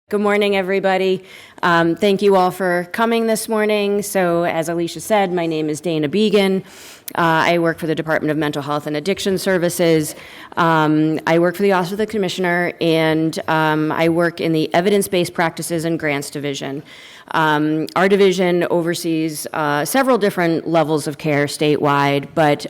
Good morning, everybody. Thank you all for coming this morning. So, as Alicia said, my name is Dana Began. I work for the Department of Mental Health and Addiction Services. I work for the Office of the Commissioner, and I work in the Evidence-Based Practices and Grants Division. Our division oversees several different levels of care statewide, but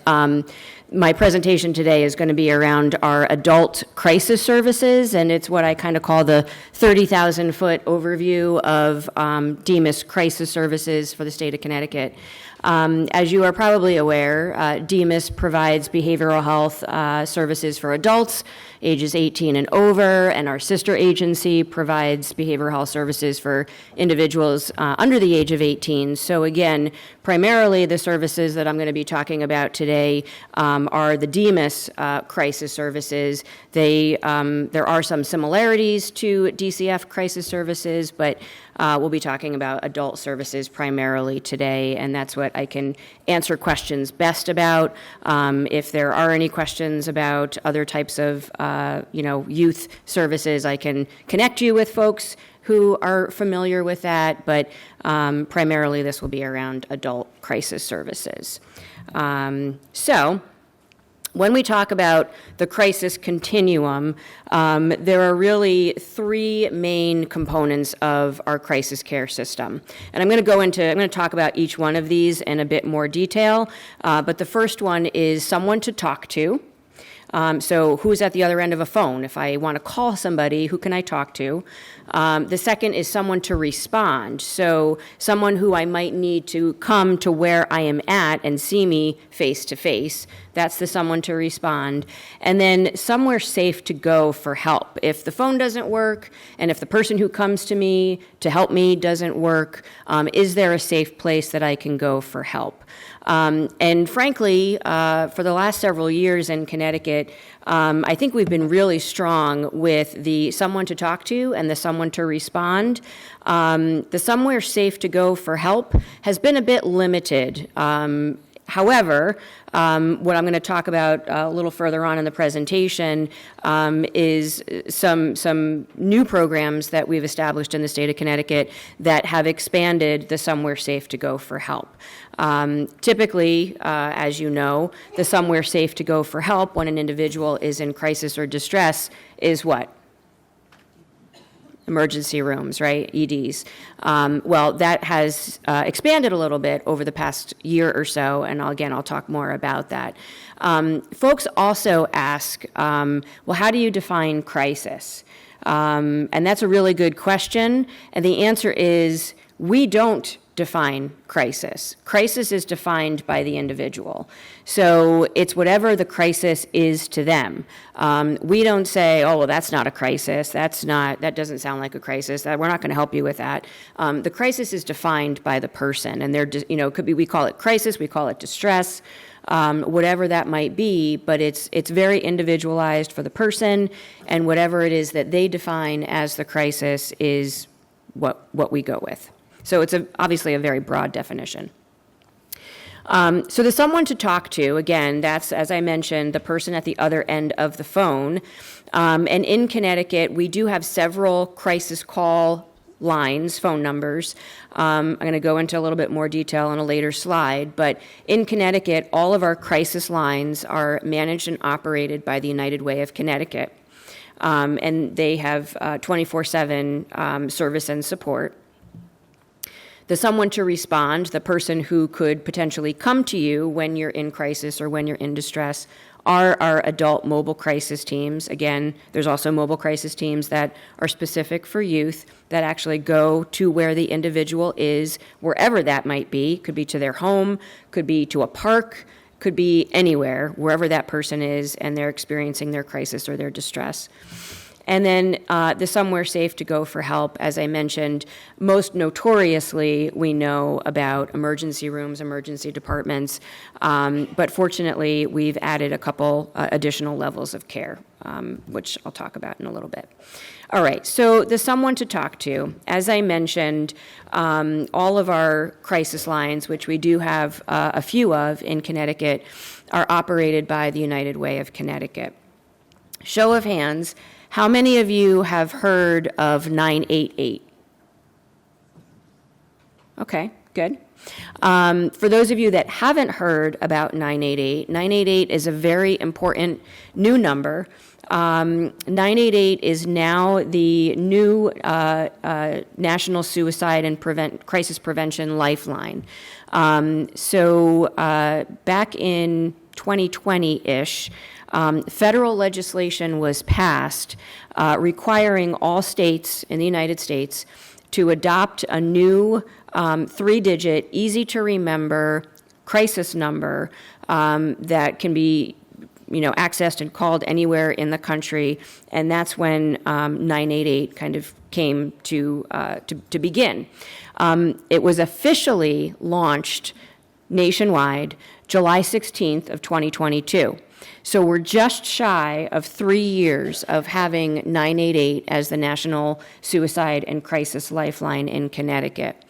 my presentation today is going to be around our adult crisis services, and it's what I kind of call the 30,000-foot overview of DMHAS crisis services for the state of Connecticut. As you are probably aware, DMHAS provides behavioral health services for adults ages 18 and over, and our sister agency provides behavioral health services for individuals under the age of 18. So again, primarily the services that I'm going to be talking about today are the DMHAS crisis services. There are some similarities to DCF crisis services, but we'll be talking about adult services primarily today, and that's what I can answer questions best about. If there are any questions about other types of youth services, I can connect you with folks who are familiar with that, but primarily this will be around adult crisis services. So, when we talk about the crisis continuum, there are really three main components of our crisis care system. And I'm going to talk about each one of these in a bit more detail, but the first one is someone to talk to. So who's at the other end of a phone? If I want to call somebody, who can I talk to? The second is someone to respond. So someone who I might need to come to where I am at and see me face to face. That's the someone to respond. And then somewhere safe to go for help. If the phone doesn't work, and if the person who comes to me to help me doesn't work, is there a safe place that I can go for help? And frankly, for the last several years in Connecticut, I think we've been really strong with the someone to talk to and the someone to respond. The somewhere safe to go for help has been a bit limited. However, what I'm going to talk about a little further on in the presentation is some new programs that we've established in the state of Connecticut that have expanded the somewhere safe to go for help. Typically, as you know, the somewhere safe to go for help when an individual is in crisis or distress is what? Emergency rooms, right? EDs. Well, that has expanded a little bit over the past year or so, and I'll talk more about that. Folks also ask, well, how do you define crisis? And that's a really good question, and the answer is we don't define crisis. Crisis is defined by the individual. So it's whatever the crisis is to them. We don't say, oh, well, that's not a crisis. That doesn't sound like a crisis. We're not going to help you with that. The crisis is defined by the person, and could be, we call it crisis, we call it distress, whatever that might be, but it's very individualized for the person, and whatever it is that they define as the crisis is what we go with. So it's obviously a very broad definition. So the someone to talk to, again, that's, as I mentioned, the person at the other end of the phone. And in Connecticut, we do have several crisis call lines, phone numbers. I'm going to go into a little bit more detail on a later slide, but in Connecticut, all of our crisis lines are managed and operated by the United Way of Connecticut. And they have 24/7 service and support. The someone to respond, the person who could potentially come to you when you're in crisis or when you're in distress, are our adult mobile crisis teams. Again, there's also mobile crisis teams that are specific for youth that actually go to where the individual is, wherever that might be. Could be to their home, could be to a park, could be anywhere, wherever that person is and they're experiencing their crisis or their distress. And then the somewhere safe to go for help, as I mentioned, most notoriously we know about emergency rooms, emergency departments, but fortunately we've added a couple additional levels of care, which I'll talk about in a little bit. All right, so the someone to talk to, as I mentioned, all of our crisis lines, which we do have a few of in Connecticut, are operated by the United Way of Connecticut. Show of hands, How many of you have heard of 988? Okay, good. For those of you that haven't heard about 988, 988 is a very important new number. 988 is now the new National Suicide and Crisis Prevention Lifeline. So back in 2020-ish, federal legislation was passed requiring all states in the United States to adopt a new 3-digit, easy-to-remember crisis number that can be accessed and called anywhere in the country, and that's when 988 kind of came to begin. It was officially launched nationwide July 16th of 2022. So we're just shy of 3 years of having 988 as the National Suicide and Crisis Lifeline in Connecticut.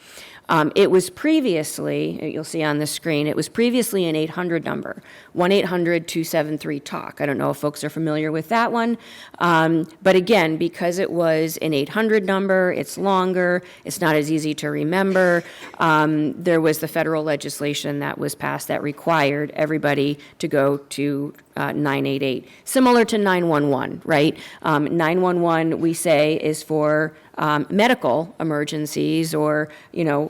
It was previously, you'll see on the screen, it was previously an 800 number, 1-800-273-TALK. I don't know if folks are familiar with that one. But again, because it was an 800 number, it's longer, it's not as easy to remember. There was the federal legislation that was passed that required everybody to go to 988, similar to 911, right? 911, we say, is for medical emergencies or,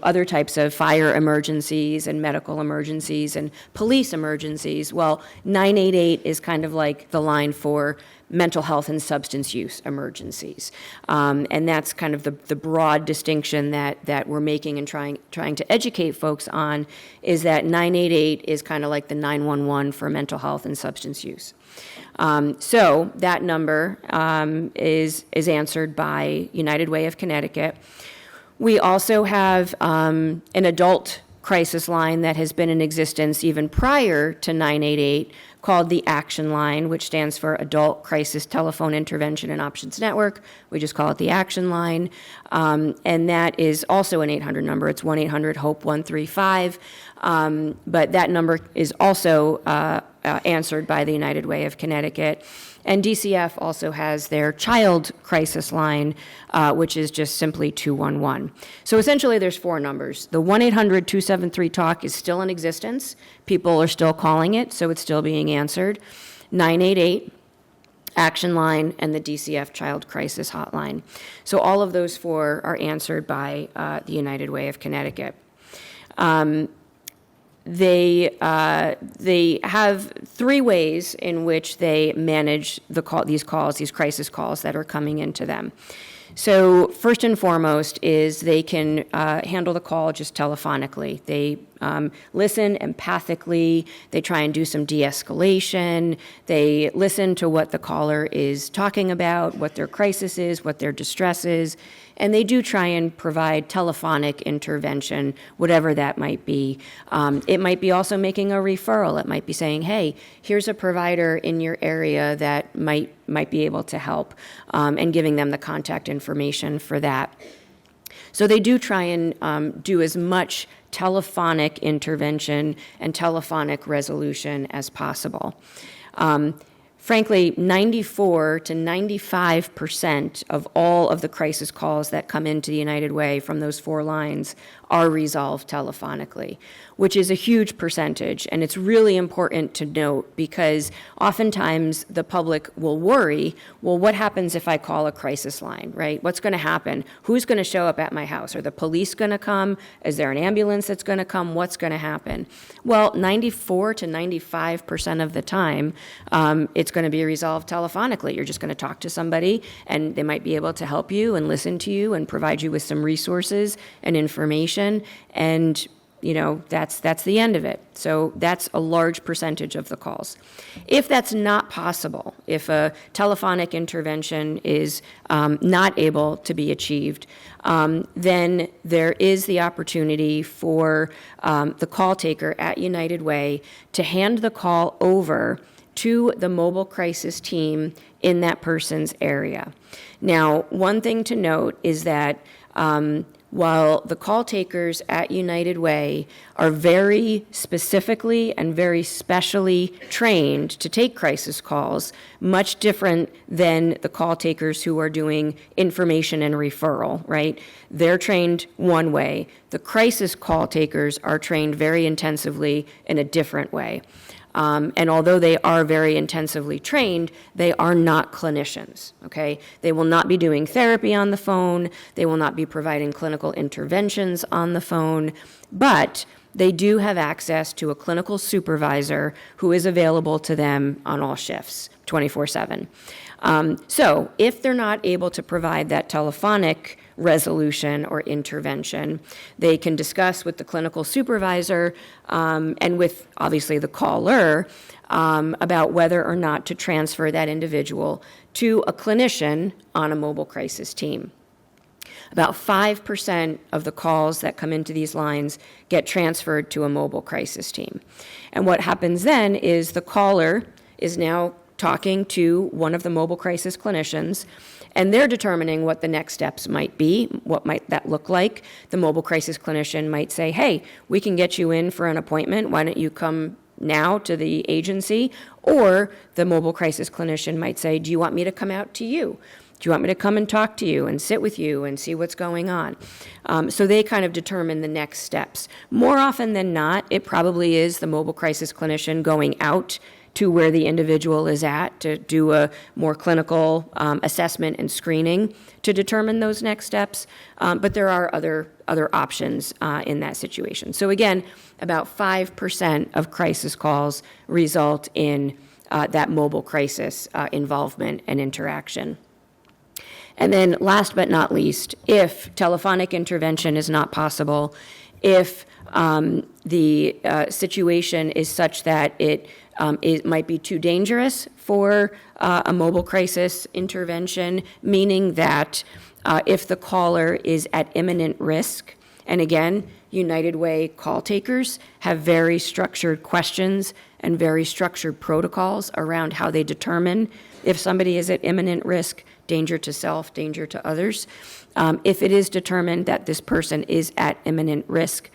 other types of fire emergencies and medical emergencies and police emergencies. Well, 988 is kind of like the line for mental health and substance use emergencies. And that's kind of the broad distinction that we're making and trying to educate folks on, is that 988 is kind of like the 911 for mental health and substance use. So that number is answered by United Way of Connecticut. We also have an adult crisis line that has been in existence even prior to 988 called the Action Line, which stands for Adult Crisis Telephone Intervention and Options Network. We just call it the Action Line. And that is also an 800 number. It's 1-800-HOPE-135. But that number is also answered by the United Way of Connecticut. And DCF also has their child crisis line, which is just simply 211. So essentially there's 4 numbers. The 1-800-273-TALK is still in existence. People are still calling it, so it's still being answered. 988, Action Line, and the DCF Child Crisis Hotline. So all of those 4 are answered by the United Way of Connecticut. They have 3 ways in which they manage these crisis calls that are coming into them. So first and foremost is they can handle the call just telephonically. They listen empathically. They try and do some de-escalation. They listen to what the caller is talking about, what their crisis is, what their distress is, and they do try and provide telephonic intervention, whatever that might be. It might be also making a referral. It might be saying, hey, here's a provider in your area that might be able to help, and giving them the contact information for that. So they do try and do as much telephonic intervention and telephonic resolution as possible. Frankly, 94 to 95% of all of the crisis calls that come into the United Way from those 4 lines are resolved telephonically, which is a huge percentage. And it's really important to note because oftentimes the public will worry, well, what happens if I call a crisis line, right? What's going to happen? Who's going to show up at my house? Are the police going to come? Is there an ambulance that's going to come? What's going to happen? Well, 94 to 95% of the time, it's going to be resolved telephonically. You're just going to talk to somebody and they might be able to help you and listen to you and provide you with some resources and information. And that's the end of it. So that's a large percentage of the calls. If that's not possible, if a telephonic intervention is not able to be achieved, then there is the opportunity for the call taker at United Way to hand the call over to the mobile crisis team in that person's area. Now, one thing to note is that while the call takers at United Way are very specifically and very specially trained to take crisis calls, much different than the call takers who are doing information and referral, right? They're trained one way. The crisis call takers are trained very intensively in a different way. And although they are very intensively trained, they are not clinicians, okay? They will not be doing therapy on the phone. They will not be providing clinical interventions on the phone, but they do have access to a clinical supervisor who is available to them on all shifts, 24/7. So if they're not able to provide that telephonic resolution or intervention, they can discuss with the clinical supervisor and with obviously the caller about whether or not to transfer that individual to a clinician on a mobile crisis team. About 5% of the calls that come into these lines get transferred to a mobile crisis team. And what happens then is the caller is now talking to one of the mobile crisis clinicians, and they're determining what the next steps might be. What might that look like? The mobile crisis clinician might say, hey, we can get you in for an appointment. Why don't you come now to the agency? Or the mobile crisis clinician might say, do you want me to come out to you? Do you want me to come and talk to you and sit with you and see what's going on? So they kind of determine the next steps. More often than not, it probably is the mobile crisis clinician going out to where the individual is at to do a more clinical assessment and screening to determine those next steps. But there are other options in that situation. So again, about 5% of crisis calls result in that mobile crisis involvement and interaction. And then last but not least, if telephonic intervention is not possible, if the situation is such that it might be too dangerous for a mobile crisis intervention, meaning that if the caller is at imminent risk, and again, United Way call takers have very structured questions and very structured protocols around how they determine if somebody is at imminent risk, danger to self, danger to others. If it is determined that this person is at imminent risk,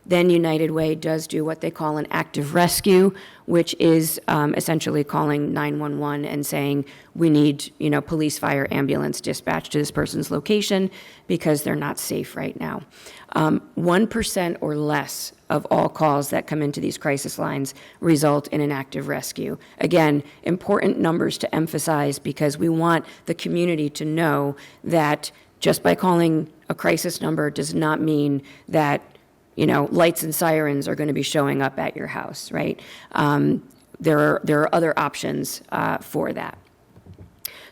then United Way does do what they call an active rescue, which is essentially calling 911 and saying, we need, police, fire, ambulance dispatch to this person's location because they're not safe right now. 1% or less of all calls that come into these crisis lines result in an active rescue. Again, important numbers to emphasize because we want the community to know that just by calling a crisis number does not mean that lights and sirens are going to be showing up at your house, right? There are other options for that.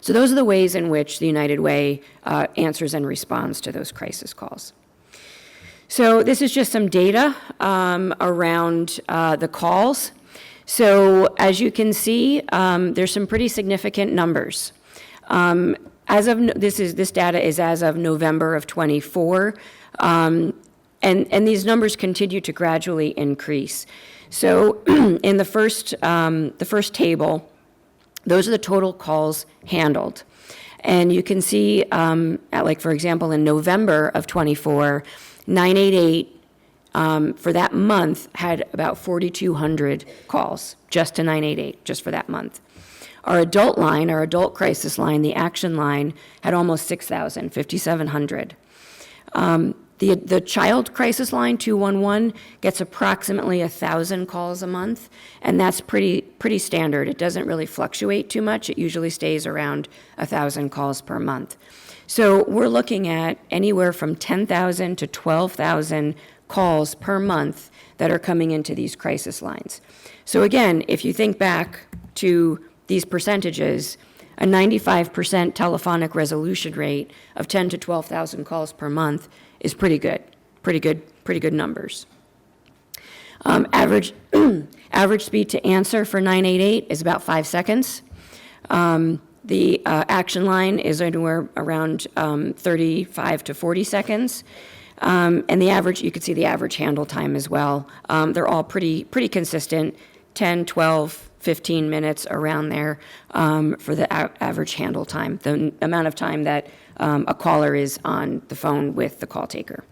So those are the ways in which the United Way answers and responds to those crisis calls. So this is just some data around the calls. So as you can see, there's some pretty significant numbers. This data is as of November of 24. And these numbers continue to gradually increase. So in the first table, those are the total calls handled. And you can see, for example, in November of 24, 988 for that month had about 4,200 calls just to 988, just for that month. Our adult line, our adult crisis line, the action line, had almost 6,000, 5,700. The child crisis line, 211, gets approximately 1,000 calls a month, and that's pretty standard. It doesn't really fluctuate too much. It usually stays around 1,000 calls per month. So we're looking at anywhere from 10,000 to 12,000 calls per month that are coming into these crisis lines. So again, if you think back to these percentages, a 95% telephonic resolution rate of 10 to 12,000 calls per month is pretty good numbers. Average speed to answer for 988 is about 5 seconds. The action line is anywhere around 35 to 40 seconds. And the average, you can see the average handle time as well. They're all pretty consistent, 10, 12, 15 minutes around there for the average handle time, the amount of time that a caller is on the phone with the call taker.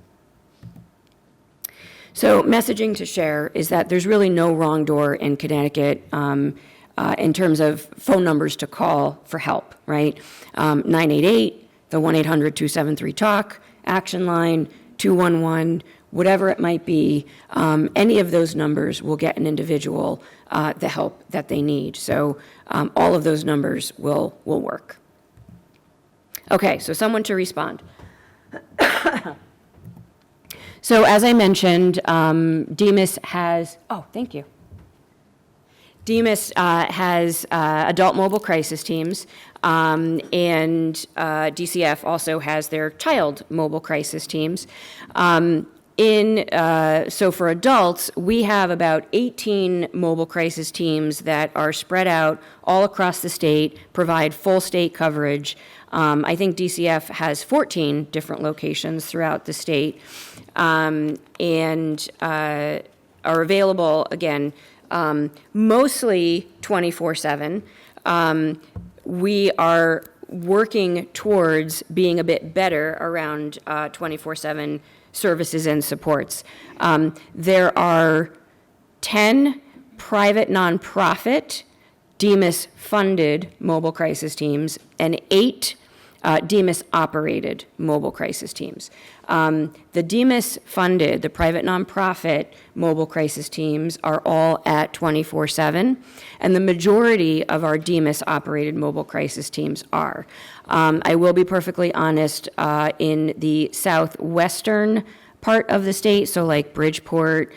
So messaging to share is that there's really no wrong door in Connecticut in terms of phone numbers to call for help, right? 988, the 1-800-273-TALK, action line, 211, whatever it might be, any of those numbers will get an individual the help that they need. So all of those numbers will work. Okay, so someone to respond. So as I mentioned, DMHAS has, thank you. DMHAS has adult mobile crisis teams, and DCF also has their child mobile crisis teams. So for adults, we have about 18 mobile crisis teams that are spread out all across the state, provide full state coverage. I think DCF has 14 different locations throughout the state, and are available, again, mostly 24/7. We are working towards being a bit better around 24/7 services and supports. There are 10 private nonprofit DMHAS-funded mobile crisis teams and 8 DMHAS-operated mobile crisis teams. The DMHAS-funded, the private nonprofit mobile crisis teams are all at 24/7, and the majority of our DMHAS-operated mobile crisis teams are. I will be perfectly honest, in the southwestern part of the state, so like Bridgeport,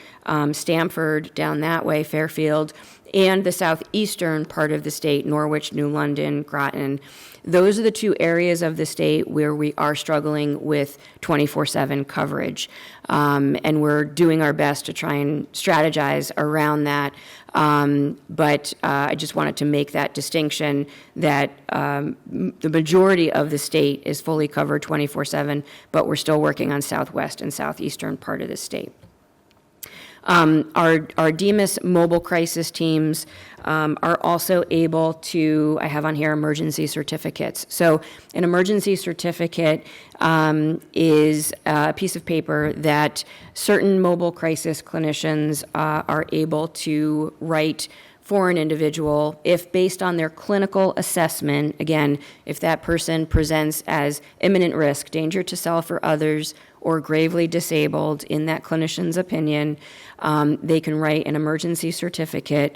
Stamford, down that way, Fairfield, and the southeastern part of the state, Norwich, New London, Groton. Those are the two areas of the state where we are struggling with 24/7 coverage. And we're doing our best to try and strategize around that. But I just wanted to make that distinction that the majority of the state is fully covered 24/7, but we're still working on southwest and southeastern part of the state. Our DMHAS mobile crisis teams are also able to, I have on here emergency certificates. So an emergency certificate is a piece of paper that certain mobile crisis clinicians are able to write for an individual if, based on their clinical assessment, again, if that person presents as imminent risk, danger to self or others, or gravely disabled in that clinician's opinion, they can write an emergency certificate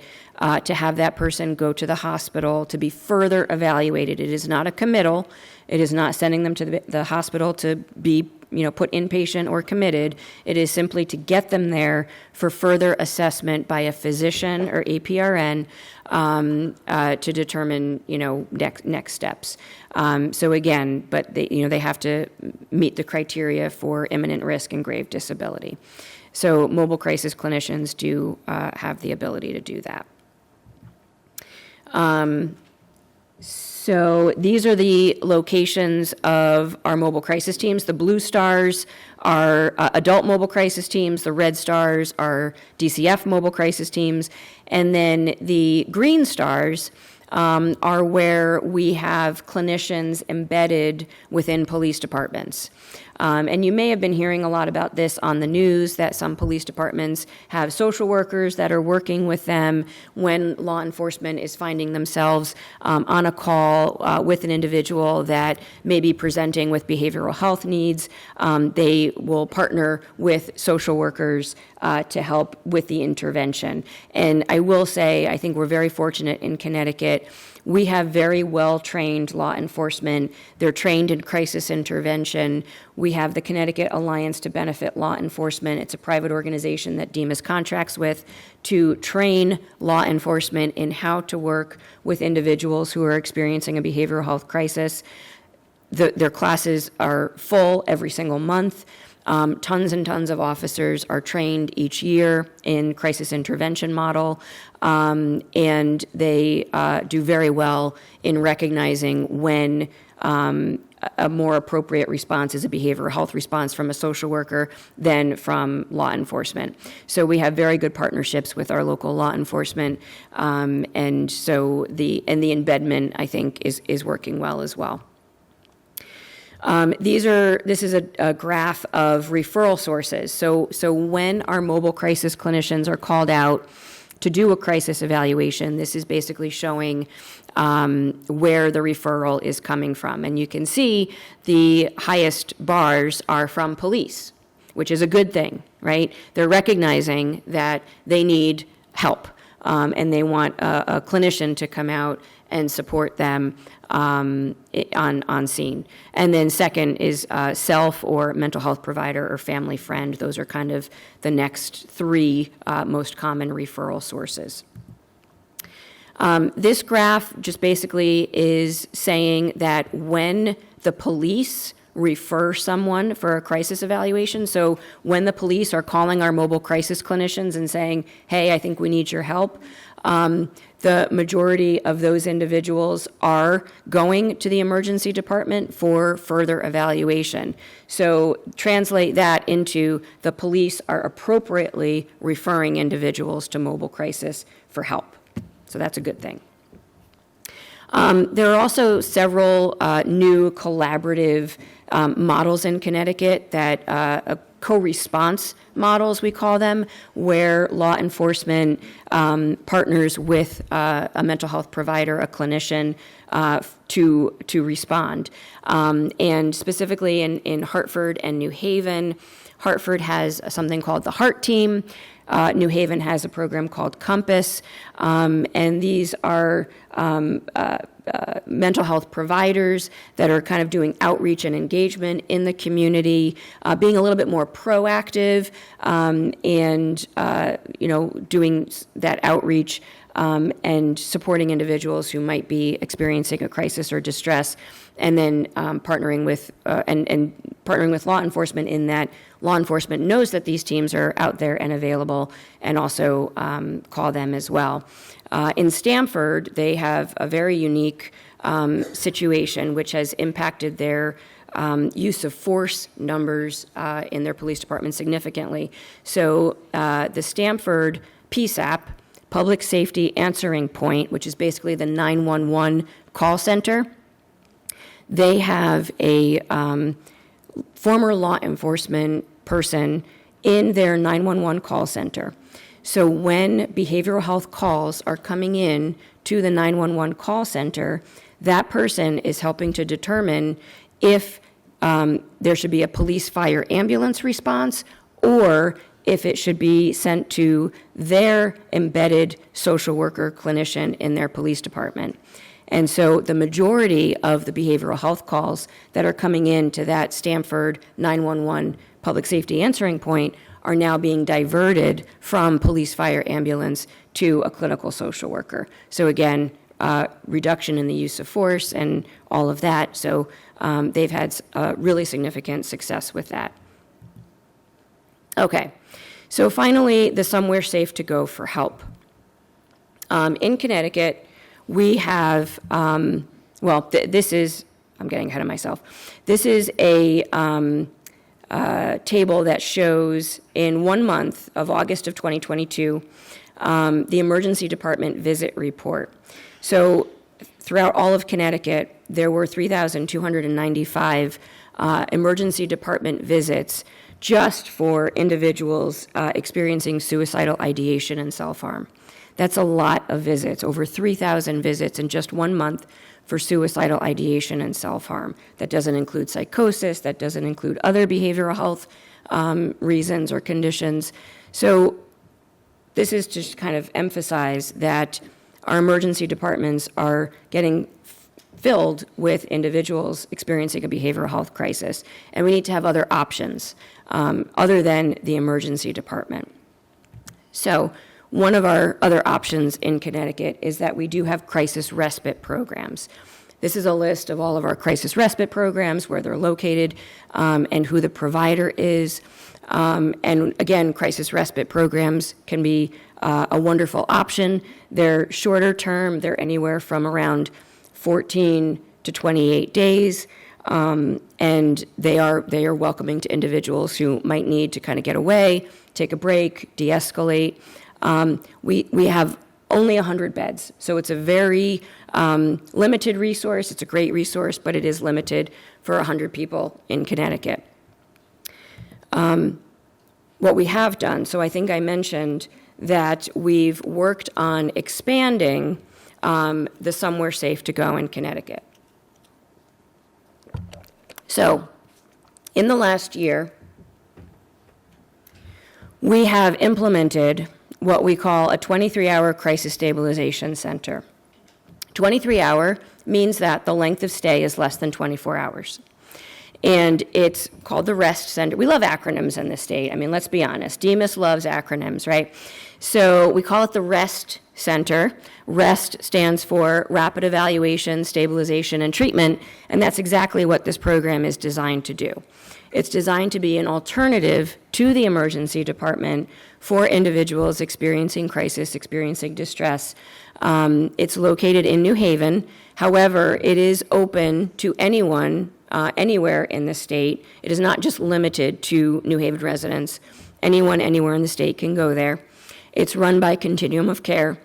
to have that person go to the hospital to be further evaluated. It is not a committal. It is not sending them to the hospital to be put inpatient or committed. It is simply to get them there for further assessment by a physician or APRN to determine, next steps. So again, but they have to meet the criteria for imminent risk and grave disability. So mobile crisis clinicians do have the ability to do that. So these are the locations of our mobile crisis teams. The blue stars are adult mobile crisis teams. The red stars are DCF mobile crisis teams. And then the green stars are where we have clinicians embedded within police departments. And you may have been hearing a lot about this on the news, that some police departments have social workers that are working with them when law enforcement is finding themselves on a call with an individual that may be presenting with behavioral health needs. They will partner with social workers to help with the intervention. And I will say, I think we're very fortunate in Connecticut. We have very well-trained law enforcement. They're trained in crisis intervention. We have the Connecticut Alliance to Benefit Law Enforcement. It's a private organization that DMHAS contracts with to train law enforcement in how to work with individuals who are experiencing a behavioral health crisis. Their classes are full every single month. Tons and tons of officers are trained each year in crisis intervention model, and they do very well in recognizing when a more appropriate response is a behavioral health response from a social worker than from law enforcement. So we have very good partnerships with our local law enforcement, and so the embedment, I think, is working well as well. This is a graph of referral sources. So when our mobile crisis clinicians are called out to do a crisis evaluation, this is basically showing where the referral is coming from. And you can see the highest bars are from police, which is a good thing, right? They're recognizing that they need help, and they want a clinician to come out and support them on scene. And then second is self or mental health provider or family friend. Those are kind of the next three most common referral sources. This graph just basically is saying that when the police refer someone for a crisis evaluation, so when the police are calling our mobile crisis clinicians and saying, hey, I think we need your help, the majority of those individuals are going to the emergency department for further evaluation. So translate that into the police are appropriately referring individuals to mobile crisis for help. So that's a good thing. There are also several new collaborative models in Connecticut that co-response models, we call them, where law enforcement partners with a mental health provider, a clinician, to respond. And specifically in Hartford and New Haven, Hartford has something called the HEART Team. New Haven has a program called Compass, and these are mental health providers that are kind of doing outreach and engagement in the community, being a little bit more proactive, and doing that outreach and supporting individuals who might be experiencing a crisis or distress, and then partnering with partnering with law enforcement in that law enforcement knows that these teams are out there and available, and also call them as well. In Stamford, they have a very unique situation which has impacted their use of force numbers in their police department significantly. So the Stamford PSAP, Public Safety Answering Point, which is basically the 911 call center, they have a former law enforcement person in their 911 call center. So when behavioral health calls are coming in to the 911 call center, that person is helping to determine if there should be a police, fire, ambulance response, or if it should be sent to their embedded social worker clinician in their police department. And so the majority of the behavioral health calls that are coming in to that Stamford 911 public safety answering point are now being diverted from police, fire, ambulance to a clinical social worker. So again, reduction in the use of force and all of that. So they've had really significant success with that. Okay, so finally, the somewhere safe to go for help. In Connecticut, we have, this is, I'm getting ahead of myself. This is a table that shows in 1 month of August of 2022, the emergency department visit report. So throughout all of Connecticut, there were 3,295 emergency department visits just for individuals experiencing suicidal ideation and self-harm. That's a lot of visits, over 3,000 visits in just 1 month for suicidal ideation and self-harm. That doesn't include psychosis, that doesn't include other behavioral health reasons or conditions. So this is just kind of emphasize that our emergency departments are getting filled with individuals experiencing a behavioral health crisis, and we need to have other options other than the emergency department. So one of our other options in Connecticut is that we do have crisis respite programs. This is a list of all of our crisis respite programs, where they're located, and who the provider is. And again, crisis respite programs can be a wonderful option. They're shorter term. They're anywhere from around 14 to 28 days. And they are welcoming to individuals who might need to kind of get away, take a break, de-escalate. We have only 100 beds, so it's a very limited resource. It's a great resource, but it is limited for 100 people in Connecticut. What we have done, so I think I mentioned that we've worked on expanding the Somewhere Safe to Go in Connecticut. So in the last year, we have implemented what we call a 23-hour crisis stabilization center. 23-hour means that the length of stay is less than 24 hours. And it's called the REST Center. We love acronyms in this state. I mean, let's be honest. DMHAS loves acronyms, right? So we call it the REST Center. REST stands for Rapid Evaluation, Stabilization, and Treatment, and that's exactly what this program is designed to do. It's designed to be an alternative to the emergency department for individuals experiencing crisis, experiencing distress. It's located in New Haven. However, it is open to anyone, anywhere in the state. It is not just limited to New Haven residents. Anyone, anywhere in the state can go there. It's run by Continuum of Care,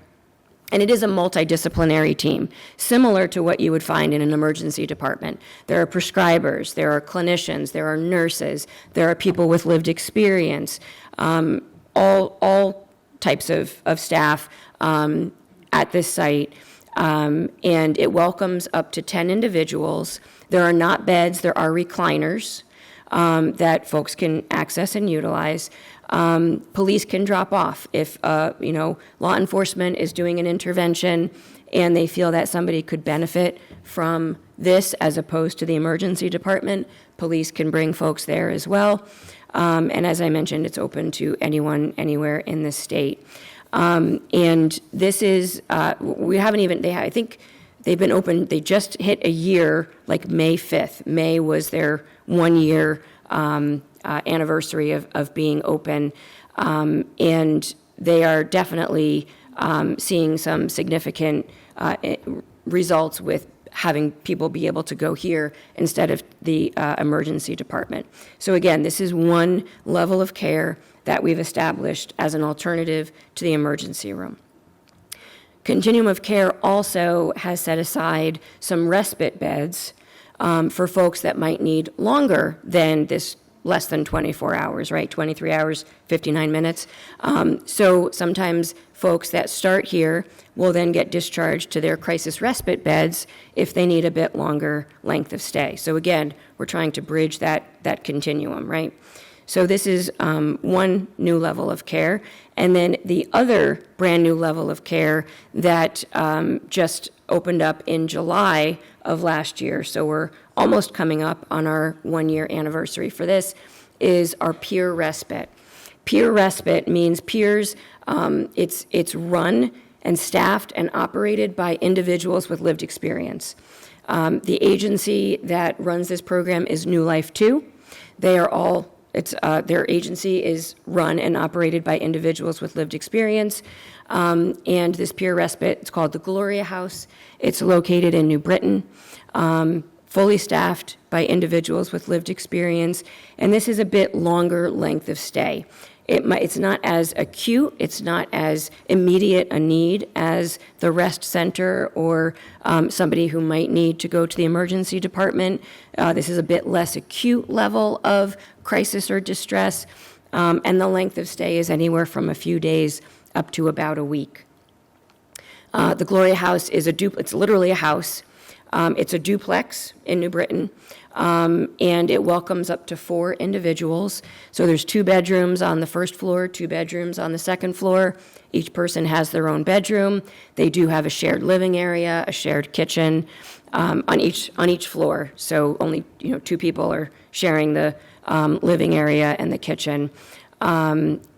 and it is a multidisciplinary team, similar to what you would find in an emergency department. There are prescribers, there are clinicians, there are nurses, there are people with lived experience, all types of staff at this site, and it welcomes up to 10 individuals. There are not beds, there are recliners that folks can access and utilize. Police can drop off if, law enforcement is doing an intervention and they feel that somebody could benefit from this as opposed to the emergency department. Police can bring folks there as well. And as I mentioned, it's open to anyone, anywhere in the state. And this is, we haven't even, I think they've been open, they just hit a year, like May 5th. May was their 1 year anniversary of being open, and they are definitely seeing some significant results with having people be able to go here instead of the emergency department. So again, this is one level of care that we've established as an alternative to the emergency room. Continuum of Care also has set aside some respite beds for folks that might need longer than this less than 24 hours, right? 23 hours, 59 minutes. So sometimes folks that start here will then get discharged to their crisis respite beds if they need a bit longer length of stay. So again, we're trying to bridge that continuum, right? So this is one new level of care. And then the other brand new level of care that just opened up in July of last year, so we're almost coming up on our 1 year anniversary for this, is our peer respite. Peer respite means peers, it's run and staffed and operated by individuals with lived experience. The agency that runs this program is New Life 2. They are all their agency is run and operated by individuals with lived experience. And this peer respite, it's called the Gloria House. It's located in New Britain, fully staffed by individuals with lived experience. And this is a bit longer length of stay. It's not as acute, it's not as immediate a need as the rest center or somebody who might need to go to the emergency department. This is a bit less acute level of crisis or distress, and the length of stay is anywhere from a few days up to about a week. The Gloria House is it's literally a house. It's a duplex in New Britain. And it welcomes up to 4 individuals. So there's 2 bedrooms on the first floor, 2 bedrooms on the second floor. Each person has their own bedroom. They do have a shared living area, a shared kitchen on each floor. So only 2 people are sharing the living area and the kitchen.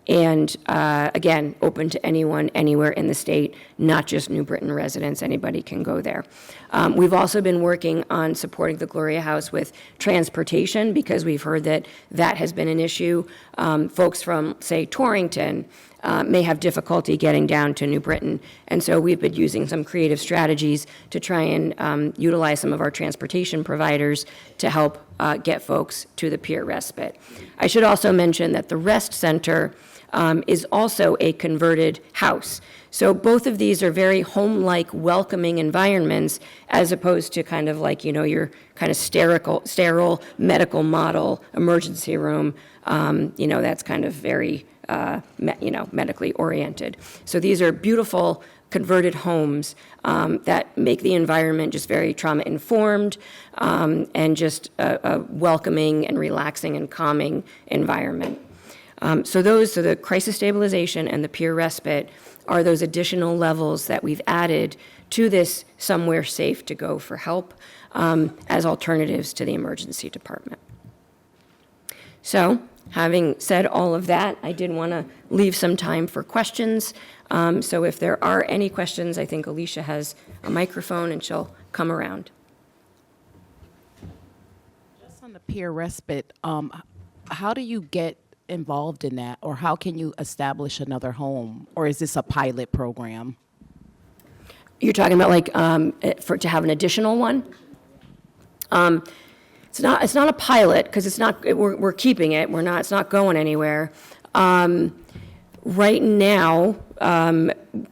Again, open to anyone, anywhere in the state, not just New Britain residents. Anybody can go there. We've also been working on supporting the Gloria House with transportation because we've heard that that has been an issue. Folks from, say, Torrington may have difficulty getting down to New Britain. And so we've been using some creative strategies to try and utilize some of our transportation providers to help get folks to the peer respite. I should also mention that the Rest Center is also a converted house. So both of these are very home-like, welcoming environments, as opposed to kind of like, your kind of sterile medical model emergency room. That's kind of very, medically oriented. So these are beautiful converted homes that make the environment just very trauma-informed and just a welcoming and relaxing and calming environment. So the crisis stabilization and the peer respite are those additional levels that we've added to this somewhere safe to go for help as alternatives to the emergency department. So having said all of that, I did want to leave some time for questions. So if there are any questions, I think Alicia has a microphone and she'll come around. Just on the peer respite, how do you get involved in that, or how can you establish another home, or is this a pilot program? You're talking about like to have an additional one? It's not a pilot because it's not. We're keeping it. It's not going anywhere. Right now,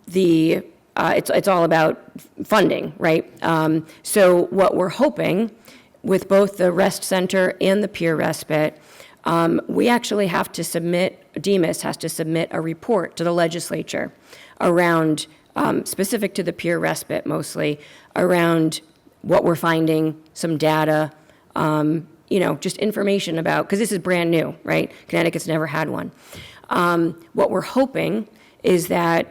it's all about funding, right? So what we're hoping with both the Rest Center and the peer respite, we actually have to submit, DMHAS has to submit a report to the legislature around, specific to the peer respite mostly, around what we're finding, some data, just information about, because this is brand new, right? Connecticut's never had one. What we're hoping is that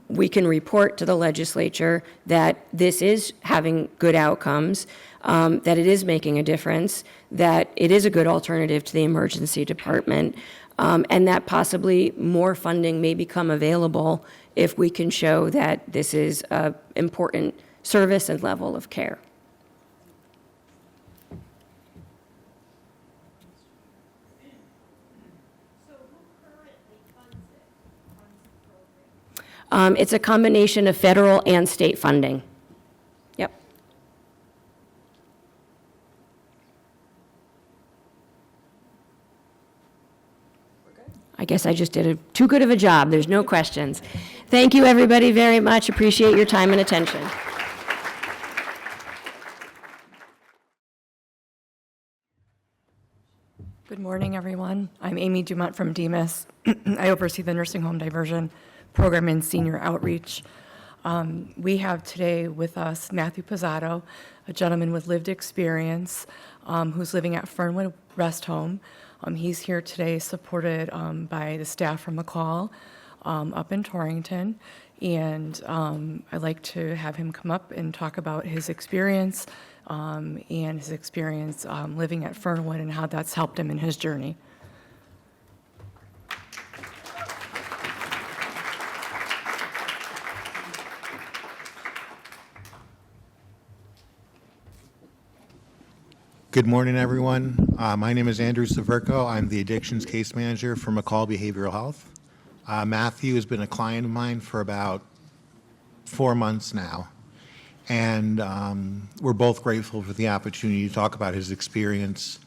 we can report to the legislature that this is having good outcomes, that it is making a difference, that it is a good alternative to the emergency department, and that possibly more funding may become available if we can show that this is an important service and level of care. It's a combination of federal and state funding. Yep. I guess I just did too good of a job. There's no questions. Thank you, everybody, very much. Appreciate your time and attention. Good morning, everyone. I'm Amy Dumont from DMHAS. I oversee the nursing home diversion program and senior outreach. We have today with us Matthew Pizzato, a gentleman with lived experience who's living at Fernwood Rest Home. He's here today supported by the staff from McCall up in Torrington. And I'd like to have him come up and talk about his experience living at Fernwood and how that's helped him in his journey. Good morning, everyone. My name is Andrew Severko. I'm the addictions case manager for McCall Behavioral Health. Matthew has been a client of mine for about 4 months now, and we're both grateful for the opportunity to talk about his experience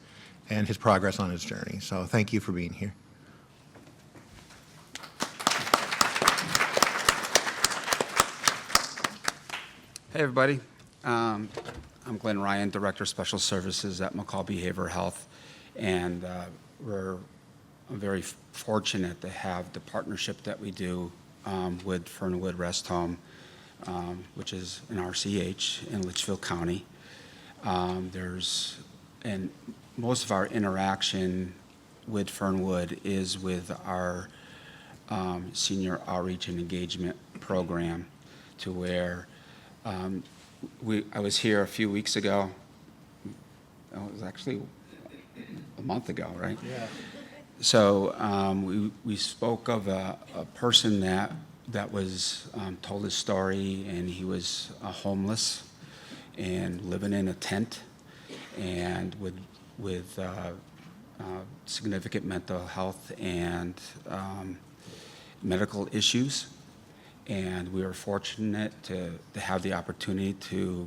and his progress on his journey. So thank you for being here. Hey, everybody. I'm Glenn Ryan, Director of Special Services at McCall Behavioral Health, and we're very fortunate to have the partnership that we do with Fernwood Rest Home, which is an RCH in Litchfield County. And most of our interaction with Fernwood is with our senior outreach and engagement program, to where I was here a few weeks ago. It was actually a month ago, right? Yeah. We spoke of a person that was told his story, and he was homeless and living in a tent, and with significant mental health and medical issues. And we were fortunate to have the opportunity to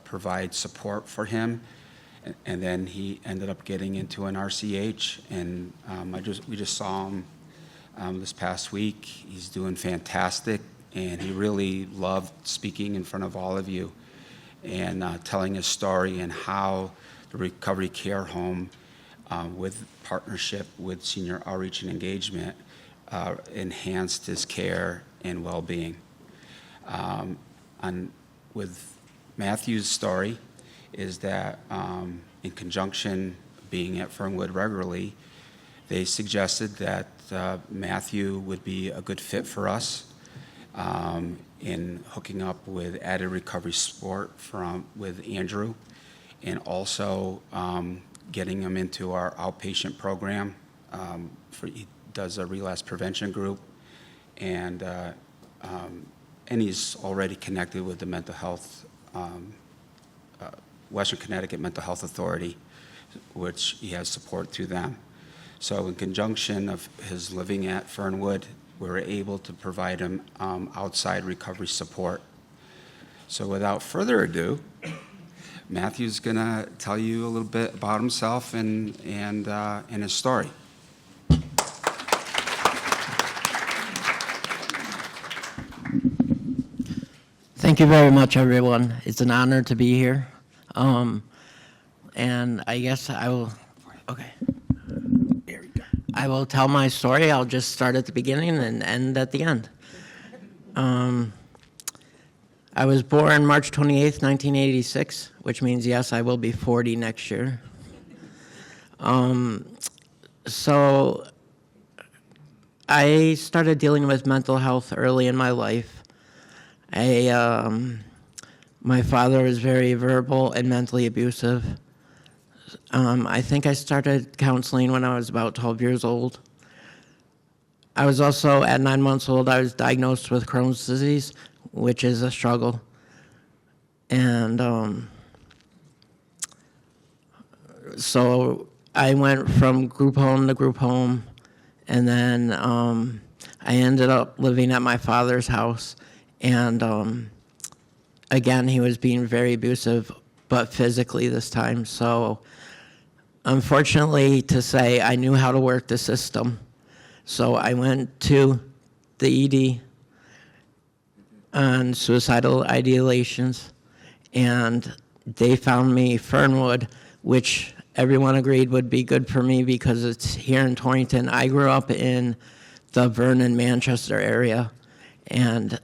provide support for him. And then he ended up getting into an RCH, and we just saw him this past week. He's doing fantastic, and he really loved speaking in front of all of you and telling his story and how the recovery care home, with partnership with senior outreach and engagement, enhanced his care and well-being. With Matthew's story is that in conjunction being at Fernwood regularly, they suggested that Matthew would be a good fit for us in hooking up with added recovery support with Andrew, and also getting him into our outpatient program. He does a relapse prevention group, and he's already connected with the mental health, Western Connecticut Mental Health Authority, which he has support through them. So in conjunction of his living at Fernwood, we were able to provide him outside recovery support. So without further ado, Matthew's gonna tell you a little bit about himself and his story. Thank you very much, everyone. It's an honor to be here. And I guess I will, okay. Here we go. I will tell my story. I'll just start at the beginning and end at the end. I was born March 28th, 1986, which means, yes, I will be 40 next year. So I started dealing with mental health early in my life. My father was very verbal and mentally abusive. I think I started counseling when I was about 12 years old. I was also, at 9 months old, I was diagnosed with Crohn's disease, which is a struggle. And so I went from group home to group home, and then I ended up living at my father's house. And again, he was being very abusive, but physically this time. So unfortunately to say, I knew how to work the system. So I went to the ED on suicidal ideations, and they found me Fernwood, which everyone agreed would be good for me because it's here in Torrington. I grew up in the Vernon, Manchester area, and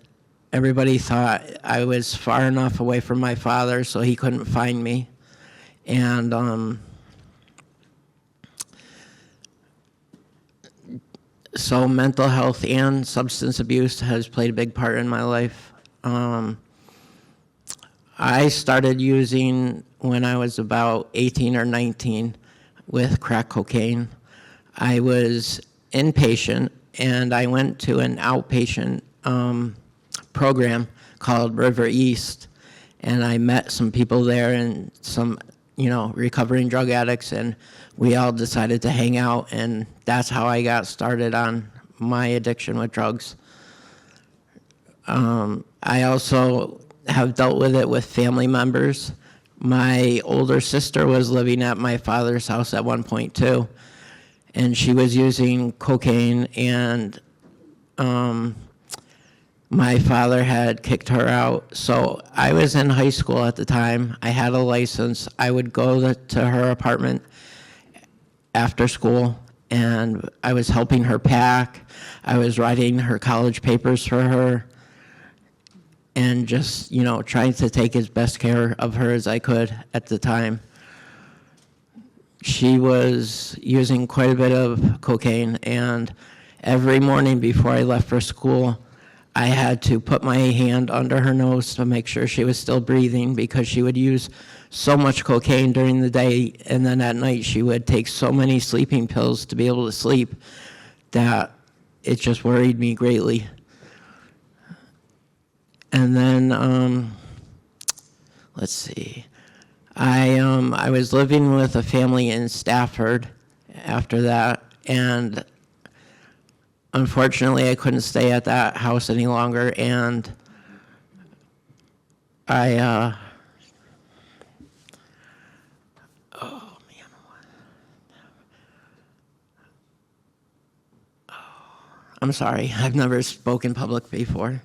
everybody thought I was far enough away from my father so he couldn't find me. And so mental health and substance abuse has played a big part in my life. I started using when I was about 18 or 19 with crack cocaine. I was inpatient, and I went to an outpatient program called River East, and I met some people there and some, recovering drug addicts, and we all decided to hang out, and that's how I got started on my addiction with drugs. I also have dealt with it with family members. My older sister was living at my father's house at one point too, and she was using cocaine, and my father had kicked her out. So I was in high school at the time. I had a license. I would go to her apartment after school, and I was helping her pack. I was writing her college papers for her, and just, trying to take as best care of her as I could at the time. She was using quite a bit of cocaine, and every morning before I left for school, I had to put my hand under her nose to make sure she was still breathing because she would use so much cocaine during the day, and then at night she would take so many sleeping pills to be able to sleep that it just worried me greatly. And then, let's see, I was living with a family in Stafford after that, and unfortunately, I couldn't stay at that house any longer, and I'm sorry, I've never spoken public before.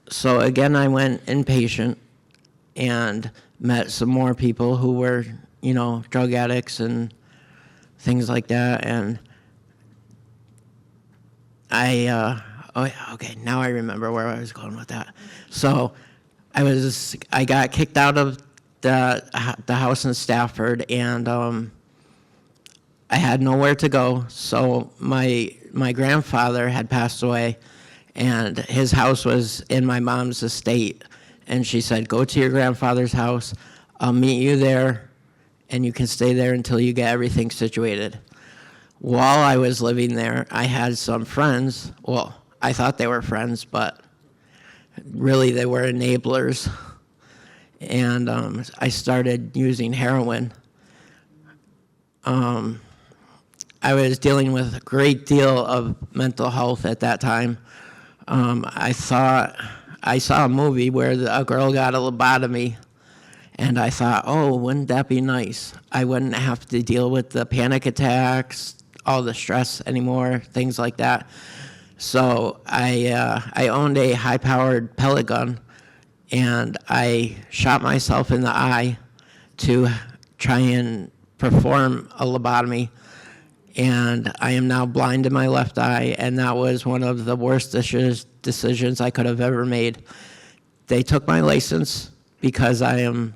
So again, I went inpatient and met some more people who were, drug addicts and things like that. And okay, now I remember where I was going with that. So I got kicked out of the house in Stafford, and I had nowhere to go. So my grandfather had passed away, and his house was in my mom's estate. And she said, go to your grandfather's house. I'll meet you there, and you can stay there until you get everything situated. While I was living there, I had some friends. Well, I thought they were friends, but really they were enablers. And I started using heroin. I was dealing with a great deal of mental health at that time. I saw a movie where a girl got a lobotomy, and I thought, oh, wouldn't that be nice? I wouldn't have to deal with the panic attacks, all the stress anymore, things like that. So I owned a high-powered pellet gun, and I shot myself in the eye to try and perform a lobotomy. And I am now blind in my left eye, and that was one of the worst decisions I could have ever made. They took my license because I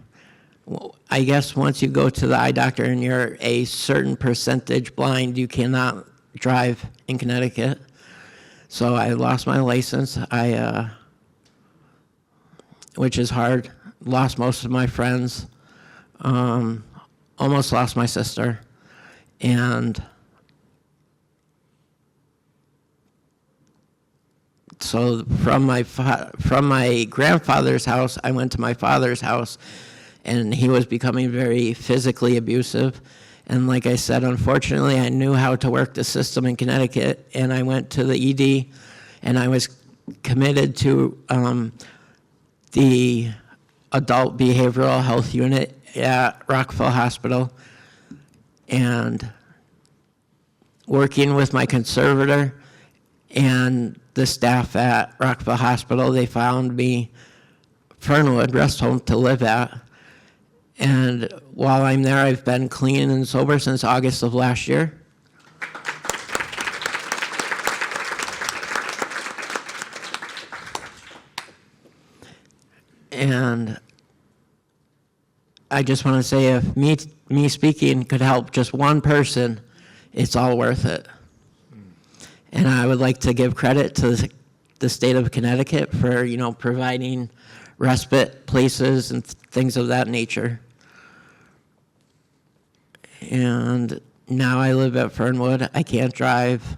guess once you go to the eye doctor and you're a certain percentage blind, you cannot drive in Connecticut. So I lost my license, which is hard. Lost most of my friends, almost lost my sister, and so from my grandfather's house, I went to my father's house, and he was becoming very physically abusive. And like I said, unfortunately, I knew how to work the system in Connecticut, and I went to the ED, and I was committed to the Adult Behavioral Health Unit at Rockville Hospital, and working with my conservator and the staff at Rockville Hospital, they found me Fernwood Rest Home to live at. And while I'm there, I've been clean and sober since August of last year. And I just want to say, if me speaking could help just one person, it's all worth it. And I would like to give credit to the state of Connecticut for, providing respite places and things of that nature. And now I live at Fernwood. I can't drive,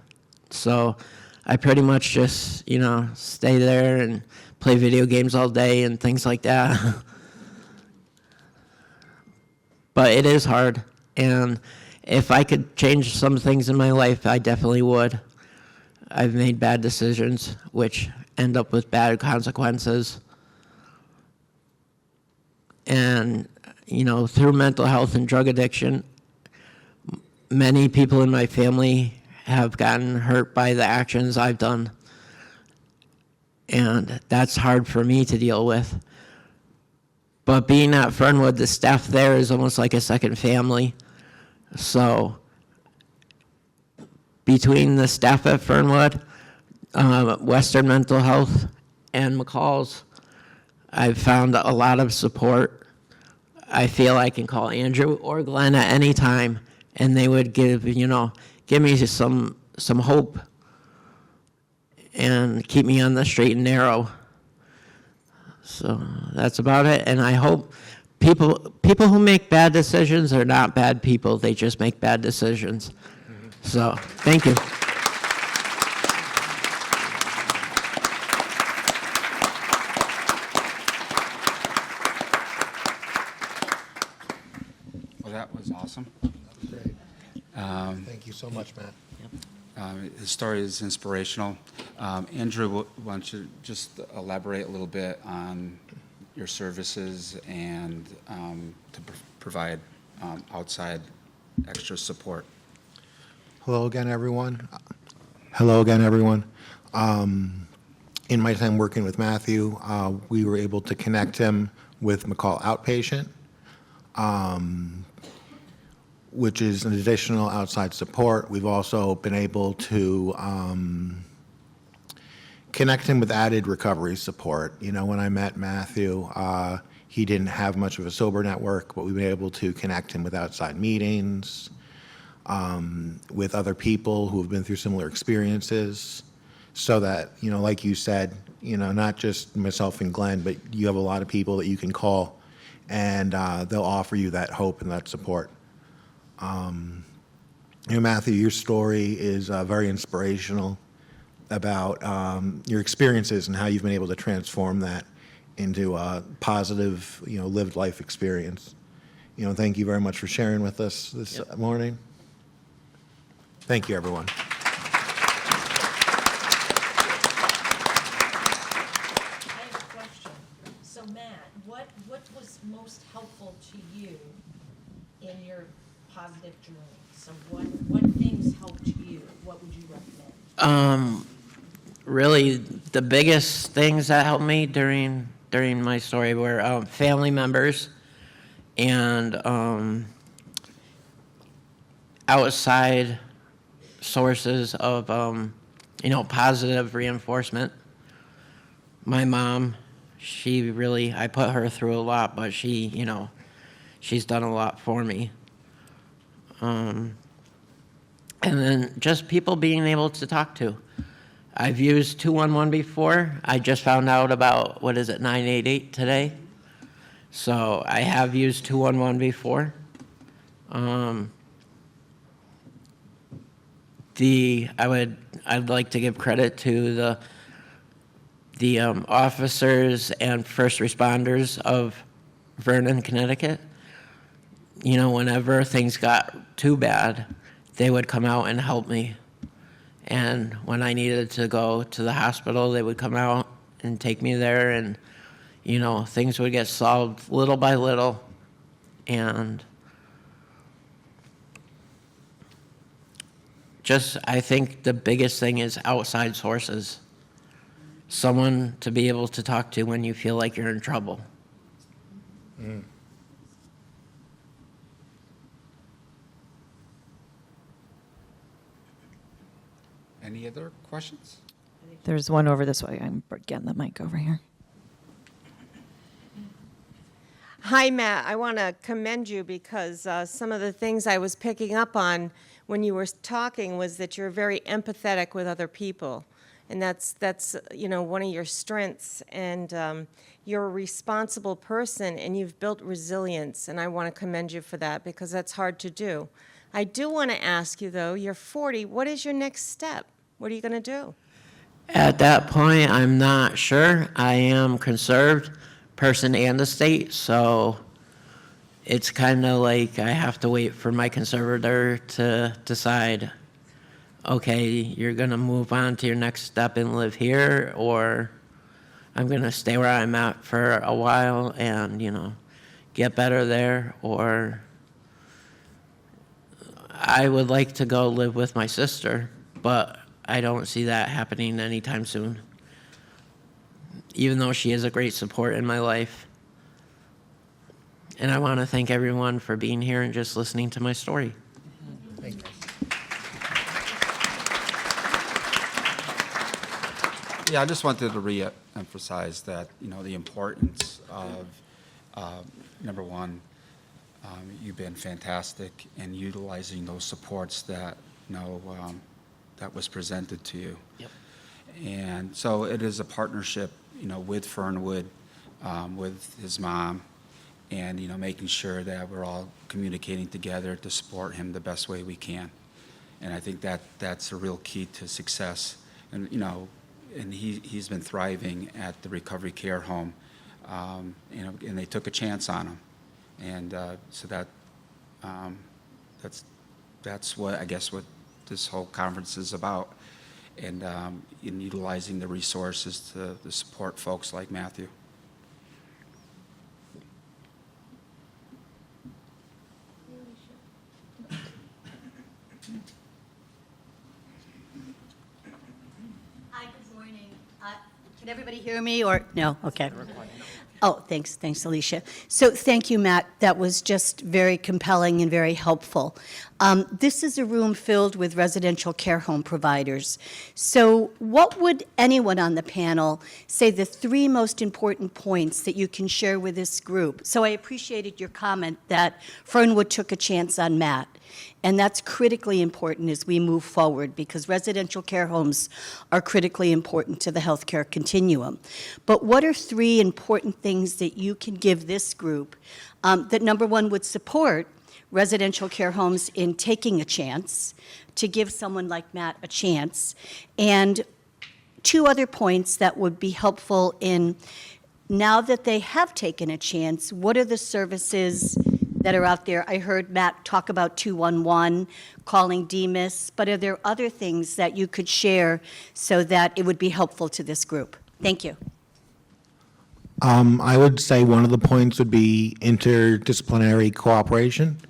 so I pretty much just, stay there and play video games all day and things like that. But it is hard, and if I could change some things in my life, I definitely would. I've made bad decisions, which end up with bad consequences. And, through mental health and drug addiction, many people in my family have gotten hurt by the actions I've done. And that's hard for me to deal with. But being at Fernwood, the staff there is almost like a second family. So between the staff at Fernwood, Western Mental Health, and McCall's, I've found a lot of support. I feel I can call Andrew or Glenn at any time, and they would give me some hope and keep me on the straight and narrow. So that's about it. And I hope people who make bad decisions are not bad people. They just make bad decisions. So thank you. Well, that was awesome. Great. Thank you so much, Matt. His story is inspirational. Andrew, why don't you just elaborate a little bit on your services and to provide outside extra support? Hello again, everyone. Hello again, everyone. In my time working with Matthew, we were able to connect him with McCall Outpatient, which is an additional outside support. We've also been able to connect him with added recovery support. You know, when I met Matthew, he didn't have much of a sober network, but we've been able to connect him with outside meetings, with other people who have been through similar experiences, so that, you know, like you said, you know, not just myself and Glenn, but you have a lot of people that you can call, and they'll offer you that hope and that support. You know, Matthew, your story is very inspirational about your experiences and how you've been able to transform that into a positive, you know, lived life experience. You know, thank you very much for sharing with us this morning. Thank you, everyone. I have a question. So Matt, what was most helpful to you in your positive journey? So what things helped you? What would you recommend? Really, the biggest things that helped me during my story were family members and outside sources of positive reinforcement. My mom, I put her through a lot, but she's done a lot for me. And then just people being able to talk to. I've used 211 before. I just found out about, 988 today. So I have used 211 before. I'd like to give credit to the officers and first responders of Vernon, Connecticut. You know, whenever things got too bad, they would come out and help me. And when I needed to go to the hospital, they would come out and take me there, and, you know, things would get solved little by little. And I think the biggest thing is outside sources. Someone to be able to talk to when you feel like you're in trouble. Mm. Any other questions? There's one over this way. I'm getting the mic over here. Hi, Matt. I want to commend you because some of the things I was picking up on when you were talking was that you're very empathetic with other people. And that's one of your strengths. And you're a responsible person, and you've built resilience. And I want to commend you for that because that's hard to do. I do want to ask you, though, you're 40. What is your next step? What are you going to do? At that point, I'm not sure. I am conserved person and the state, so it's kind of like I have to wait for my conservator to decide, okay, you're going to move on to your next step and live here, or I'm going to stay where I'm at for a while and, get better there, or I would like to go live with my sister, but I don't see that happening anytime soon, even though she is a great support in my life. And I want to thank everyone for being here and just listening to my story. Thank you. Yeah, I just wanted to re-emphasize that, the importance of, number one, You've been fantastic in utilizing those supports that, that was presented to you. Yep. And so it is a partnership, with Fernwood, with his mom, and, making sure that we're all communicating together to support him the best way we can. And I think that's a real key to success. And, and he's been thriving at the recovery care home, and they took a chance on him. And so that's what, I guess, what this whole conference is about, and in utilizing the resources to support folks like Matthew. Hi, good morning. Can everybody hear me or no? Okay. Oh, thanks, Alicia. So thank you, Matt. That was just very compelling and very helpful. This is a room filled with residential care home providers. So what would anyone on the panel say the 3 most important points that you can share with this group? So I appreciated your comment that Fernwood took a chance on Matt. And that's critically important as we move forward, because residential care homes are critically important to the healthcare continuum. But what are 3 important things that you can give this group that, number 1, would support residential care homes in taking a chance, to give someone like Matt a chance, and 2 other points that would be helpful in, now that they have taken a chance, what are the services that are out there? I heard Matt talk about 211, calling DMHAS, but are there other things that you could share so that it would be helpful to this group? Thank you. I would say one of the points would be interdisciplinary cooperation.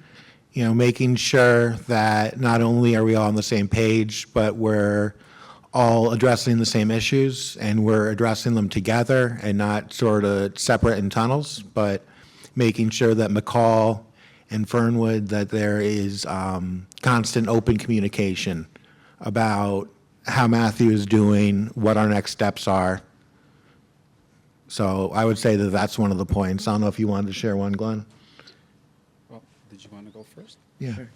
Making sure that not only are we all on the same page, but we're all addressing the same issues, and we're addressing them together and not sort of separate in tunnels, but making sure that McCall and Fernwood, that there is constant open communication about how Matthew is doing, what our next steps are. So I would say that that's one of the points. I don't know if you wanted to share one, Glenn? Well, did you want to go first? Yeah. Sure.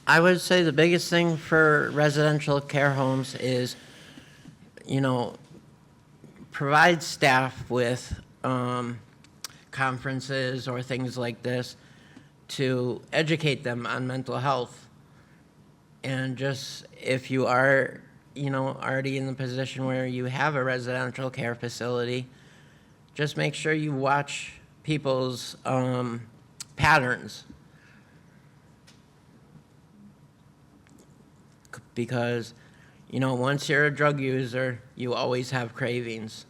I would say the biggest thing for residential care homes is, provide staff with conferences or things like this to educate them on mental health. And just, if you are, already in the position where you have a residential care facility, just make sure you watch people's patterns. Because, once you're a drug user, you always have cravings.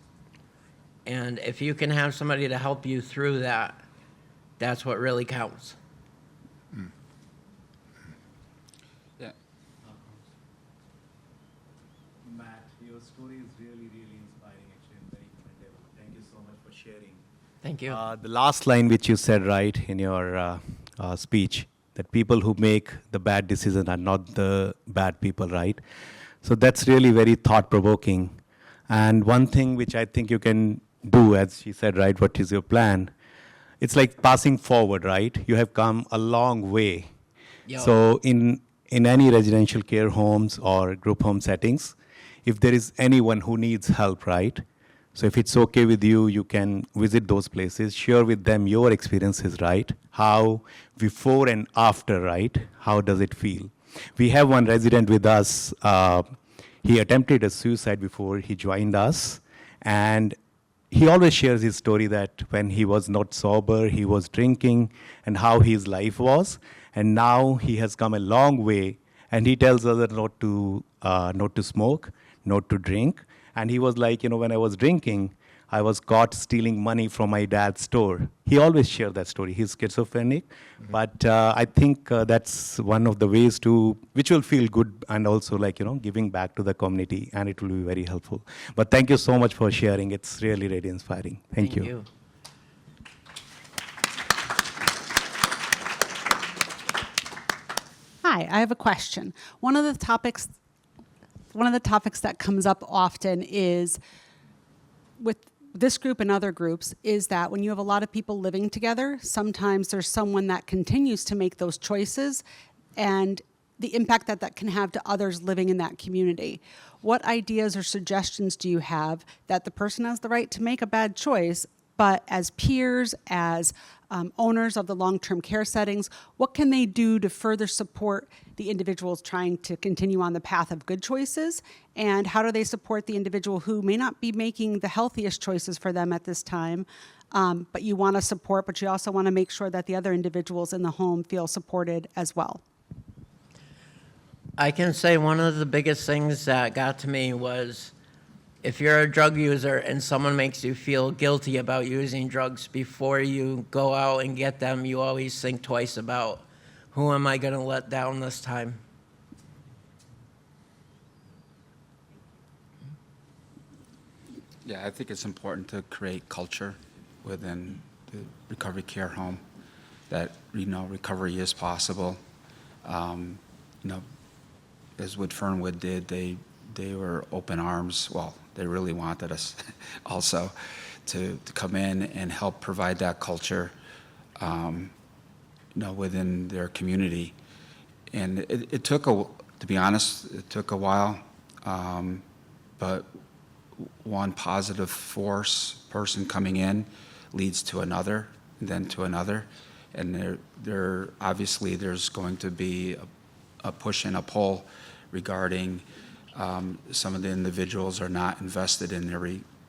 And if you can have somebody to help you through that, that's what really counts. Yeah. Matt, your story is really, really inspiring, actually, and very commendable. Thank you so much for sharing. Thank you. The last line which you said, right, in your speech, that people who make the bad decisions are not the bad people, right? So that's really very thought-provoking. And one thing which I think you can do, as she said, right, what is your plan? It's like passing forward, right? You have come a long way. Yo. So in any residential care homes or group home settings, if there is anyone who needs help, right? So if it's okay with you, you can visit those places, share with them your experiences, right? How before and after, right? How does it feel? We have one resident with us. He attempted a suicide before he joined us. And he always shares his story that when he was not sober, he was drinking, and how his life was. And now he has come a long way, and he tells others not to smoke, not to drink. And he was like, when I was drinking, I was caught stealing money from my dad's store. He always shared that story. He's schizophrenic. Mm-hmm. But I think that's one of the ways which will feel good, and also giving back to the community, and it will be very helpful. But thank you so much for sharing. It's really, really inspiring. Thank you. Hi, I have a question. One of the topics that comes up often is with this group and other groups is that when you have a lot of people living together, sometimes there's someone that continues to make those choices and the impact that that can have to others living in that community. What ideas or suggestions do you have that the person has the right to make a bad choice, but as peers, as owners of the long-term care settings, what can they do to further support the individuals trying to continue on the path of good choices? And how do they support the individual who may not be making the healthiest choices for them at this time, but you want to support, but you also want to make sure that the other individuals in the home feel supported as well? I can say one of the biggest things that got to me was if you're a drug user and someone makes you feel guilty about using drugs before you go out and get them, you always think twice about who am I going to let down this time? Yeah, I think it's important to create culture within the recovery care home that, recovery is possible. As what Fernwood did, they were open arms. Well, they really wanted us also to come in and help provide that culture, within their community. And it took to be honest, it took a while, but one positive person coming in leads to another, and then to another. And there obviously there's going to be a push and a pull regarding some of the individuals are not invested in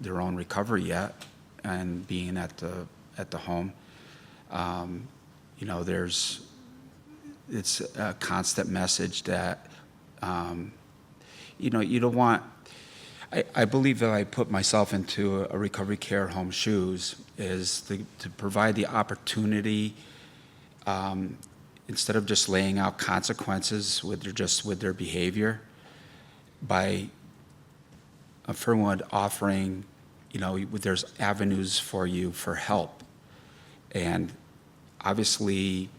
their own recovery yet, and being at the home. It's a constant message that you don't want. I believe that I put myself into a recovery care home shoes is to provide the opportunity, instead of just laying out consequences with their behavior, by Fernwood offering, there's avenues for you for help. And obviously,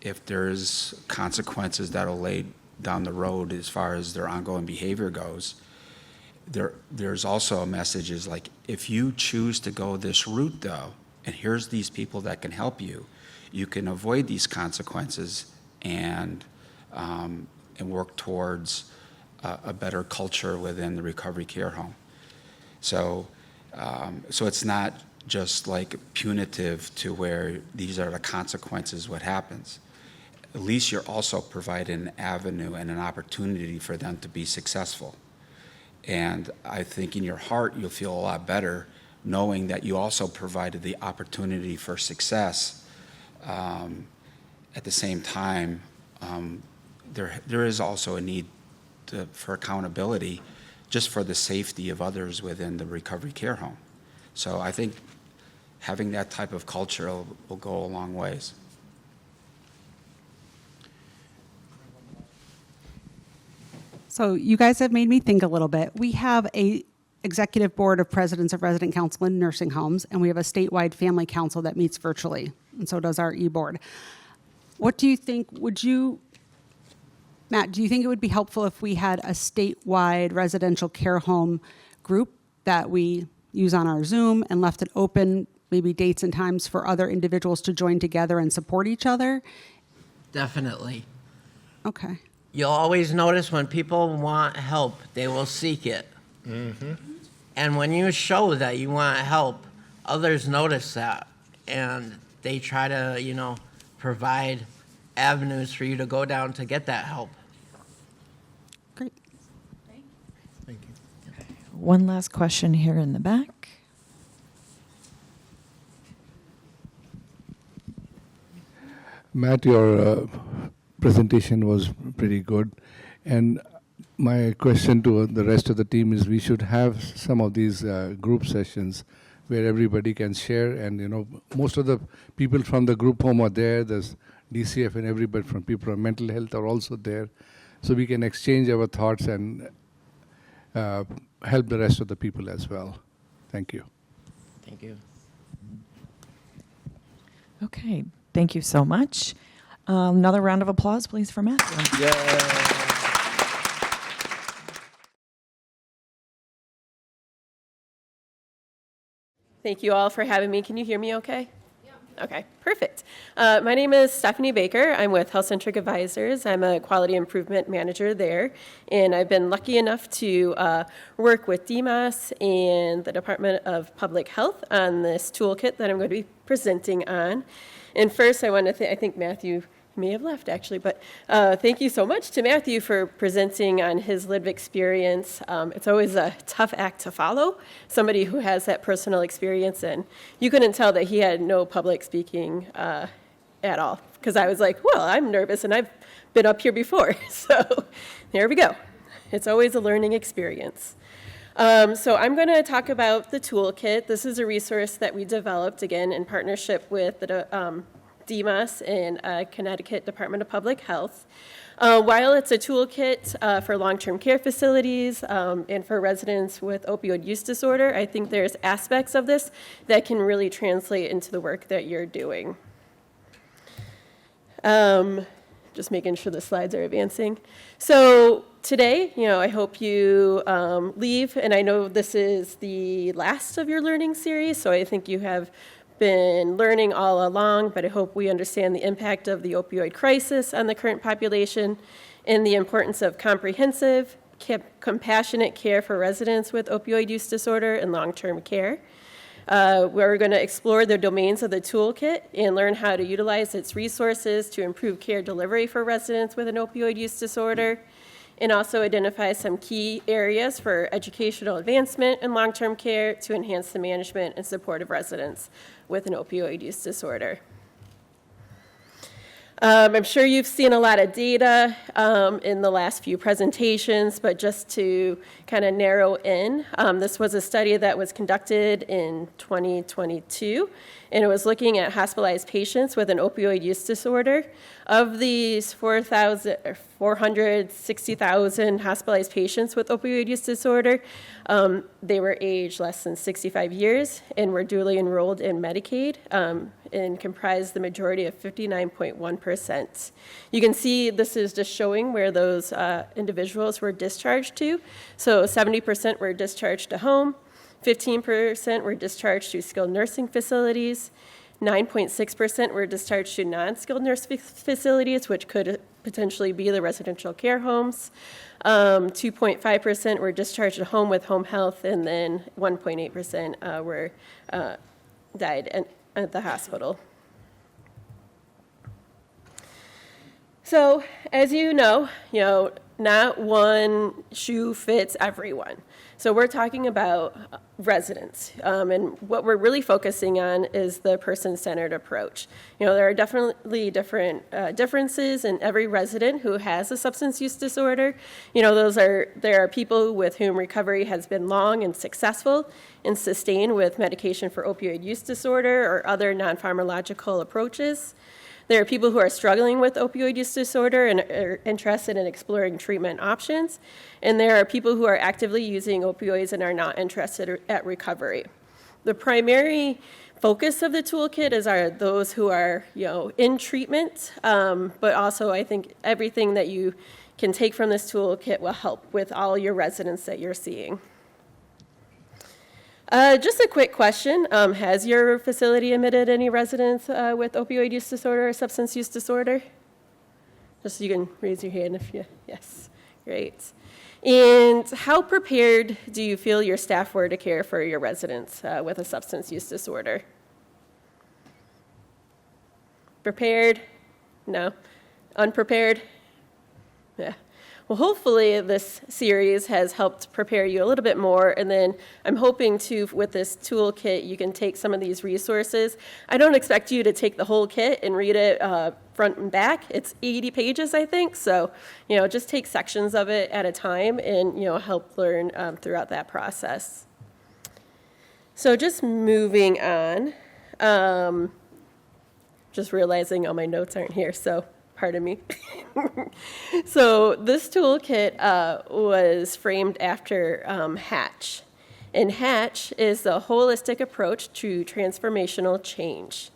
if there's consequences that'll lay down the road as far as their ongoing behavior goes, there's also a message is like, if you choose to go this route though, and here's these people that can help you, you can avoid these consequences and work towards a better culture within the recovery care home. So it's not just like punitive to where these are the consequences, what happens. At least you're also providing an avenue and an opportunity for them to be successful. And I think in your heart, you'll feel a lot better knowing that you also provided the opportunity for success. At the same time, there is also a need for accountability just for the safety of others within the recovery care home. So I think having that type of culture will go a long ways. So you guys have made me think a little bit. We have a executive board of presidents of resident council in nursing homes, and we have a statewide family council that meets virtually, and so does our e-board. What do you think, Matt, do you think it would be helpful if we had a statewide residential care home group that we use on our Zoom and left it open, maybe dates and times for other individuals to join together and support each other? Definitely. Okay. You'll always notice when people want help, they will seek it. Mm-hmm. And when you show that you want help, others notice that. And they try to, provide avenues for you to go down to get that help. Great. Thank you. One last question here in the back. Matt, your presentation was pretty good. And my question to the rest of the team is we should have some of these group sessions where everybody can share. And, most of the people from the group home are there. There's DCF and everybody from people from mental health are also there. So we can exchange our thoughts and help the rest of the people as well. Thank you. Thank you. Okay, thank you so much. Another round of applause, please, for Matthew. Yay. Thank you all for having me. Can you hear me okay? Yeah. Okay, perfect. My name is Stephanie Baker. I'm with Centrix Advisors. I'm a quality improvement manager there, and I've been lucky enough to work with DMHAS and the Department of Public Health on this toolkit that I'm going to be presenting on. And first, I want to I think Matthew may have left actually, but thank you so much to Matthew for presenting on his lived experience. It's always a tough act to follow, somebody who has that personal experience, and you couldn't tell that he had no public speaking at all, because I was like, well, I'm nervous and I've been up here before, so there we go. It's always a learning experience. So I'm going to talk about the toolkit. This is a resource that we developed, again, in partnership with the DMHAS and Connecticut Department of Public Health. While it's a toolkit for long-term care facilities and for residents with opioid use disorder, I think there's aspects of this that can really translate into the work that you're doing. Just making sure the slides are advancing. So today, I hope you leave, and I know this is the last of your learning series, so I think you have been learning all along, but I hope we understand the impact of the opioid crisis on the current population and the importance of comprehensive, compassionate care for residents with opioid use disorder and long-term care. We're going to explore the domains of the toolkit and learn how to utilize its resources to improve care delivery for residents with an opioid use disorder, and also identify some key areas for educational advancement in long-term care to enhance the management and support of residents with an opioid use disorder. I'm sure you've seen a lot of data in the last few presentations, but just to kind of narrow in, this was a study that was conducted in 2022, and it was looking at hospitalized patients with an opioid use disorder. Of these 460,000 hospitalized patients with opioid use disorder, they were aged less than 65 years and were duly enrolled in Medicaid and comprised the majority of 59.1%. You can see this is just showing where those individuals were discharged to. So 70% were discharged to home, 15% were discharged to skilled nursing facilities, 9.6% were discharged to non-skilled nursing facilities, which could potentially be the residential care homes. 2.5% were discharged at home with home health, and then 1.8% were died at the hospital. So, as you know, not one shoe fits everyone. So we're talking about residents, and what we're really focusing on is the person-centered approach. There are definitely different differences in every resident who has a substance use disorder. There are people with whom recovery has been long and successful and sustained with medication for opioid use disorder or other non-pharmacological approaches. There are people who are struggling with opioid use disorder and are interested in exploring treatment options. And there are people who are actively using opioids and are not interested at recovery. The primary focus of the toolkit are those who are, in treatment, but also I think everything that you can take from this toolkit will help with all your residents that you're seeing. Just a quick question. Has your facility admitted any residents with opioid use disorder or substance use disorder? Just so you can raise your hand if you, yes, great. And how prepared do you feel your staff were to care for your residents with a substance use disorder? Prepared? No. Unprepared? Yeah. Well, hopefully this series has helped prepare you a little bit more, and then I'm hoping to, with this toolkit, you can take some of these resources. I don't expect you to take the whole kit and read it front and back. It's 80 pages, I think, so just take sections of it at a time and help learn throughout that process. So just moving on, just realizing all my notes aren't here, so pardon me. So this toolkit was framed after HATCH. And HATCH is the holistic approach to transformational change.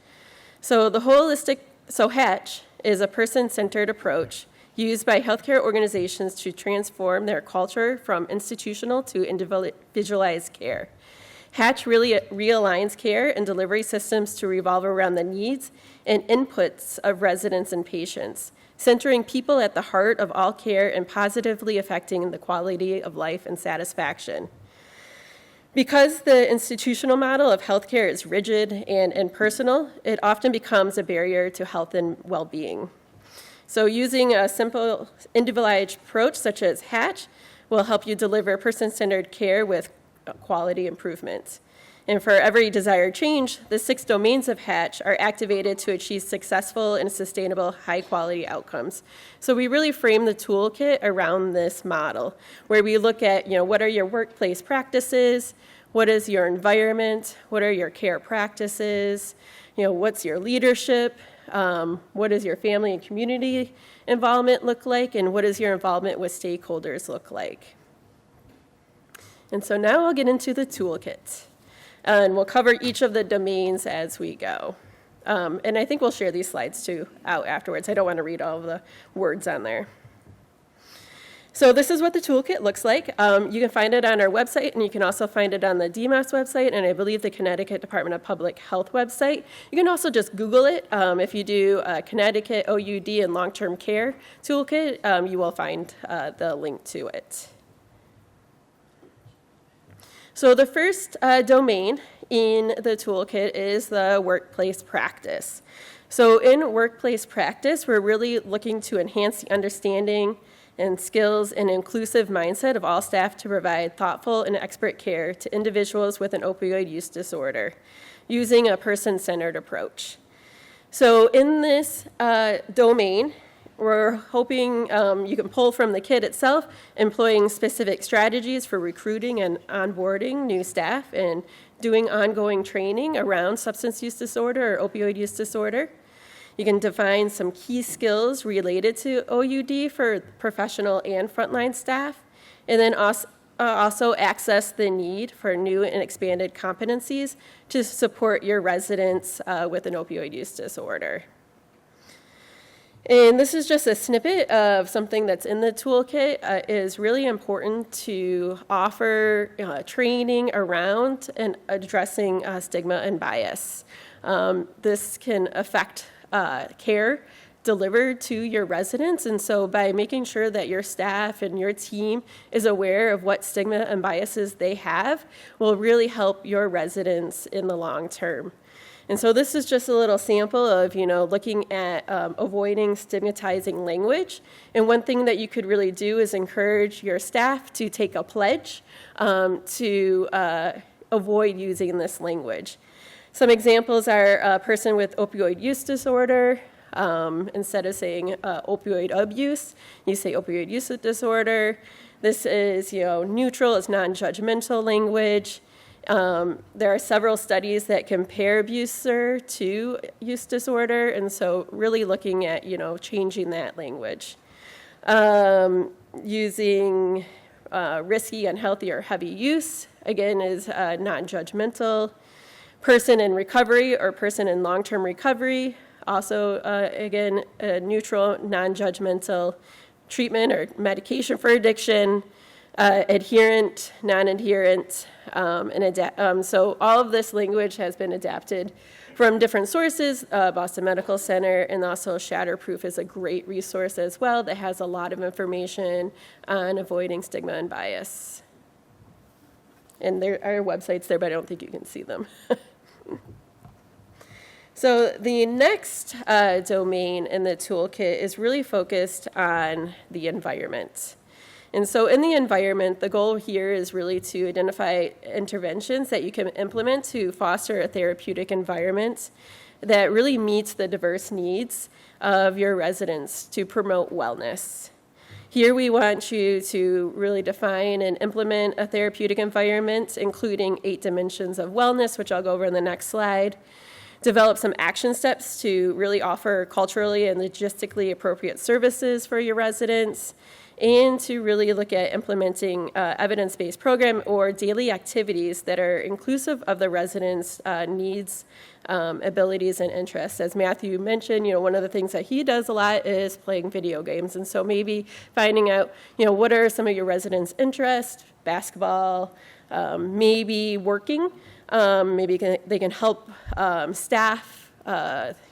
So HATCH is a person-centered approach used by healthcare organizations to transform their culture from institutional to individualized care. Hatch really realigns care and delivery systems to revolve around the needs and inputs of residents and patients, centering people at the heart of all care and positively affecting the quality of life and satisfaction. Because the institutional model of healthcare is rigid and impersonal, it often becomes a barrier to health and well-being. So using a simple individualized approach such as Hatch will help you deliver person-centered care with quality improvement. And for every desired change, the 6 domains of Hatch are activated to achieve successful and sustainable high-quality outcomes. So we really frame the toolkit around this model, where we look at, what are your workplace practices, what is your environment, what are your care practices, what's your leadership, what does your family and community involvement look like, and what does your involvement with stakeholders look like? And so now I'll get into the toolkit. And we'll cover each of the domains as we go. And I think we'll share these slides too out afterwards. I don't want to read all of the words on there. So this is what the toolkit looks like. You can find it on our website, and you can also find it on the DMHAS website, and I believe the Connecticut Department of Public Health website. You can also just Google it. If you do Connecticut OUD and long-term care toolkit, you will find the link to it. So the first domain in the toolkit is the workplace practice. So in workplace practice, we're really looking to enhance the understanding and skills and inclusive mindset of all staff to provide thoughtful and expert care to individuals with an opioid use disorder using a person-centered approach. So in this domain, we're hoping you can pull from the kit itself, employing specific strategies for recruiting and onboarding new staff and doing ongoing training around substance use disorder or opioid use disorder. You can define some key skills related to OUD for professional and frontline staff, and then also access the need for new and expanded competencies to support your residents with an opioid use disorder. And this is just a snippet of something that's in the toolkit. It is really important to offer training around and addressing stigma and bias. This can affect care delivered to your residents, and so by making sure that your staff and your team is aware of what stigma and biases they have will really help your residents in the long term. And so this is just a little sample of, looking at avoiding stigmatizing language. And one thing that you could really do is encourage your staff to take a pledge to avoid using this language. Some examples are a person with opioid use disorder. Instead of saying opioid abuse, you say opioid use disorder. This is, neutral, it's non-judgmental language. There are several studies that compare abuser to use disorder, and so really looking at, changing that language. Using risky, unhealthy, or heavy use, again, is non-judgmental. Person in recovery or person in long-term recovery, also, again, neutral, non-judgmental. Treatment or medication for addiction, adherent, non-adherent, so all of this language has been adapted from different sources. Boston Medical Center and also Shatterproof is a great resource as well that has a lot of information on avoiding stigma and bias. And there are websites there, but I don't think you can see them. So the next domain in the toolkit is really focused on the environment. And so in the environment, the goal here is really to identify interventions that you can implement to foster a therapeutic environment that really meets the diverse needs of your residents to promote wellness. Here we want you to really define and implement a therapeutic environment, including 8 dimensions of wellness, which I'll go over in the next slide. Develop some action steps to really offer culturally and logistically appropriate services for your residents, and to really look at implementing evidence-based program or daily activities that are inclusive of the residents' needs, abilities, and interests. As Matthew mentioned, one of the things that he does a lot is playing video games, and so maybe finding out, what are some of your residents' interests, basketball, maybe working, they can help staff,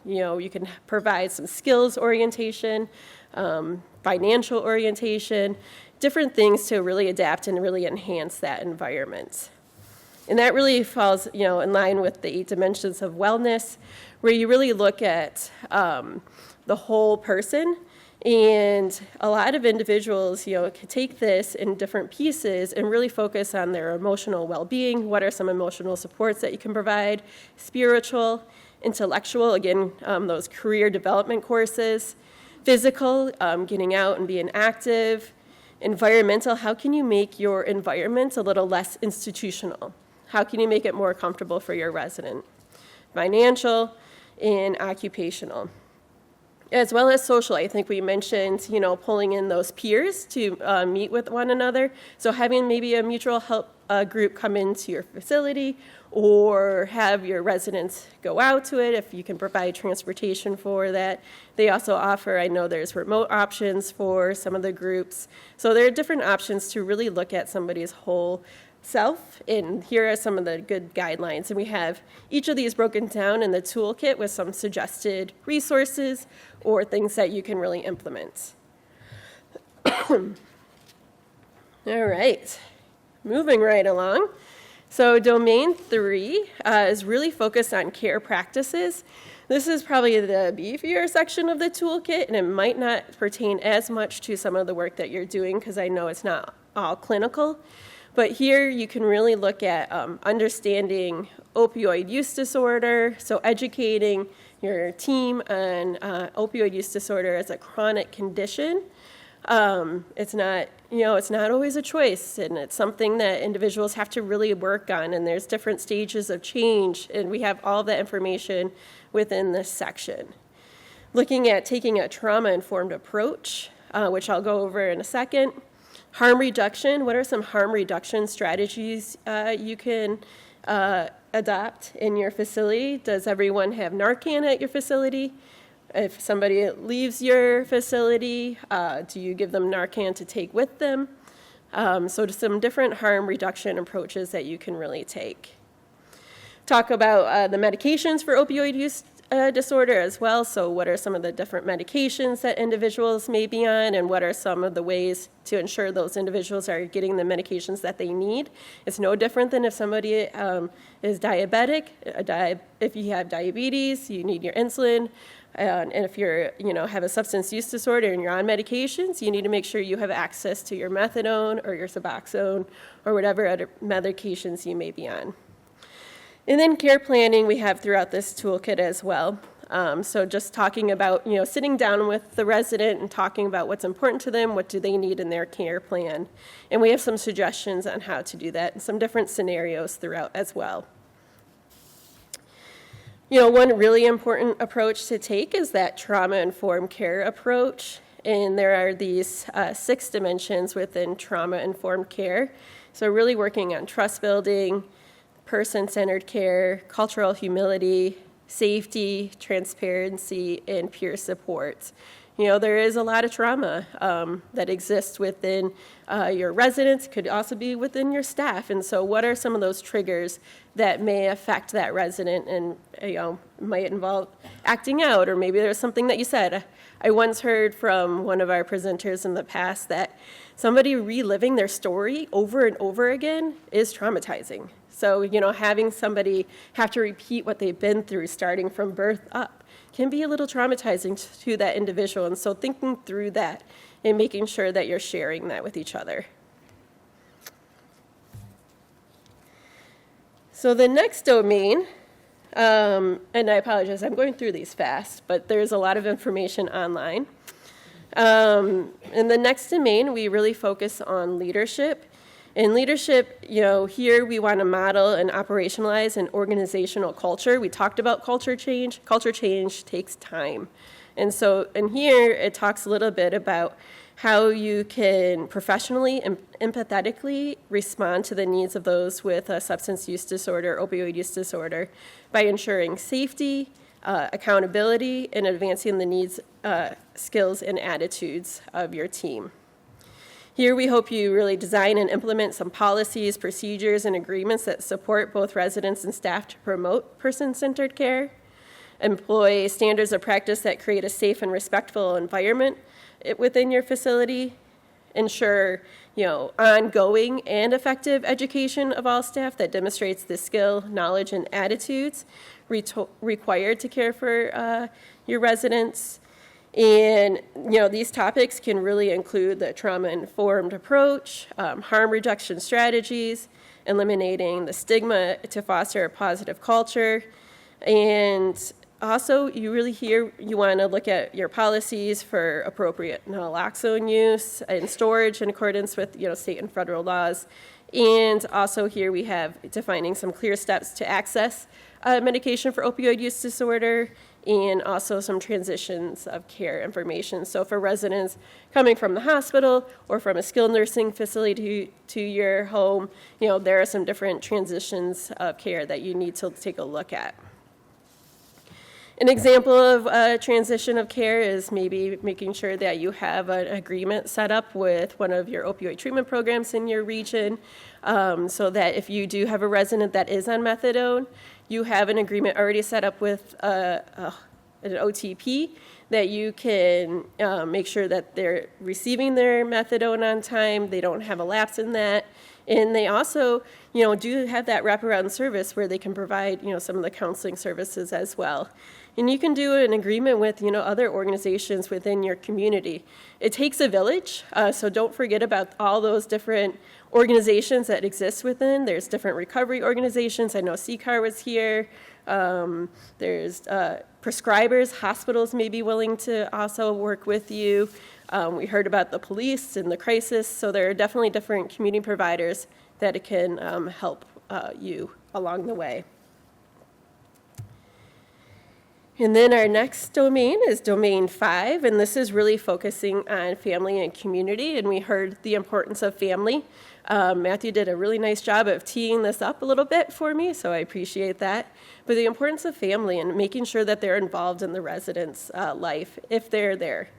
you can provide some skills orientation, financial orientation, different things to really adapt and really enhance that environment. And that really falls, in line with the 8 dimensions of wellness, where you really look at the whole person. And a lot of individuals, can take this in different pieces and really focus on their emotional well-being. What are some emotional supports that you can provide? Spiritual, intellectual, again, those career development courses. Physical, getting out and being active. Environmental, how can you make your environment a little less institutional? How can you make it more comfortable for your resident? Financial and occupational. As well as social, I think we mentioned, pulling in those peers to meet with one another. So having maybe a mutual help group come into your facility, or have your residents go out to it if you can provide transportation for that. They also offer, I know there's remote options for some of the groups. So there are different options to really look at somebody's whole self, and here are some of the good guidelines. And we have each of these broken down in the toolkit with some suggested resources or things that you can really implement. All right, moving right along. So domain 3 is really focused on care practices. This is probably the beefier section of the toolkit, and it might not pertain as much to some of the work that you're doing because I know it's not all clinical. But here you can really look at understanding opioid use disorder, so educating your team on opioid use disorder as a chronic condition. It's not, it's not always a choice, and it's something that individuals have to really work on, and there's different stages of change, and we have all that information within this section. Looking at taking a trauma-informed approach, which I'll go over in a second. Harm reduction, what are some harm reduction strategies you can adopt in your facility? Does everyone have Narcan at your facility? If somebody leaves your facility, do you give them Narcan to take with them? So some different harm reduction approaches that you can really take. Talk about the medications for opioid use disorder as well. So what are some of the different medications that individuals may be on, and what are some of the ways to ensure those individuals are getting the medications that they need? It's no different than if somebody is diabetic. If you have diabetes, you need your insulin. And if you're, have a substance use disorder and you're on medications, you need to make sure you have access to your methadone or your Suboxone or whatever other medications you may be on. And then care planning we have throughout this toolkit as well. So just talking about, sitting down with the resident and talking about what's important to them, what do they need in their care plan. And we have some suggestions on how to do that and some different scenarios throughout as well. One really important approach to take is that trauma-informed care approach. And there are these 6 dimensions within trauma-informed care. So really working on trust building, person-centered care, cultural humility, safety, transparency, and peer support. There is a lot of trauma that exists within your residents, could also be within your staff. And so what are some of those triggers that may affect that resident and, might involve acting out, or maybe there's something that you said. I once heard from one of our presenters in the past that somebody reliving their story over and over again is traumatizing. So, having somebody have to repeat what they've been through starting from birth up can be a little traumatizing to that individual. And so thinking through that and making sure that you're sharing that with each other. So the next domain, and I apologize, I'm going through these fast, but there's a lot of information online. In the next domain, we really focus on leadership. In leadership, here we want to model and operationalize an organizational culture. We talked about culture change. Culture change takes time. And so in here, it talks a little bit about how you can professionally and empathetically respond to the needs of those with a substance use disorder, opioid use disorder, by ensuring safety, accountability, and advancing the needs, skills, and attitudes of your team. Here, we hope you really design and implement some policies, procedures, and agreements that support both residents and staff to promote person-centered care, employ standards of practice that create a safe and respectful environment within your facility, ensure ongoing and effective education of all staff that demonstrates the skill, knowledge, and attitudes required to care for your residents. And, these topics can really include the trauma-informed approach, harm reduction strategies, eliminating the stigma to foster a positive culture. And also, you want to look at your policies for appropriate naloxone use and storage in accordance with, state and federal laws. And also here we have defining some clear steps to access medication for opioid use disorder, and also some transitions of care information. So for residents coming from the hospital or from a skilled nursing facility to your home, there are some different transitions of care that you need to take a look at. An example of a transition of care is maybe making sure that you have an agreement set up with one of your opioid treatment programs in your region, so that if you do have a resident that is on methadone, you have an agreement already set up with an OTP that you can make sure that they're receiving their methadone on time, they don't have a lapse in that, and they also, do have that wraparound service where they can provide, some of the counseling services as well. And you can do an agreement with, other organizations within your community. It takes a village, so don't forget about all those different organizations that exist within. There's different recovery organizations. I know CCAR was here. There's prescribers, hospitals may be willing to also work with you. We heard about the police and the crisis, so there are definitely different community providers that can help you along the way. And then our next domain is domain 5, and this is really focusing on family and community, and we heard the importance of family. Matthew did a really nice job of teeing this up a little bit for me, so I appreciate that. But the importance of family and making sure that they're involved in the residents' life if they're there.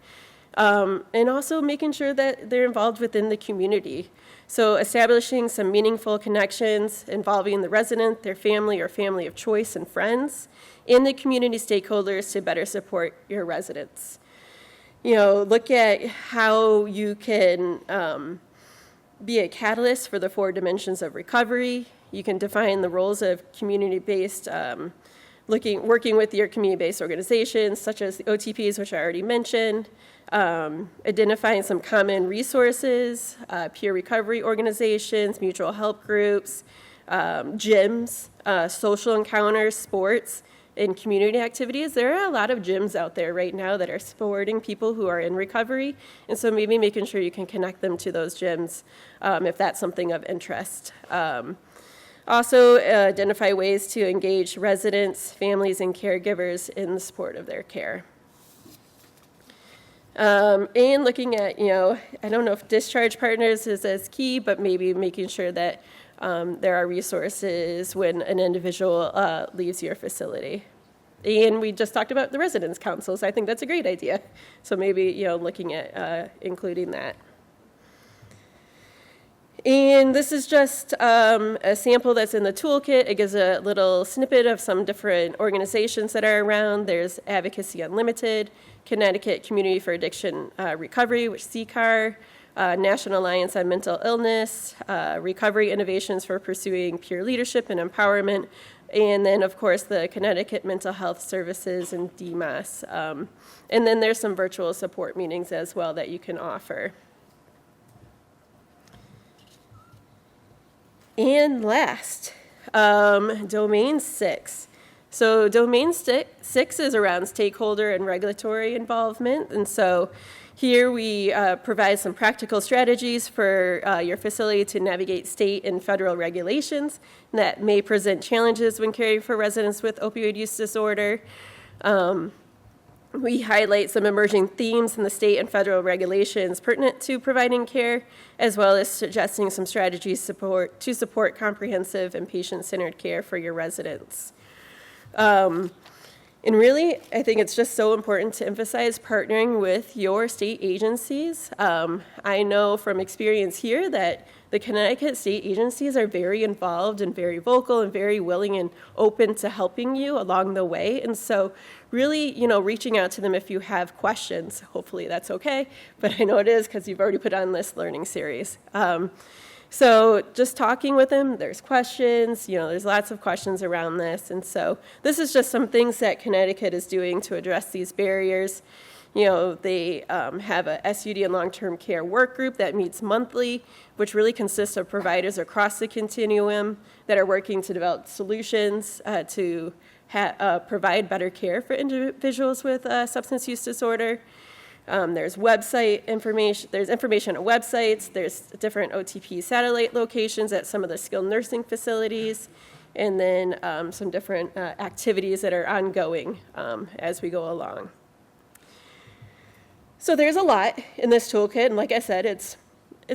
And also making sure that they're involved within the community. So establishing some meaningful connections involving the resident, their family or family of choice and friends, and the community stakeholders to better support your residents. Look at how you can be a catalyst for the 4 dimensions of recovery. You can define the roles of community-based, working with your community-based organizations, such as the OTPs, which I already mentioned, identifying some common resources, peer recovery organizations, mutual help groups, gyms, social encounters, sports, and community activities. There are a lot of gyms out there right now that are supporting people who are in recovery, and so maybe making sure you can connect them to those gyms if that's something of interest. Also, identify ways to engage residents, families, and caregivers in the support of their care. And looking at, I don't know if discharge partners is as key, but maybe making sure that there are resources when an individual leaves your facility. And we just talked about the residence council, so I think that's a great idea. So maybe, looking at including that. And this is just a sample that's in the toolkit. It gives a little snippet of some different organizations that are around. There's Advocacy Unlimited, Connecticut Community for Addiction Recovery, which CCAR, National Alliance on Mental Illness, Recovery Innovations for Pursuing Peer Leadership and Empowerment, and then, of course, the Connecticut Mental Health Services and DMHAS. And then there's some virtual support meetings as well that you can offer. And last, domain 6. So domain 6 is around stakeholder and regulatory involvement. And so here we provide some practical strategies for your facility to navigate state and federal regulations that may present challenges when caring for residents with opioid use disorder. We highlight some emerging themes in the state and federal regulations pertinent to providing care, as well as suggesting some strategies to support comprehensive and patient-centered care for your residents. And really, I think it's just so important to emphasize partnering with your state agencies. I know from experience here that the Connecticut state agencies are very involved and very vocal and very willing and open to helping you along the way. And so really, reaching out to them if you have questions. Hopefully that's okay, but I know it is because you've already put on this learning series. So just talking with them, there's questions, there's lots of questions around this. And so this is just some things that Connecticut is doing to address these barriers. They have a SUD and long-term care work group that meets monthly, which really consists of providers across the continuum that are working to develop solutions to provide better care for individuals with substance use disorder. There's website information. There's information on websites. There's different OTP satellite locations at some of the skilled nursing facilities, and then some different activities that are ongoing as we go along. So there's a lot in this toolkit, and like I said, it's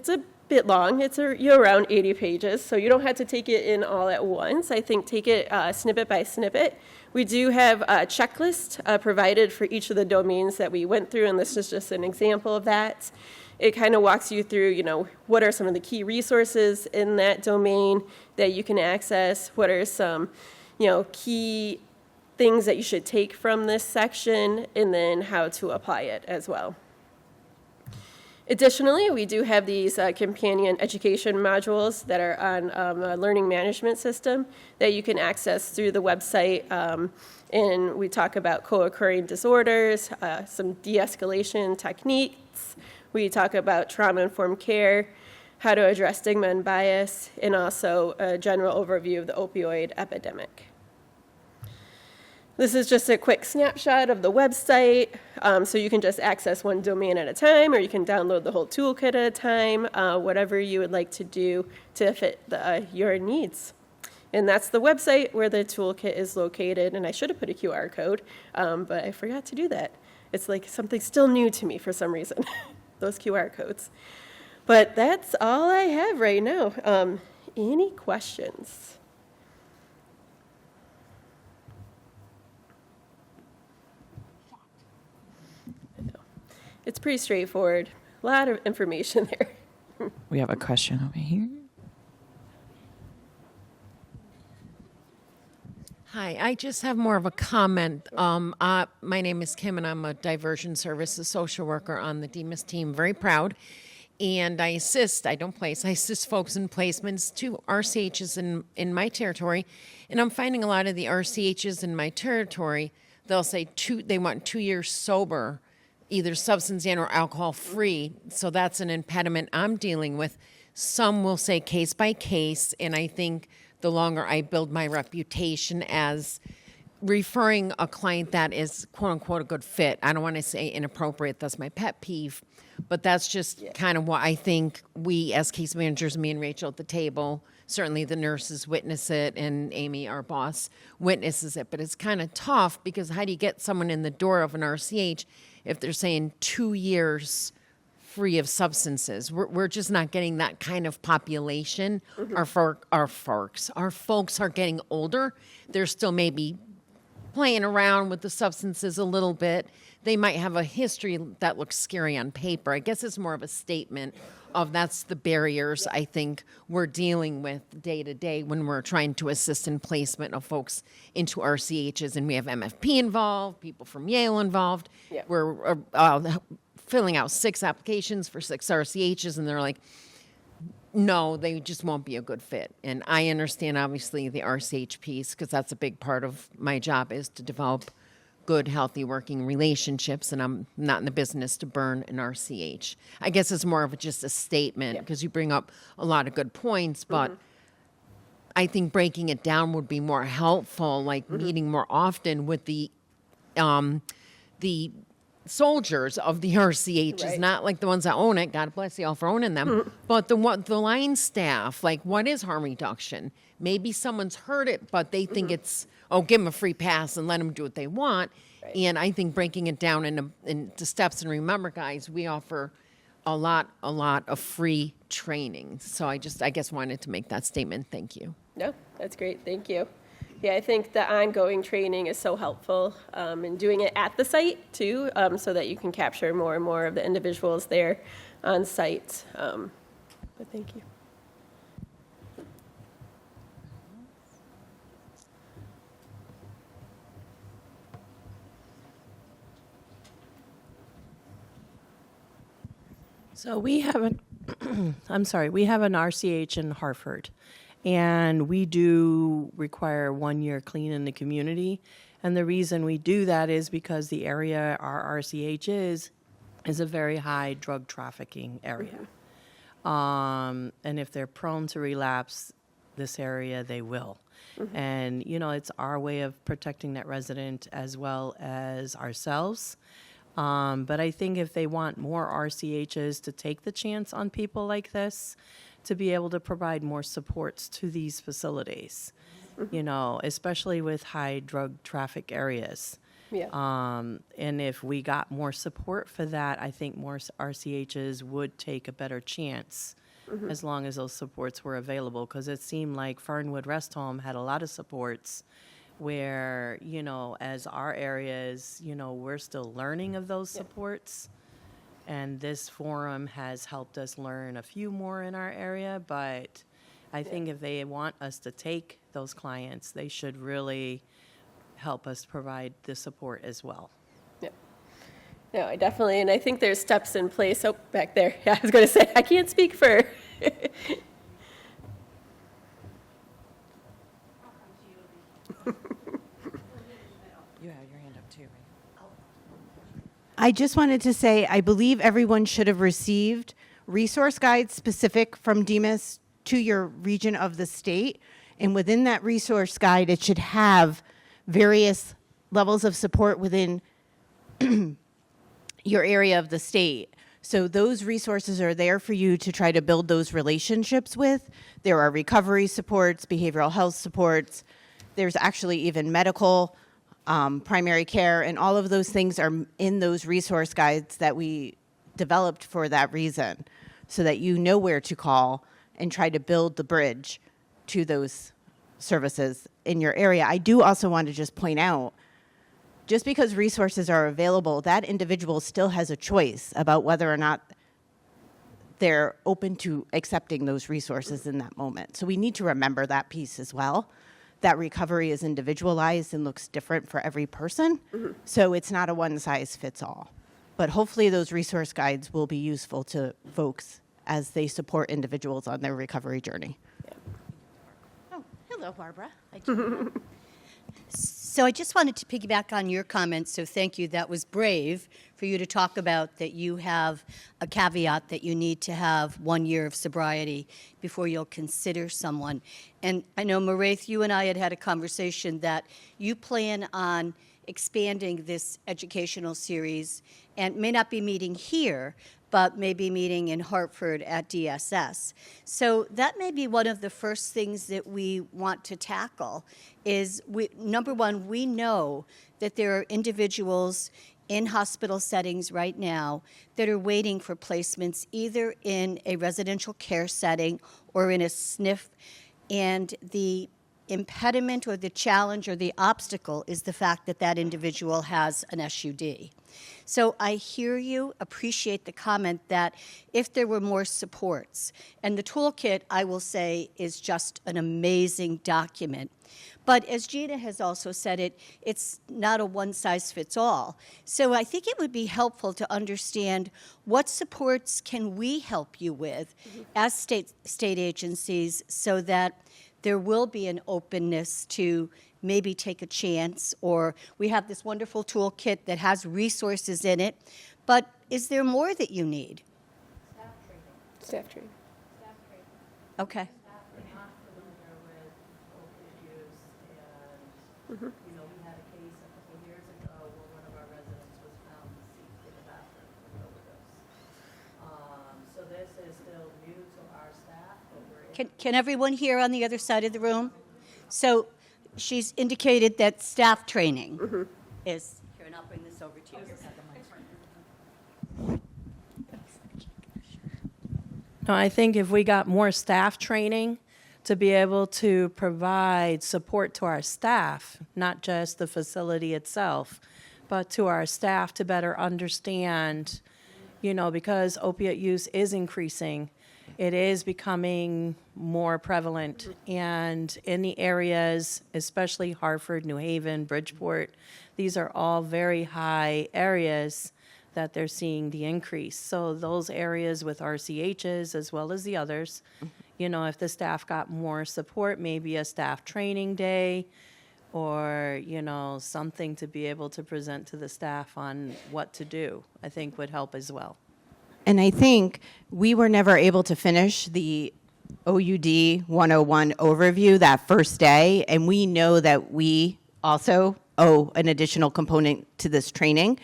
a bit long. It's around 80 pages, so you don't have to take it in all at once. I think take it snippet by snippet. We do have a checklist provided for each of the domains that we went through, and this is just an example of that. It kind of walks you through, what are some of the key resources in that domain that you can access, what are some, key things that you should take from this section, and then how to apply it as well. Additionally, we do have these companion education modules that are on a learning management system that you can access through the website. And we talk about co-occurring disorders, some de-escalation techniques. We talk about trauma-informed care, how to address stigma and bias, and also a general overview of the opioid epidemic. This is just a quick snapshot of the website, so you can just access one domain at a time, or you can download the whole toolkit at a time, whatever you would like to do to fit your needs. And that's the website where the toolkit is located, and I should have put a QR code, but I forgot to do that. It's like something still new to me for some reason, those QR codes. But that's all I have right now. Any questions? It's pretty straightforward. A lot of information there. We have a question over here. Hi, I just have more of a comment. My name is Kim, and I'm a diversion services social worker on the DMHAS team. Very proud. And I assist, I don't place, I assist folks in placements to RCHs in my territory. And I'm finding a lot of the RCHs in my territory, they'll say they want 2 years sober, either substance and or alcohol free. So that's an impediment I'm dealing with. Some will say case by case, and I think the longer I build my reputation as referring a client that is quote unquote a good fit. I don't want to say inappropriate, that's my pet peeve, but that's just kind of what I think we as case managers, me and Rachel at the table, certainly the nurses witness it, and Amy, our boss, witnesses it. But it's kind of tough because how do you get someone in the door of an RCH if they're saying 2 years free of substances? We're just not getting that kind of population. Mm-hmm. Our folks are getting older. They're still maybe playing around with the substances a little bit. They might have a history that looks scary on paper. I guess it's more of a statement of that's the barriers I think we're dealing with day to day when we're trying to assist in placement of folks into RCHs, and we have MFP involved, people from Yale involved. Yeah. We're filling out 6 applications for 6 RCHs, and they're like, no, they just won't be a good fit. And I understand, obviously, the RCH piece, because that's a big part of my job is to develop good, healthy working relationships, and I'm not in the business to burn an RCH. I guess it's more of just a statement, because you bring up a lot of good points, but I think breaking it down would be more helpful, like meeting more often with the soldiers of the RCHs, right. Not like the ones that own it, God bless you all for owning them, but the line staff, like what is harm reduction? Maybe someone's heard it, but they think it's, give them a free pass and let them do what they want. Right. And I think breaking it down into steps, and remember, guys, we offer a lot of free training. So I guess wanted to make that statement. Thank you. No, that's great. Thank you. Yeah, I think the ongoing training is so helpful, and doing it at the site too, so that you can capture more and more of the individuals there on site. But thank you. So we have an, we have an RCH in Hartford, and we do require 1 year clean in the community. And the reason we do that is because the area our RCH is a very high drug trafficking area. And if they're prone to relapse, this area, they will. And, you know, it's our way of protecting that resident as well as ourselves. But I think if they want more RCHs to take the chance on people like this, to be able to provide more supports to these facilities, you know, especially with high drug traffic areas. Yeah. And if we got more support for that, I think more RCHs would take a better chance as long as those supports were available. Because it seemed like Fernwood Rest Home had a lot of supports where, you know, as our areas, you know, we're still learning of those supports. And this forum has helped us learn a few more in our area. But I think if they want us to take those clients, they should really help us provide the support as well. Yeah. No, I definitely, and I think there's steps in place. Oh, back there. Yeah, I was going to say, I can't speak for. You have your hand up too, right? I just wanted to say, I believe everyone should have received resource guides specific from DMHAS to your region of the state. And within that resource guide, it should have various levels of support within your area of the state. So those resources are there for you to try to build those relationships with. There are recovery supports, behavioral health supports. There's actually even medical, primary care, and all of those things are in those resource guides that we developed for that reason, so that you know where to call and try to build the bridge to those services in your area. I do also want to just point out, just because resources are available, that individual still has a choice about whether or not they're open to accepting those resources in that moment. So we need to remember that piece as well, that recovery is individualized and looks different for every person. So it's not a one size fits all. But hopefully those resource guides will be useful to folks as they support individuals on their recovery journey. Oh, hello, Barbara. So I just wanted to piggyback on your comments, so thank you. That was brave for you to talk about that you have a caveat that you need to have 1 year of sobriety before you'll consider someone. And I know, Maraith, you and I had a conversation that you plan on expanding this educational series and may not be meeting here, but maybe meeting in Hartford at DSS. So that may be one of the first things that we want to tackle is, number one, we know that there are individuals in hospital settings right now that are waiting for placements either in a residential care setting or in a SNF, and the impediment or the challenge or the obstacle is the fact that that individual has an SUD. So I hear you, appreciate the comment that if there were more supports, and the toolkit, I will say, is just an amazing document. But as Gina has also said it's not a one-size-fits-all. So I think it would be helpful to understand what supports can we help you with as state agencies so that there will be an openness to maybe take a chance, or we have this wonderful toolkit that has resources in it, but is there more that you need? Staff training. Okay. You know, we had a case a couple of years ago where one of our residents was found deceased in the bathroom with overdose. So this is still new to our staff, but we're Can everyone hear on the other side of the room? So she's indicated that staff training is, here, and I'll bring this over to you. No, I think if we got more staff training to be able to provide support to our staff, not just the facility itself, but to our staff to better understand, because opiate use is increasing, it is becoming more prevalent. And in the areas, especially Hartford, New Haven, Bridgeport, these are all very high areas that they're seeing the increase. So those areas with RCHs as well as the others, if the staff got more support, maybe a staff training day or, something to be able to present to the staff on what to do, I think would help as well. And I think we were never able to finish the OUD 101 overview that first day, and we know that we also owe an additional component to this training,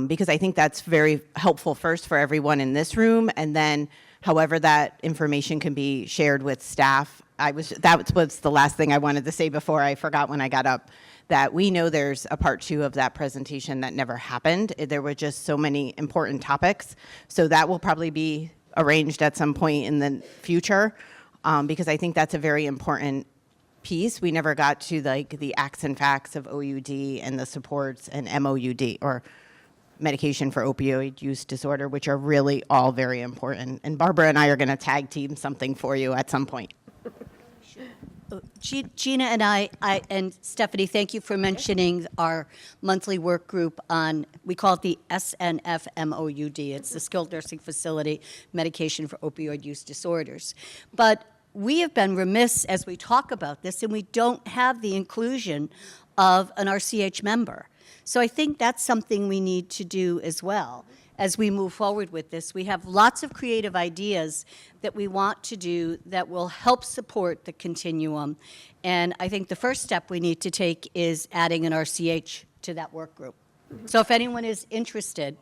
because I think that's very helpful first for everyone in this room, and then however that information can be shared with staff. That was the last thing I wanted to say before I forgot when I got up, that we know there's a part 2 of that presentation that never happened. There were just so many important topics. So that will probably be arranged at some point in the future, because I think that's a very important piece. We never got to the acts and facts of OUD and the supports and MOUD, or medication for opioid use disorder, which are really all very important. And Barbara and I are going to tag team something for you at some point. Gina and I and Stephanie, thank you for mentioning our monthly work group on, we call it the SNF-MOUD. It's the Skilled Nursing Facility Medication for Opioid Use Disorders. But we have been remiss as we talk about this, and we don't have the inclusion of an RCH member. So I think that's something we need to do as well as we move forward with this. We have lots of creative ideas that we want to do that will help support the continuum. And I think the first step we need to take is adding an RCH to that work group. So if anyone is interested,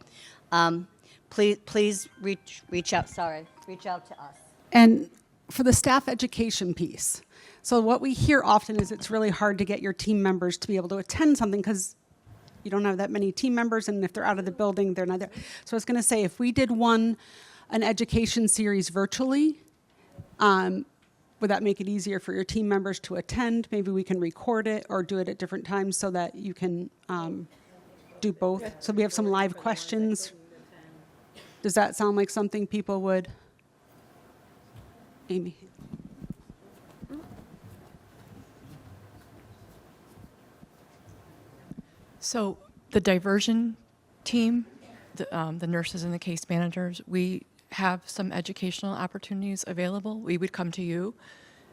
please reach out to us. And for the staff education piece, so what we hear often is it's really hard to get your team members to be able to attend something because you don't have that many team members, and if they're out of the building, they're not there. So I was going to say, if we did an education series virtually, would that make it easier for your team members to attend? Maybe we can record it or do it at different times so that you can do both. So we have some live questions. Does that sound like something people would? Amy? So the diversion team, the nurses and the case managers, we have some educational opportunities available. We would come to you.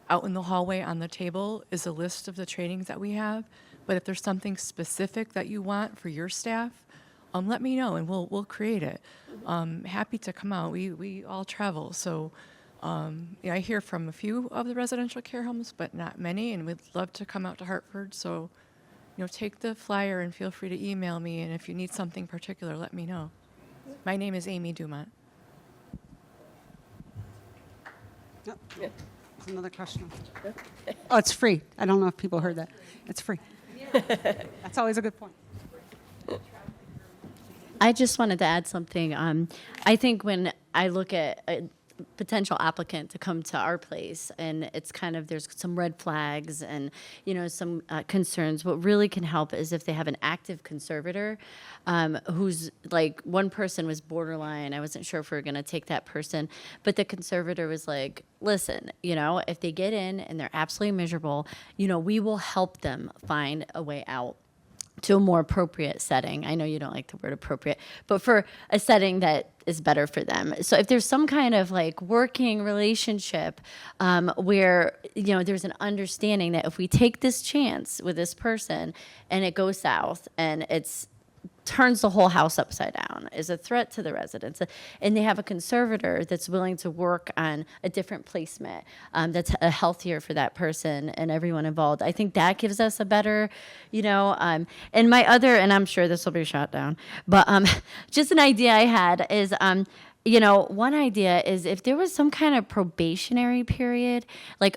Out in the hallway on the table is a list of the trainings that we have. But if there's something specific that you want for your staff, let me know and we'll create it. Happy to come out. We all travel, so I hear from a few of the residential care homes, but not many, and we'd love to come out to Hartford. So, take the flyer and feel free to email me, and if you need something particular, let me know. My name is Amy Dumont. Yep. That's another question. Oh, it's free. I don't know if people heard that. It's free. That's always a good point. I just wanted to add something. I think when I look at a potential applicant to come to our place, and it's there's some red flags and some concerns. What really can help is if they have an active conservator, who's one person was borderline. I wasn't sure if we were going to take that person, but the conservator was like, listen, if they get in and they're absolutely miserable, we will help them find a way out to a more appropriate setting. I know you don't like the word appropriate, but for a setting that is better for them. So if there's some kind of working relationship where, there's an understanding that if we take this chance with this person and it goes south and turns the whole house upside down, is a threat to the residents, and they have a conservator that's willing to work on a different placement that's healthier for that person and everyone involved. I think that gives us a better, and my other, and I'm sure this will be shot down, but just an idea I had is, one idea is if there was some kind of probationary period,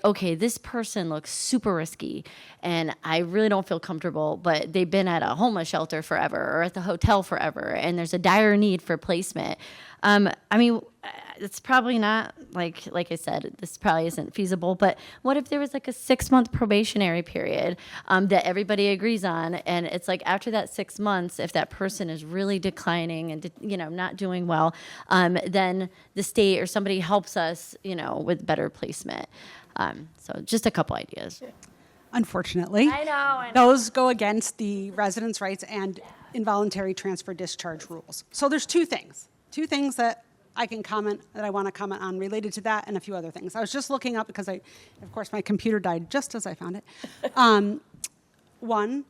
okay, this person looks super risky and I really don't feel comfortable, but they've been at a homeless shelter forever or at the hotel forever, and there's a dire need for placement. I mean, it's probably not like I said, this probably isn't feasible. But what if there was like a 6-month probationary period that everybody agrees on, and it's like after that 6 months, if that person is really declining and not doing well, then the state or somebody helps us, with better placement. So just a couple ideas. Unfortunately, I know. Those go against the residents' rights and involuntary transfer discharge rules. So there's two things that I want to comment on related to that and a few other things. I was just looking up because of course, my computer died just as I found it. One,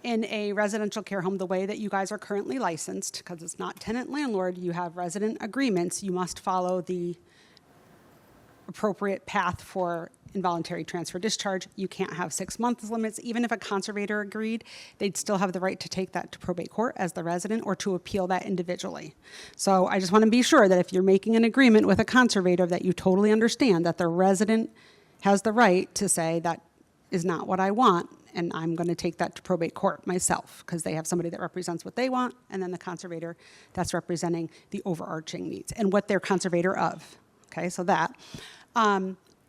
in a residential care home, the way that you guys are currently licensed, because it's not tenant landlord, you have resident agreements, you must follow the appropriate path for involuntary transfer discharge. You can't have 6 months limits. Even if a conservator agreed, they'd still have the right to take that to probate court as the resident or to appeal that individually. So I just want to be sure that if you're making an agreement with a conservator, that you totally understand that the resident has the right to say that is not what I want, and I'm going to take that to probate court myself, because they have somebody that represents what they want, and then the conservator that's representing the overarching needs and what they're conservator of. Okay, so that.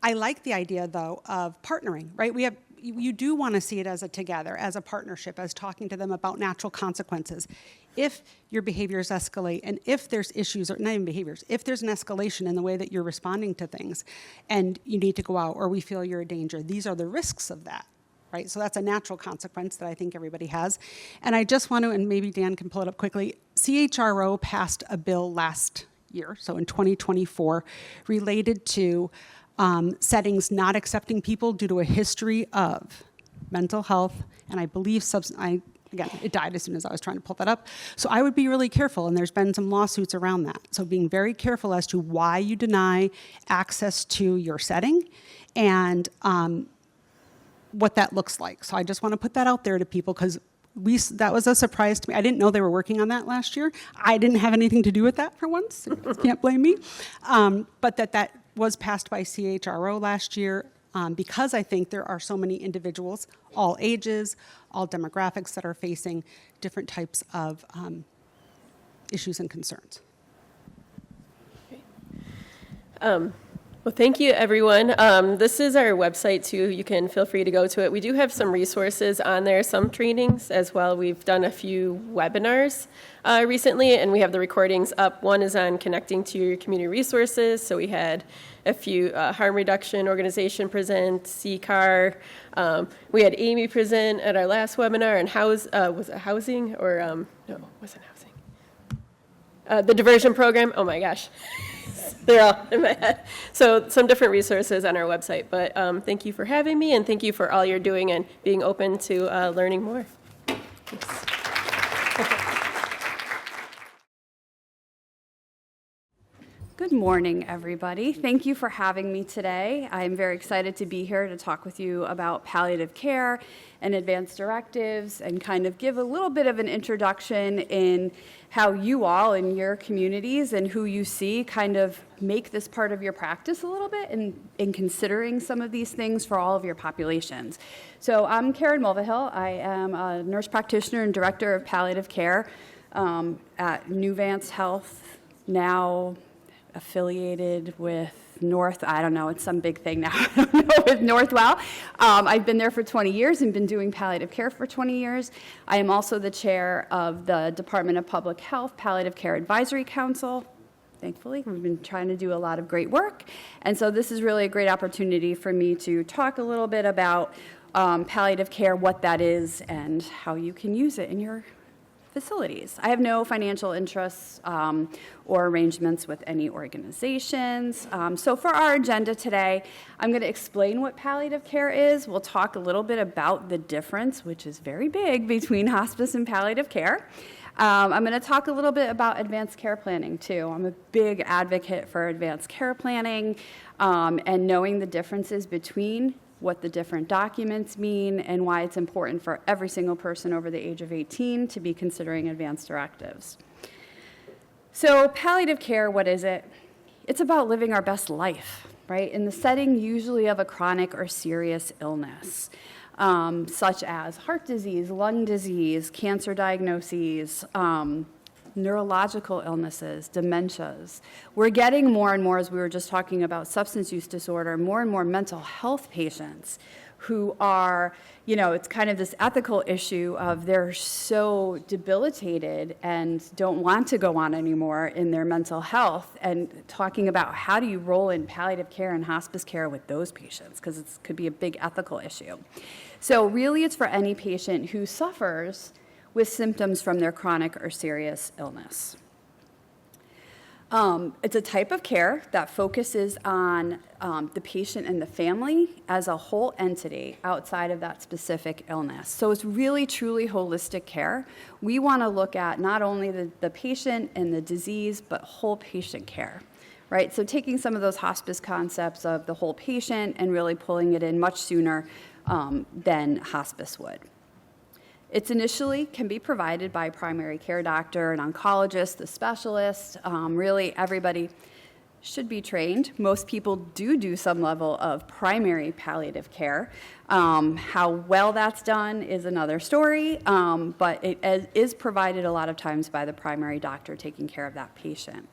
I like the idea, though, of partnering, right? You do want to see it as a together, as a partnership, as talking to them about natural consequences. If your behaviors escalate, and if there's issues, or not even behaviors, if there's an escalation in the way that you're responding to things, and you need to go out, or we feel you're a danger, these are the risks of that, right? So that's a natural consequence that I think everybody has. And I just want to, and maybe Dan can pull it up quickly, CHRO passed a bill last year, so in 2024, related to settings not accepting people due to a history of mental health, and I believe again, it died as soon as I was trying to pull that up. So I would be really careful, and there's been some lawsuits around that. So being very careful as to why you deny access to your setting and what that looks like. So I just want to put that out there to people, because that was a surprise to me. I didn't know they were working on that last year. I didn't have anything to do with that for once. You can't blame me. But that was passed by CHRO last year, because I think there are so many individuals, all ages, all demographics, that are facing different types of issues and concerns. Well, thank you, everyone. This is our website, too. You can feel free to go to it. We do have some resources on there, some trainings as well. We've done a few webinars recently, and we have the recordings up. One is on connecting to your community resources. So we had a few harm reduction organization present, CCAR. We had Amy present at our last webinar on was it housing or, no, it wasn't housing. The diversion program. Oh, my gosh. They're all in my head. So some different resources on our website. But thank you for having me, and thank you for all you're doing and being open to learning more. Thanks. Good morning, everybody. Thank you for having me today. I'm very excited to be here to talk with you about palliative care and advanced directives, and kind of give a little bit of an introduction in how you all in your communities and who you see kind of make this part of your practice a little bit in considering some of these things for all of your populations. So I'm Karen Mulvihill. I am a nurse practitioner and director of palliative care at Nuvance Health, now affiliated with I don't know, it's some big thing now, I don't know, with Northwell. I've been there for 20 years and been doing palliative care for 20 years. I am also the chair of the Department of Public Health Palliative Care Advisory Council. Thankfully, we've been trying to do a lot of great work. And so this is really a great opportunity for me to talk a little bit about palliative care, what that is, and how you can use it in your facilities. I have no financial interests or arrangements with any organizations. So for our agenda today, I'm going to explain what palliative care is. We'll talk a little bit about the difference, which is very big, between hospice and palliative care. I'm going to talk a little bit about advanced care planning, too. I'm a big advocate for advanced care planning and knowing the differences between what the different documents mean, and why it's important for every single person over the age of 18 to be considering advanced directives. So palliative care, what is it? It's about living our best life, right? In the setting usually of a chronic or serious illness, such as heart disease, lung disease, cancer diagnoses, neurological illnesses, dementias. We're getting more and more, as we were just talking about substance use disorder, more and more mental health patients who are, it's kind of this ethical issue of they're so debilitated and don't want to go on anymore in their mental health, and talking about how do you roll in palliative care and hospice care with those patients, because it could be a big ethical issue. So really it's for any patient who suffers with symptoms from their chronic or serious illness. It's a type of care that focuses on the patient and the family as a whole entity outside of that specific illness. So it's really, truly holistic care. We want to look at not only the patient and the disease, but whole patient care, right? So taking some of those hospice concepts of the whole patient and really pulling it in much sooner than hospice would. It's initially can be provided by a primary care doctor, an oncologist, a specialist. Really, everybody should be trained. Most people do some level of primary palliative care. How well that's done is another story, but it is provided a lot of times by the primary doctor taking care of that patient.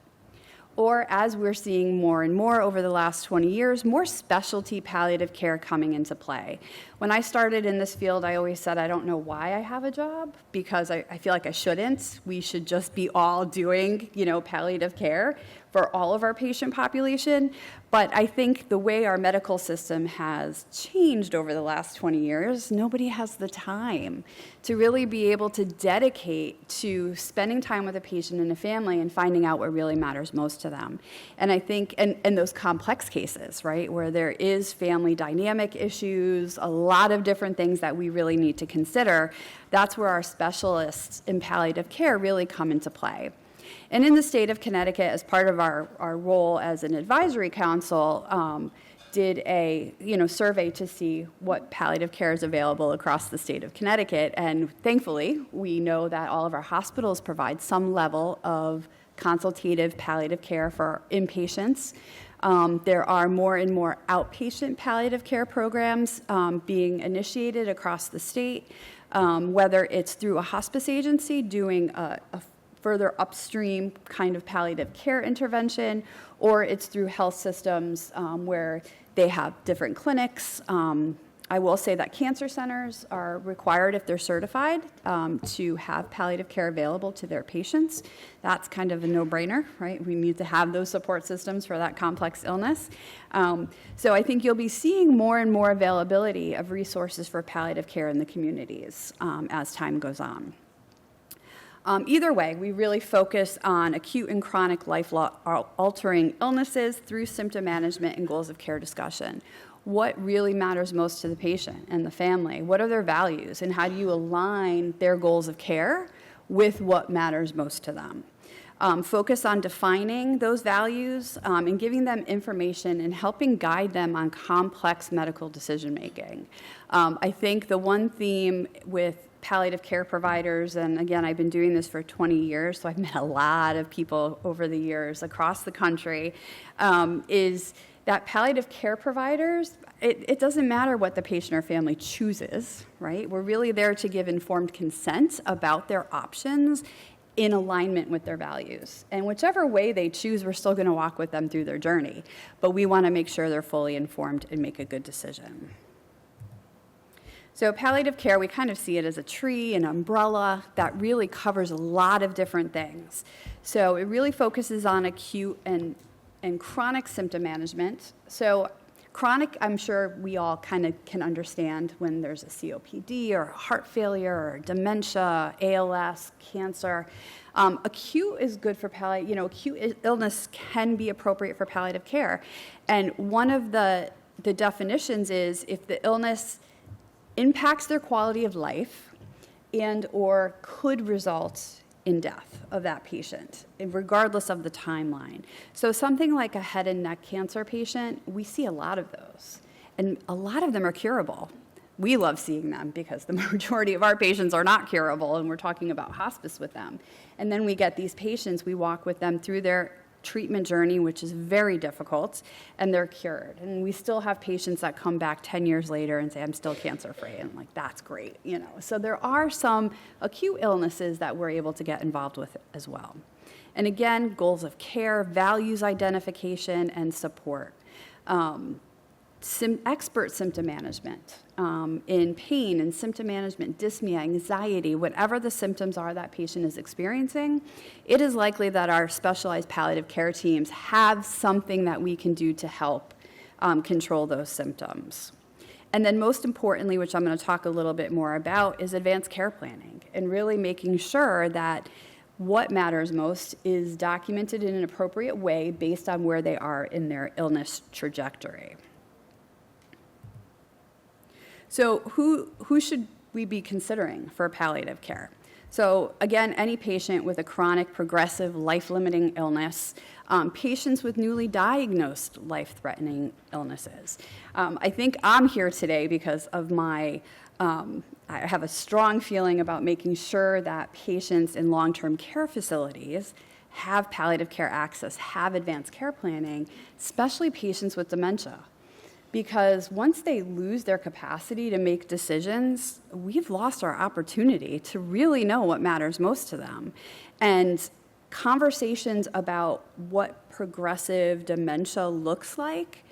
Or, as we're seeing more and more over the last 20 years, more specialty palliative care coming into play. When I started in this field, I always said, I don't know why I have a job, because I feel like I shouldn't. We should just be all doing, palliative care for all of our patient population. But I think the way our medical system has changed over the last 20 years, nobody has the time to really be able to dedicate to spending time with a patient and a family and finding out what really matters most to them. And I think, and those complex cases, right, where there is family dynamic issues, a lot of different things that we really need to consider, that's where our specialists in palliative care really come into play. And in the state of Connecticut, as part of our role as an advisory council, did a survey to see what palliative care is available across the state of Connecticut. And thankfully, we know that all of our hospitals provide some level of consultative palliative care for inpatients. There are more and more outpatient palliative care programs being initiated across the state, whether it's through a hospice agency doing a further upstream kind of palliative care intervention, or it's through health systems where they have different clinics. I will say that cancer centers are required, if they're certified, to have palliative care available to their patients. That's kind of a no-brainer, right? We need to have those support systems for that complex illness. So I think you'll be seeing more and more availability of resources for palliative care in the communities as time goes on. Either way, we really focus on acute and chronic life-altering illnesses through symptom management and goals of care discussion. What really matters most to the patient and the family? What are their values? And how do you align their goals of care with what matters most to them? Focus on defining those values and giving them information and helping guide them on complex medical decision-making. I think the one theme with palliative care providers, and again, I've been doing this for 20 years, so I've met a lot of people over the years across the country, is that palliative care providers, it doesn't matter what the patient or family chooses, right? We're really there to give informed consent about their options in alignment with their values. And whichever way they choose, we're still going to walk with them through their journey. But we want to make sure they're fully informed and make a good decision. So palliative care, we kind of see it as a tree, an umbrella that really covers a lot of different things. So it really focuses on acute and chronic symptom management. So chronic, I'm sure we all kind of can understand when there's a COPD or heart failure or dementia, ALS, cancer. Acute is good for palliative, acute illness can be appropriate for palliative care. And one of the definitions is if the illness impacts their quality of life and or could result in death of that patient, regardless of the timeline. So something like a head and neck cancer patient, we see a lot of those, and a lot of them are curable. We love seeing them because the majority of our patients are not curable, and we're talking about hospice with them. And then we get these patients, we walk with them through their treatment journey, which is very difficult, and they're cured. And we still have patients that come back 10 years later and say, I'm still cancer-free, and I'm like, that's great, you know. So there are some acute illnesses that we're able to get involved with as well. And again, goals of care, values identification, and support. Expert symptom management in pain and symptom management, dyspnea, anxiety, whatever the symptoms are that patient is experiencing, it is likely that our specialized palliative care teams have something that we can do to help control those symptoms. And then most importantly, which I'm going to talk a little bit more about, is advanced care planning and really making sure that what matters most is documented in an appropriate way based on where they are in their illness trajectory. So who should we be considering for palliative care? So again, any patient with a chronic, progressive, life-limiting illness, patients with newly diagnosed life-threatening illnesses. I think I'm here today because of my, I have a strong feeling about making sure that patients in long-term care facilities have palliative care access, have advanced care planning, especially patients with dementia. Because once they lose their capacity to make decisions, we've lost our opportunity to really know what matters most to them. And conversations about what progressive dementia looks like,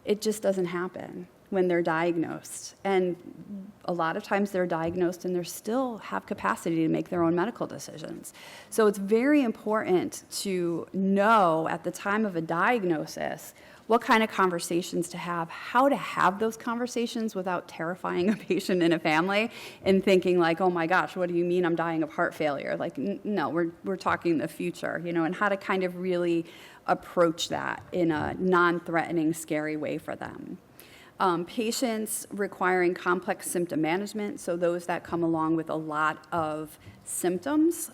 it just doesn't happen when they're diagnosed. And a lot of times they're diagnosed and they still have capacity to make their own medical decisions. So it's very important to know at the time of a diagnosis what kind of conversations to have, how to have those conversations without terrifying a patient and a family and thinking like, oh my gosh, what do you mean I'm dying of heart failure? Like, no, we're talking the future, you know, and how to kind of really approach that in a non-threatening, scary way for them. Patients requiring complex symptom management, so those that come along with a lot of symptoms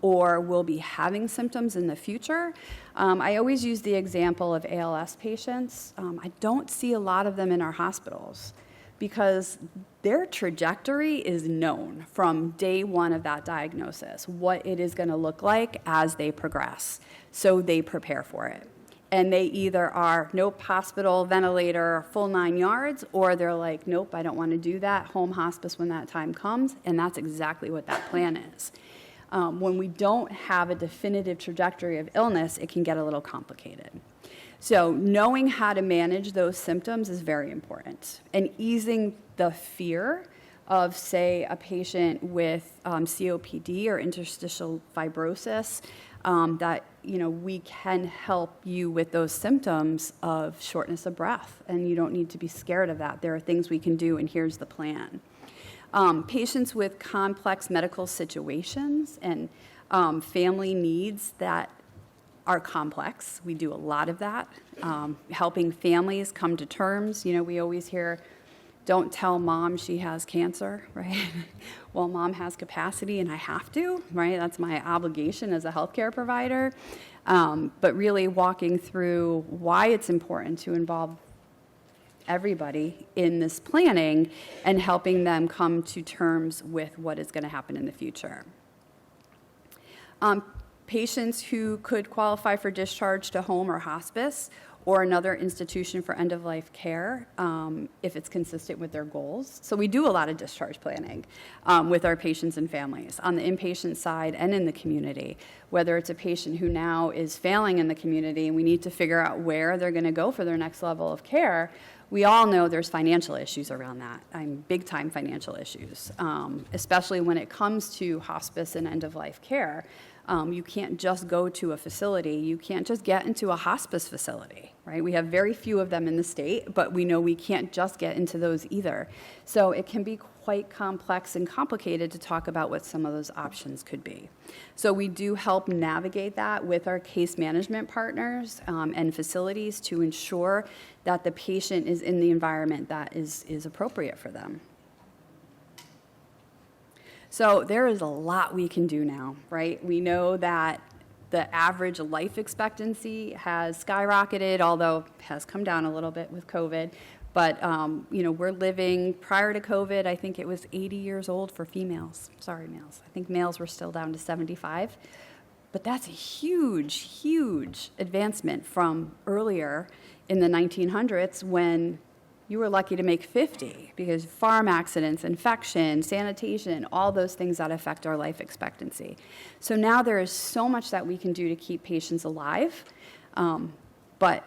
or will be having symptoms in the future. I always use the example of ALS patients. I don't see a lot of them in our hospitals because their trajectory is known from day one of that diagnosis, what it is going to look like as they progress. So they prepare for it. And they either are, nope, hospital, ventilator, full 9 yards, or they're like, nope, I don't want to do that, home hospice when that time comes, and that's exactly what that plan is. When we don't have a definitive trajectory of illness, it can get a little complicated. So knowing how to manage those symptoms is very important, and easing the fear of, say, a patient with COPD or interstitial fibrosis, that we can help you with those symptoms of shortness of breath, and you don't need to be scared of that. There are things we can do, and here's the plan. Patients with complex medical situations and family needs that are complex, we do a lot of that. Helping families come to terms. We always hear, don't tell mom she has cancer, right? Well, mom has capacity and I have to, right? That's my obligation as a healthcare provider. But really walking through why it's important to involve everybody in this planning and helping them come to terms with what is going to happen in the future. Patients who could qualify for discharge to home or hospice or another institution for end-of-life care if it's consistent with their goals. So we do a lot of discharge planning with our patients and families on the inpatient side and in the community, whether it's a patient who now is failing in the community and we need to figure out where they're going to go for their next level of care. We all know there's financial issues around that, big-time financial issues, especially when it comes to hospice and end-of-life care. You can't just go to a facility. You can't just get into a hospice facility, right? We have very few of them in the state, but we know we can't just get into those either. So it can be quite complex and complicated to talk about what some of those options could be. So we do help navigate that with our case management partners and facilities to ensure that the patient is in the environment that is appropriate for them. So there is a lot we can do now, right? We know that the average life expectancy has skyrocketed, although has come down a little bit with COVID. But, we're living, prior to COVID, I think it was 80 years old for females. Sorry, males. I think males were still down to 75. But that's a huge, huge advancement from earlier in the 1900s when you were lucky to make 50 because farm accidents, infection, sanitation, all those things that affect our life expectancy. So now there is so much that we can do to keep patients alive, but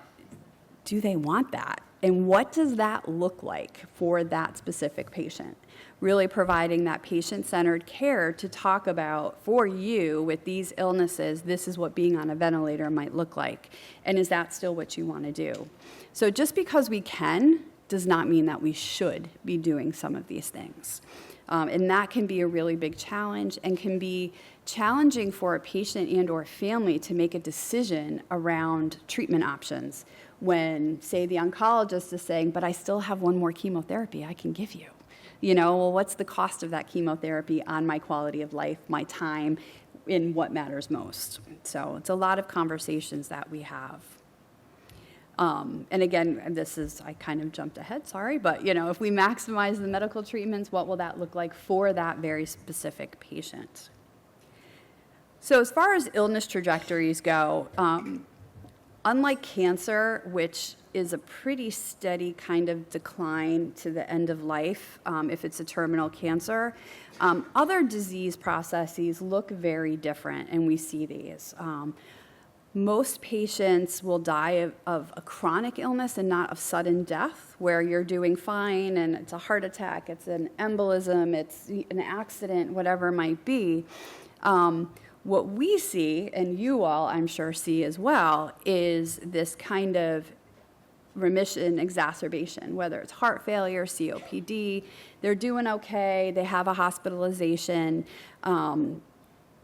do they want that? And what does that look like for that specific patient? Really providing that patient-centered care to talk about, for you, with these illnesses, this is what being on a ventilator might look like. And is that still what you want to do? So just because we can does not mean that we should be doing some of these things. And that can be a really big challenge and can be challenging for a patient and or family to make a decision around treatment options when, say, the oncologist is saying, but I still have one more chemotherapy I can give you. You know, well, what's the cost of that chemotherapy on my quality of life, my time, in what matters most? So it's a lot of conversations that we have. And again, I kind of jumped ahead, sorry, but you know, if we maximize the medical treatments, what will that look like for that very specific patient? So as far as illness trajectories go, unlike cancer, which is a pretty steady kind of decline to the end of life if it's a terminal cancer, other disease processes look very different, and we see these. Most patients will die of a chronic illness and not of sudden death, where you're doing fine and it's a heart attack, it's an embolism, it's an accident, whatever it might be. What we see, and you all I'm sure see as well, is this kind of remission exacerbation, whether it's heart failure, COPD, they're doing okay, they have a hospitalization,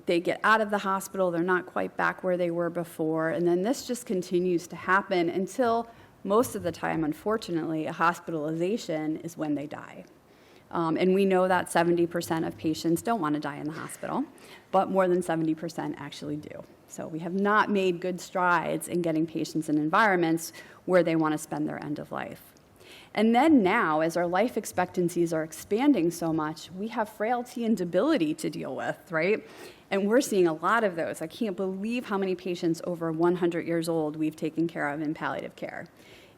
they get out of the hospital, they're not quite back where they were before, and then this just continues to happen until most of the time, unfortunately, a hospitalization is when they die. And we know that 70% of patients don't want to die in the hospital, but more than 70% actually do. So we have not made good strides in getting patients in environments where they want to spend their end of life. And then now, as our life expectancies are expanding so much, we have frailty and debility to deal with, right? And we're seeing a lot of those. I can't believe how many patients over 100 years old we've taken care of in palliative care.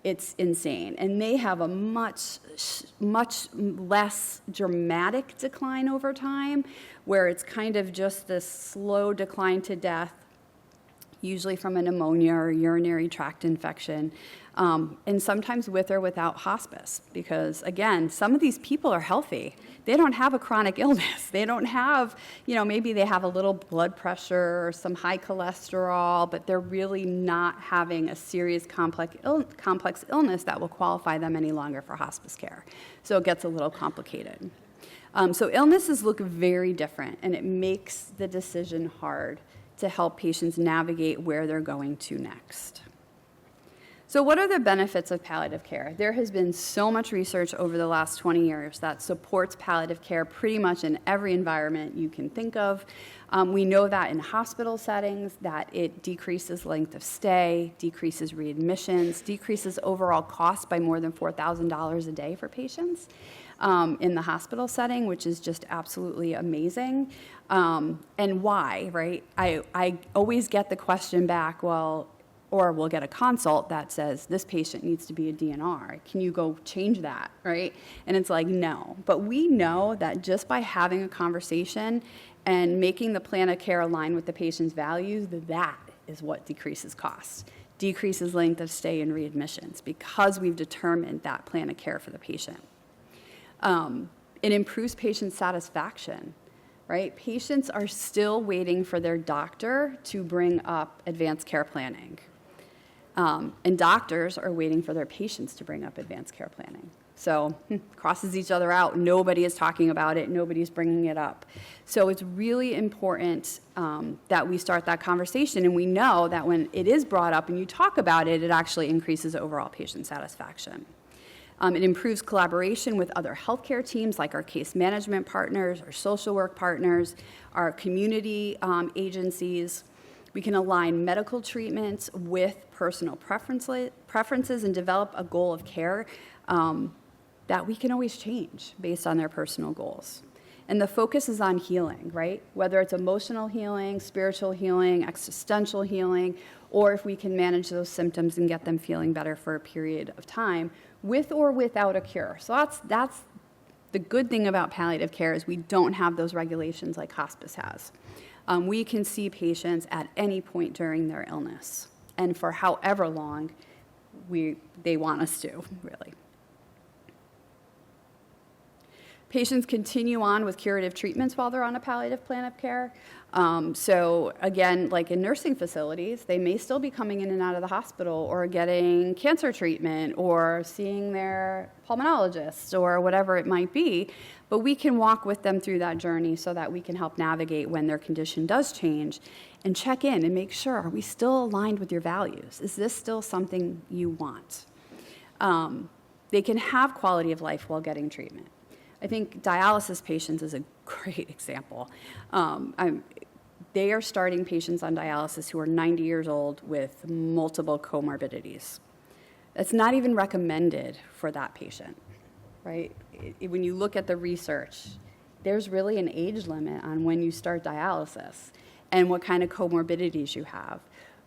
It's insane. And they have a much less dramatic decline over time, where it's kind of just this slow decline to death, usually from a pneumonia or urinary tract infection, and sometimes with or without hospice. Because again, some of these people are healthy. They don't have a chronic illness. They don't have, maybe they have a little blood pressure or some high cholesterol, but they're really not having a serious complex illness that will qualify them any longer for hospice care. So it gets a little complicated. So illnesses look very different, and it makes the decision hard to help patients navigate where they're going to next. So what are the benefits of palliative care? There has been so much research over the last 20 years that supports palliative care pretty much in every environment you can think of. We know that in hospital settings, that it decreases length of stay, decreases readmissions, decreases overall cost by more than $4,000 a day for patients in the hospital setting, which is just absolutely amazing. And why, right? I always get the question back, or we'll get a consult that says, this patient needs to be a DNR. Can you go change that, right? And it's like, no. But we know that just by having a conversation and making the plan of care align with the patient's values, that is what decreases costs, decreases length of stay and readmissions, because we've determined that plan of care for the patient. It improves patient satisfaction, right? Patients are still waiting for their doctor to bring up advanced care planning. And doctors are waiting for their patients to bring up advanced care planning. So crosses each other out. Nobody is talking about it. Nobody's bringing it up. So it's really important that we start that conversation. And we know that when it is brought up and you talk about it, it actually increases overall patient satisfaction. It improves collaboration with other healthcare teams, like our case management partners, our social work partners, our community agencies. We can align medical treatments with personal preferences and develop a goal of care that we can always change based on their personal goals. And the focus is on healing, right? Whether it's emotional healing, spiritual healing, existential healing, or if we can manage those symptoms and get them feeling better for a period of time, with or without a cure. So that's the good thing about palliative care is we don't have those regulations like hospice has. We can see patients at any point during their illness and for however long they want us to, really. Patients continue on with curative treatments while they're on a palliative plan of care. So again, like in nursing facilities, they may still be coming in and out of the hospital or getting cancer treatment or seeing their pulmonologist or whatever it might be, but we can walk with them through that journey so that we can help navigate when their condition does change and check in and make sure, are we still aligned with your values? Is this still something you want? They can have quality of life while getting treatment. I think dialysis patients is a great example. They are starting patients on dialysis who are 90 years old with multiple comorbidities. It's not even recommended for that patient, right? When you look at the research, there's really an age limit on when you start dialysis and what kind of comorbidities you have.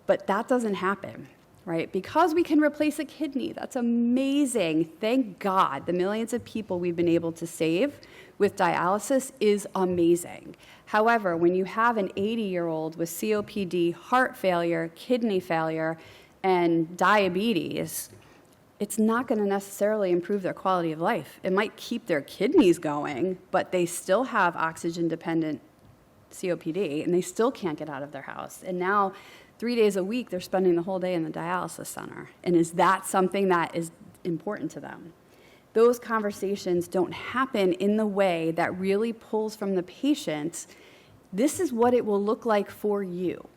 But that doesn't happen, right? Because we can replace a kidney. That's amazing. Thank God. The millions of people we've been able to save with dialysis is amazing. However, when you have an 80-year-old with COPD, heart failure, kidney failure, and diabetes, it's not going to necessarily improve their quality of life. It might keep their kidneys going, but they still have oxygen-dependent COPD, and they still can't get out of their house. And now 3 days a week, they're spending the whole day in the dialysis center. And is that something that is important to them? Those conversations don't happen in the way that really pulls from the patient, this is what it will look like for you,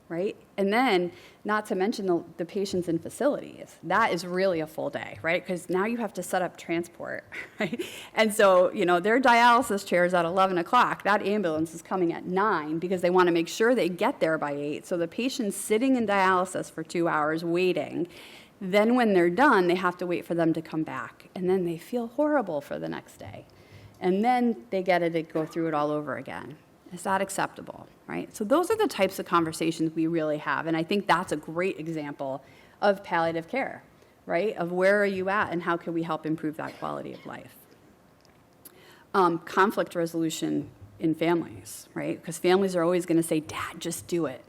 right? And then, not to mention the patients in facilities. That is really a full day, right? Because now you have to set up transport, right? And so, their dialysis chairs at 11 o'clock. That ambulance is coming at 9 because they want to make sure they get there by 8. So the patient's sitting in dialysis for 2 hours waiting. Then when they're done, they have to wait for them to come back. And then they feel horrible for the next day. And then they get it to go through it all over again. Is that acceptable, right? So those are the types of conversations we really have. And I think that's a great example of palliative care, right? Of where are you at and how can we help improve that quality of life? Conflict resolution in families, right? Because families are always going to say, Dad, just do it.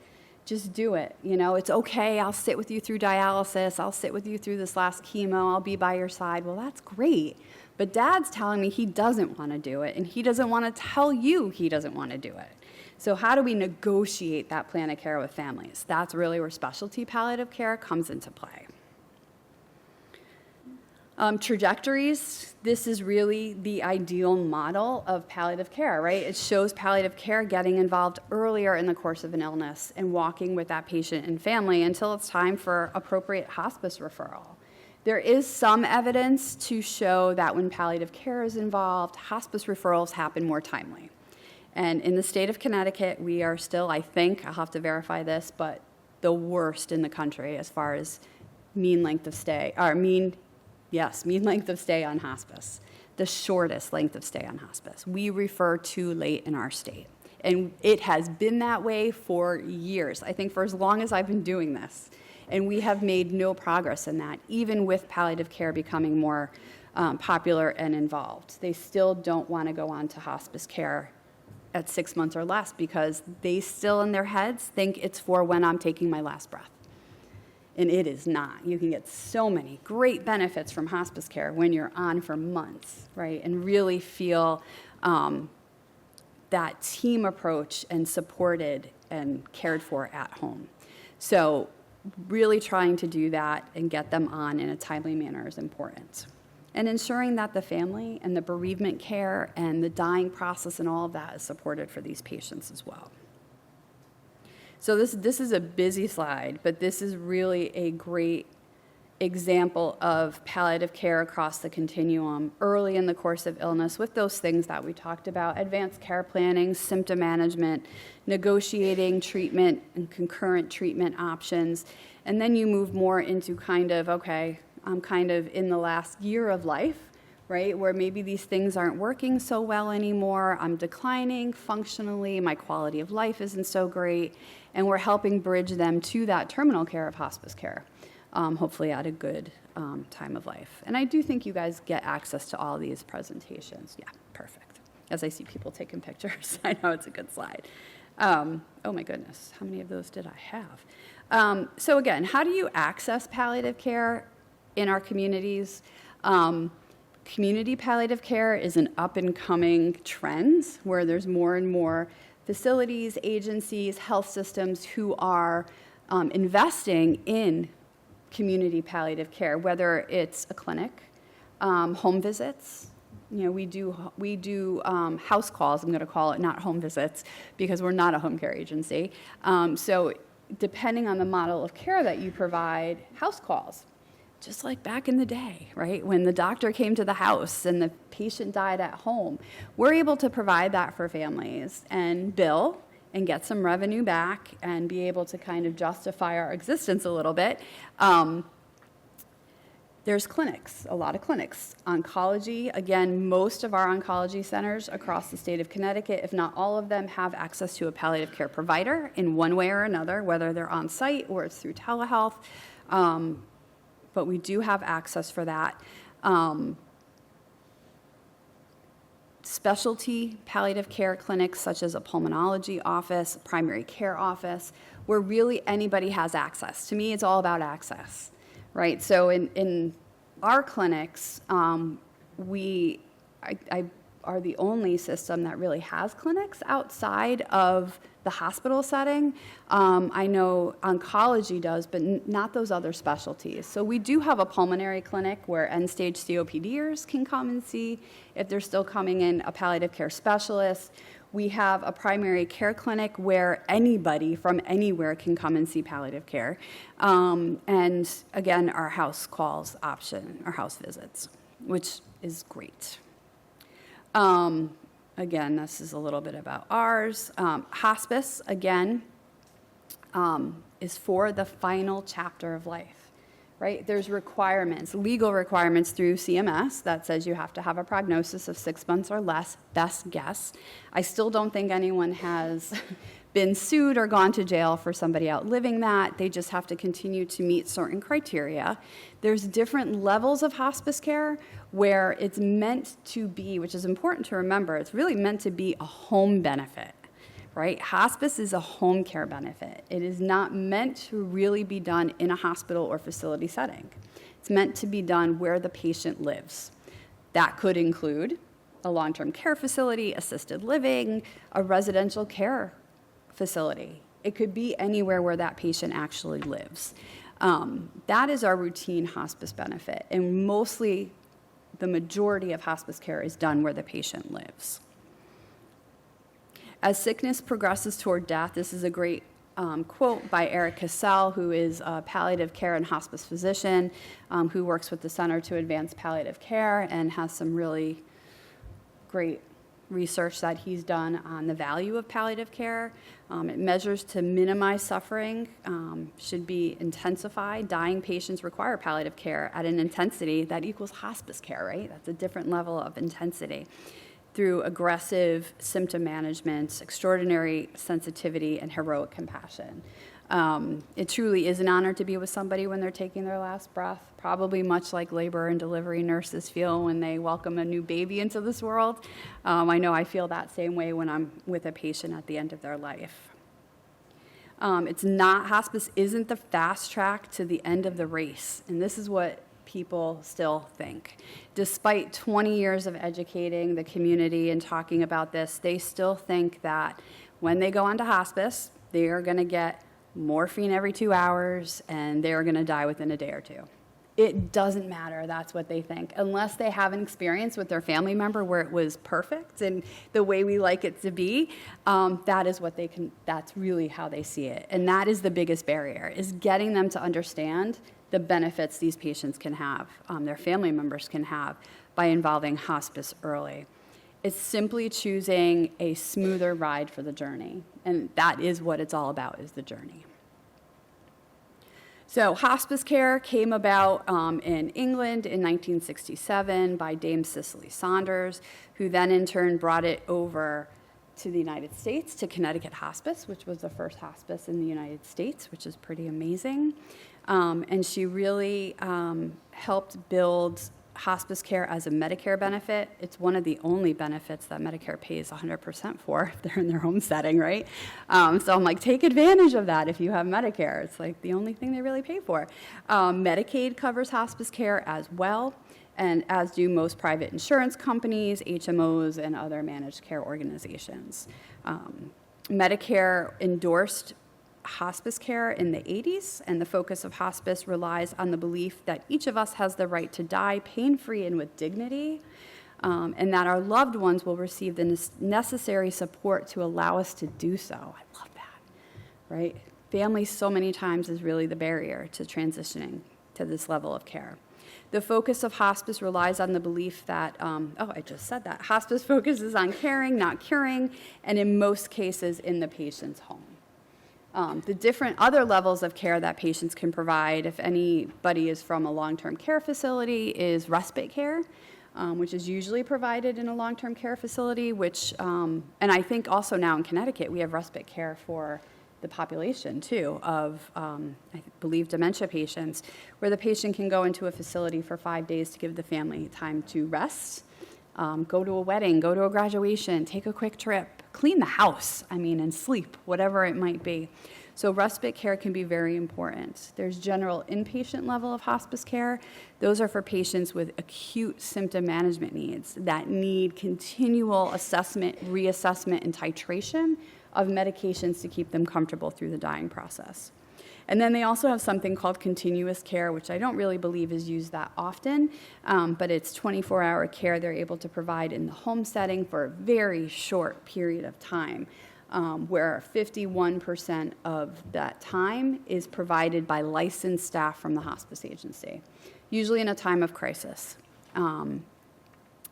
Just do it. It's okay. I'll sit with you through dialysis. I'll sit with you through this last chemo. I'll be by your side. Well, that's great. But Dad's telling me he doesn't want to do it, and he doesn't want to tell you he doesn't want to do it. So how do we negotiate that plan of care with families? That's really where specialty palliative care comes into play. Trajectories, this is really the ideal model of palliative care, right? It shows palliative care getting involved earlier in the course of an illness and walking with that patient and family until it's time for appropriate hospice referral. There is some evidence to show that when palliative care is involved, hospice referrals happen more timely. And in the state of Connecticut, we are still, I think, I'll have to verify this, but the worst in the country as far as mean length of stay on hospice, the shortest length of stay on hospice. We refer too late in our state. And it has been that way for years, I think for as long as I've been doing this. And we have made no progress in that, even with palliative care becoming more popular and involved. They still don't want to go on to hospice care at 6 months or less because they still in their heads think it's for when I'm taking my last breath. And it is not. You can get so many great benefits from hospice care when you're on for months, right? And really feel that team approach and supported and cared for at home. So really trying to do that and get them on in a timely manner is important. And ensuring that the family and the bereavement care and the dying process and all of that is supported for these patients as well. So this is a busy slide, but this is really a great example of palliative care across the continuum early in the course of illness with those things that we talked about: advanced care planning, symptom management, negotiating treatment and concurrent treatment options. And then you move more into kind of, okay, I'm kind of in the last year of life, right? Where maybe these things aren't working so well anymore. I'm declining functionally. My quality of life isn't so great. And we're helping bridge them to that terminal care of hospice care, hopefully at a good time of life. And I do think you guys get access to all these presentations. Yeah, perfect. As I see people taking pictures, I know it's a good slide. Oh my goodness, how many of those did I have? So again, how do you access palliative care in our communities? Community palliative care is an up-and-coming trend where there's more and more facilities, agencies, health systems who are investing in community palliative care, whether it's a clinic, home visits. You know, we do house calls, I'm going to call it, not home visits, because we're not a home care agency. So depending on the model of care that you provide, house calls, just like back in the day, right? When the doctor came to the house and the patient died at home, we're able to provide that for families and bill and get some revenue back and be able to kind of justify our existence a little bit. There's clinics, a lot of clinics. Oncology, again, most of our oncology centers across the state of Connecticut, if not all of them, have access to a palliative care provider in one way or another, whether they're on site or it's through telehealth. But we do have access for that. Specialty palliative care clinics, such as a pulmonology office, a primary care office, where really anybody has access. To me, it's all about access, right? So in our clinics, I are the only system that really has clinics outside of the hospital setting. I know oncology does, but not those other specialties. So we do have a pulmonary clinic where end-stage COPDers can come and see if they're still coming in, a palliative care specialist. We have a primary care clinic where anybody from anywhere can come and see palliative care. And again, our house calls option, our house visits, which is great. Again, this is a little bit about ours. Hospice, again, is for the final chapter of life, right? There's requirements, legal requirements through CMS that says you have to have a prognosis of 6 months or less, best guess. I still don't think anyone has been sued or gone to jail for somebody outliving that. They just have to continue to meet certain criteria. There's different levels of hospice care where it's meant to be, which is important to remember, it's really meant to be a home benefit, right? Hospice is a home care benefit. It is not meant to really be done in a hospital or facility setting. It's meant to be done where the patient lives. That could include a long-term care facility, assisted living, a residential care facility. It could be anywhere where that patient actually lives. That is our routine hospice benefit, and mostly the majority of hospice care is done where the patient lives. As sickness progresses toward death, this is a great quote by Eric Cassell, who is a palliative care and hospice physician who works with the Center to Advance Palliative Care and has some really great research that he's done on the value of palliative care. It measures to minimize suffering, should be intensified. Dying patients require palliative care at an intensity that equals hospice care, right? That's a different level of intensity. Through aggressive symptom management, extraordinary sensitivity, and heroic compassion. It truly is an honor to be with somebody when they're taking their last breath, probably much like labor and delivery nurses feel when they welcome a new baby into this world. I know I feel that same way when I'm with a patient at the end of their life. Hospice isn't the fast track to the end of the race, and this is what people still think. Despite 20 years of educating the community and talking about this, they still think that when they go onto hospice, they are going to get morphine every 2 hours and they are going to die within a day or two. It doesn't matter, that's what they think, unless they have an experience with their family member where it was perfect and the way we like it to be. That's really how they see it. And that is the biggest barrier, is getting them to understand the benefits these patients can have, their family members can have, by involving hospice early. It's simply choosing a smoother ride for the journey, and that is what it's all about, is the journey. So hospice care came about in England in 1967 by Dame Cicely Saunders, who then in turn brought it over to the United States, to Connecticut Hospice, which was the first hospice in the United States, which is pretty amazing. And she really helped build hospice care as a Medicare benefit. It's one of the only benefits that Medicare pays 100% for if they're in their home setting, right? So I'm like, take advantage of that if you have Medicare. It's like the only thing they really pay for. Medicaid covers hospice care as well, and as do most private insurance companies, HMOs, and other managed care organizations. Medicare endorsed hospice care in the 80s, and the focus of hospice relies on the belief that each of us has the right to die pain-free and with dignity, and that our loved ones will receive the necessary support to allow us to do so. I love that, right? Family so many times is really the barrier to transitioning to this level of care. The focus of hospice relies on the belief that, I just said that, hospice focuses on caring, not curing, and in most cases in the patient's home. The different other levels of care that patients can provide, if anybody is from a long-term care facility, is respite care, which is usually provided in a long-term care facility, which, and I think also now in Connecticut, we have respite care for the population, too, of, I believe, dementia patients, where the patient can go into a facility for 5 days to give the family time to rest, go to a wedding, go to a graduation, take a quick trip, clean the house, and sleep, whatever it might be. So respite care can be very important. There's general inpatient level of hospice care. Those are for patients with acute symptom management needs that need continual assessment, reassessment, and titration of medications to keep them comfortable through the dying process. And then they also have something called continuous care, which I don't really believe is used that often, but it's 24-hour care they're able to provide in the home setting for a very short period of time, where 51% of that time is provided by licensed staff from the hospice agency, usually in a time of crisis. And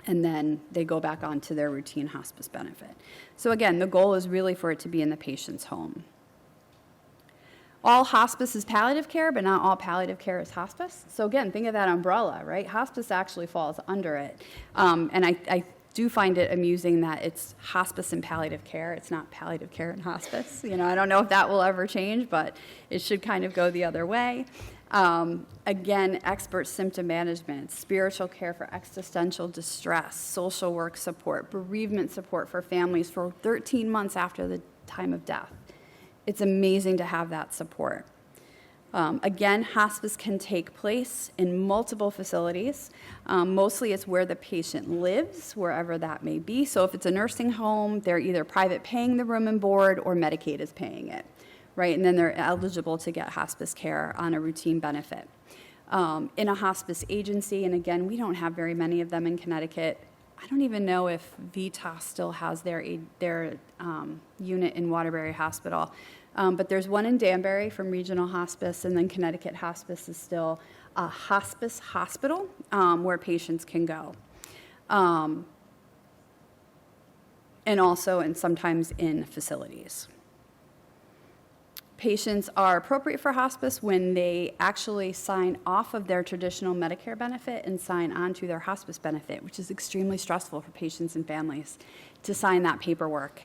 then they go back onto their routine hospice benefit. So again, the goal is really for it to be in the patient's home. All hospice is palliative care, but not all palliative care is hospice. So again, think of that umbrella, right? Hospice actually falls under it. And I do find it amusing that it's hospice and palliative care. It's not palliative care and hospice. I don't know if that will ever change, but it should kind of go the other way. Again, expert symptom management, spiritual care for existential distress, social work support, bereavement support for families for 13 months after the time of death. It's amazing to have that support. Again, hospice can take place in multiple facilities. Mostly it's where the patient lives, wherever that may be. So if it's a nursing home, they're either private paying the room and board or Medicaid is paying it, right? And then they're eligible to get hospice care on a routine benefit. In a hospice agency, and again, we don't have very many of them in Connecticut. I don't even know if DMHAS still has their unit in Waterbury Hospital. But there's one in Danbury from Regional Hospice, and then Connecticut Hospice is still a hospice hospital where patients can go. And also, and sometimes in facilities. Patients are appropriate for hospice when they actually sign off of their traditional Medicare benefit and sign on to their hospice benefit, which is extremely stressful for patients and families to sign that paperwork.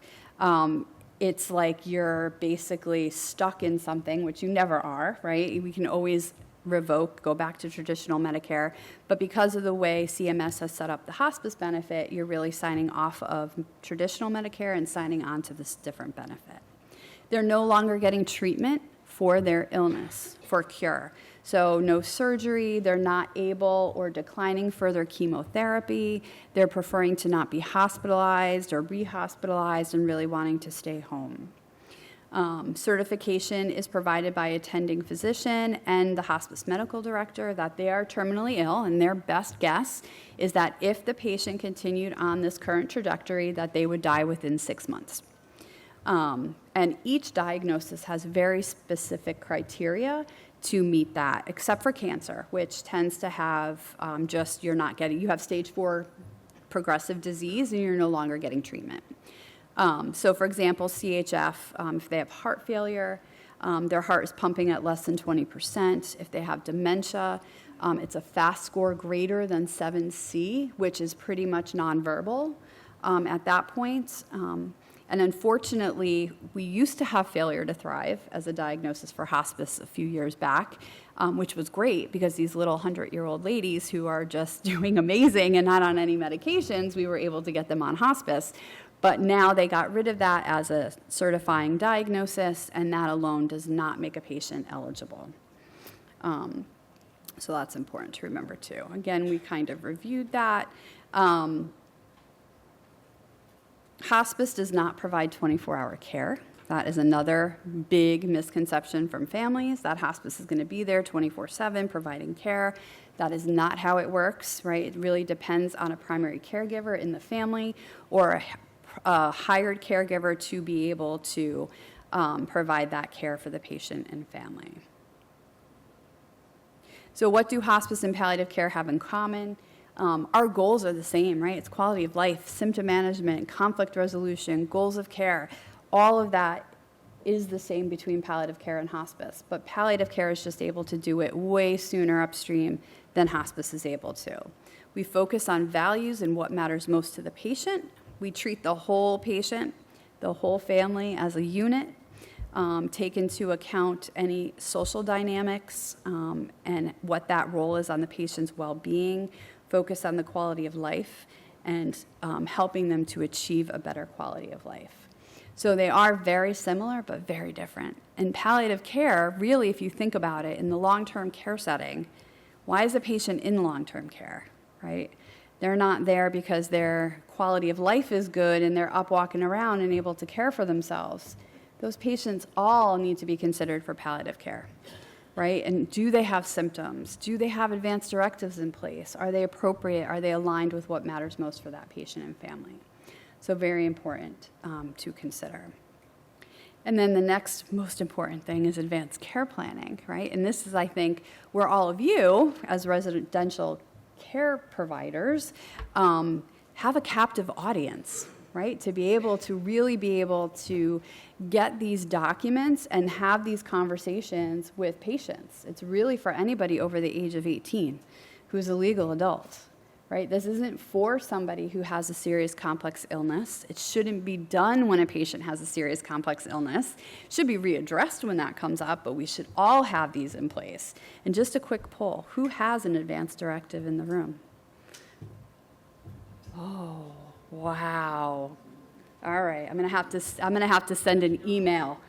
It's like you're basically stuck in something, which you never are, right? We can always revoke, go back to traditional Medicare, but because of the way CMS has set up the hospice benefit, you're really signing off of traditional Medicare and signing on to this different benefit. They're no longer getting treatment for their illness, for cure. So no surgery, they're not able or declining further chemotherapy, they're preferring to not be hospitalized or re-hospitalized and really wanting to stay home. Certification is provided by attending physician and the hospice medical director that they are terminally ill, and their best guess is that if the patient continued on this current trajectory, that they would die within 6 months. And each diagnosis has very specific criteria to meet that, except for cancer, which tends to have you have stage 4 progressive disease and you're no longer getting treatment. So for example, CHF, if they have heart failure, Their heart is pumping at less than 20%. If they have dementia, it's a FAST score greater than 7C, which is pretty much nonverbal at that point. And unfortunately, we used to have failure to thrive as a diagnosis for hospice a few years back, which was great because these little 100-year-old ladies who are just doing amazing and not on any medications, we were able to get them on hospice. But now they got rid of that as a certifying diagnosis, and that alone does not make a patient eligible. So that's important to remember too. Again, we kind of reviewed that. Hospice does not provide 24-hour care. That is another big misconception from families, that hospice is going to be there 24/7 providing care. That is not how it works, right? It really depends on a primary caregiver in the family or a hired caregiver to be able to provide that care for the patient and family. So what do hospice and palliative care have in common? Our goals are the same, right? It's quality of life, symptom management, conflict resolution, goals of care. All of that is the same between palliative care and hospice, but palliative care is just able to do it way sooner upstream than hospice is able to. We focus on values and what matters most to the patient. We treat the whole patient, the whole family as a unit, take into account any social dynamics and what that role is on the patient's well-being, focus on the quality of life, and helping them to achieve a better quality of life. So they are very similar, but very different. And palliative care, really, if you think about it, in the long-term care setting, why is a patient in long-term care, right? They're not there because their quality of life is good and they're up walking around and able to care for themselves. Those patients all need to be considered for palliative care, right? And do they have symptoms? Do they have advanced directives in place? Are they appropriate? Are they aligned with what matters most for that patient and family? So very important to consider. And then the next most important thing is advanced care planning, right? And this is, I think, where all of you, as residential care providers, have a captive audience, right? To be able to really be able to get these documents and have these conversations with patients. It's really for anybody over the age of 18 who's a legal adult, right? This isn't for somebody who has a serious complex illness. It shouldn't be done when a patient has a serious complex illness. It should be readdressed when that comes up, but we should all have these in place. And just a quick poll, who has an advance directive in the room? Oh, wow. All right, I'm gonna have to send an email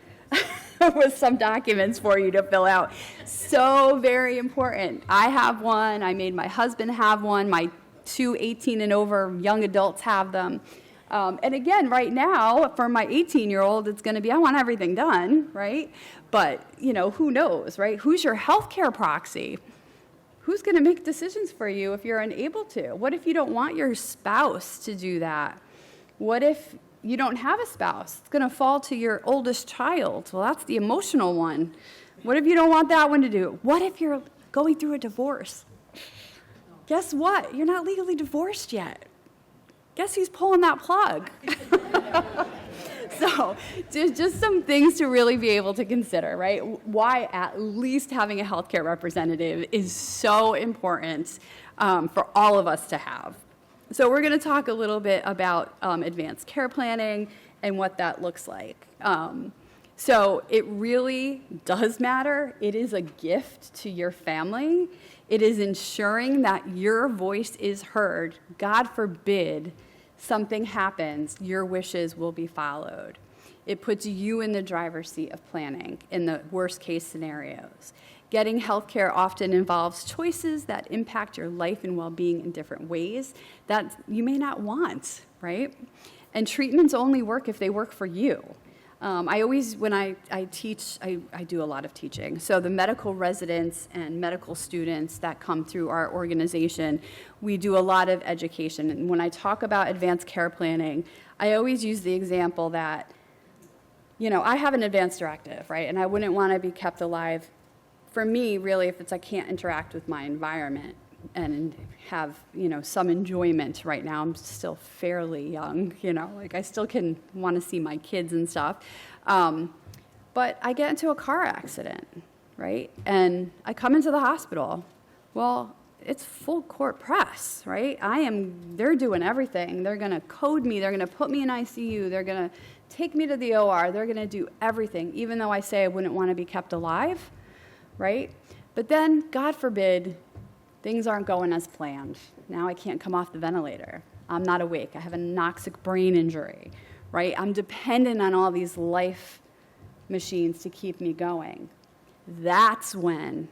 with some documents for you to fill out. So very important. I have one, I made my husband have one, my 2 18 and over young adults have them. And again, right now, for my 18-year-old, it's gonna be, I want everything done, right? But, you know, who knows, right? Who's your healthcare proxy? Who's gonna make decisions for you if you're unable to? What if you don't want your spouse to do that? What if you don't have a spouse? It's gonna fall to your oldest child. Well, that's the emotional one. What if you don't want that one to do it? What if you're going through a divorce? Guess what? You're not legally divorced yet. Guess who's pulling that plug? So just some things to really be able to consider, right? Why at least having a healthcare representative is so important for all of us to have. So we're going to talk a little bit about advanced care planning and what that looks like. So it really does matter. It is a gift to your family. It is ensuring that your voice is heard. God forbid something happens, your wishes will be followed. It puts you in the driver's seat of planning in the worst case scenarios. Getting healthcare often involves choices that impact your life and well-being in different ways that you may not want, right? And treatments only work if they work for you. I always, when I teach, I do a lot of teaching. So the medical residents and medical students that come through our organization, we do a lot of education. And when I talk about advanced care planning, I always use the example that, you know, I have an advanced directive, right? And I wouldn't want to be kept alive. For me, really, if it's I can't interact with my environment and have, you know, some enjoyment right now. I'm still fairly young, you know, like I still can want to see my kids and stuff. But I get into a car accident, right? And I come into the hospital. Well, it's full court press, right? They're doing everything. They're gonna code me, they're gonna put me in ICU, they're gonna take me to the OR, they're gonna do everything, even though I say I wouldn't wanna be kept alive, right? But then, God forbid, things aren't going as planned. Now I can't come off the ventilator. I'm not awake. I have a anoxic brain injury, right? I'm dependent on all these life machines to keep me going. That's when,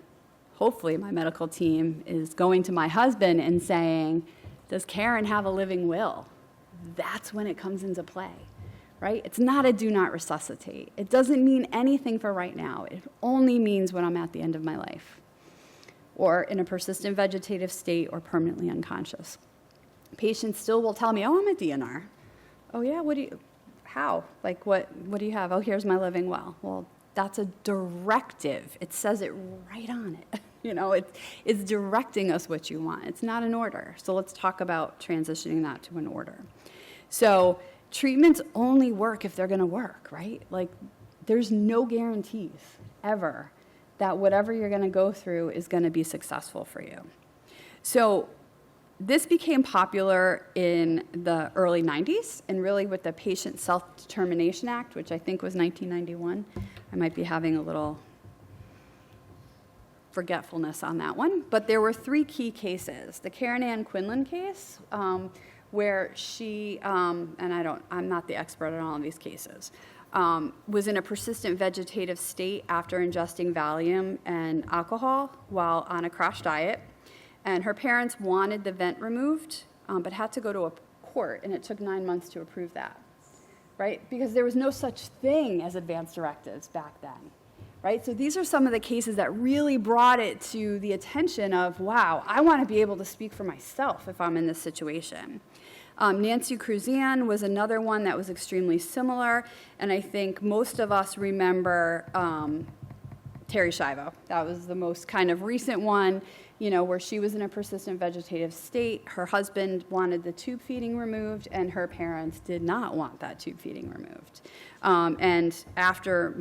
hopefully, my medical team is going to my husband and saying, does Karen have a living will? That's when it comes into play, right? It's not a do not resuscitate. It doesn't mean anything for right now. It only means when I'm at the end of my life, or in a persistent vegetative state, or permanently unconscious. Patients still will tell me, oh, I'm a DNR. Oh yeah, how? Like what do you have? Oh, here's my living will. Well, that's a directive. It says it right on it. It's directing us what you want. It's not an order. So let's talk about transitioning that to an order. So treatments only work if they're gonna work, right? Like there's no guarantees ever that whatever you're gonna go through is gonna be successful for you. So this became popular in the early 90s, and really with the Patient Self-Determination Act, which I think was 1991. I might be having a little forgetfulness on that one. But there were 3 key cases. The Karen Ann Quinlan case, where she, and I'm not the expert on all of these cases, was in a persistent vegetative state after ingesting Valium and alcohol while on a crash diet. And her parents wanted the vent removed, but had to go to a court, and it took 9 months to approve that, right? Because there was no such thing as advance directives back then, right? So these are some of the cases that really brought it to the attention of, wow, I want to be able to speak for myself if I'm in this situation. Nancy Cruzan was another one that was extremely similar, and I think most of us remember Terry Schiavo. That was the most kind of recent one, where she was in a persistent vegetative state. Her husband wanted the tube feeding removed, and her parents did not want that tube feeding removed. And after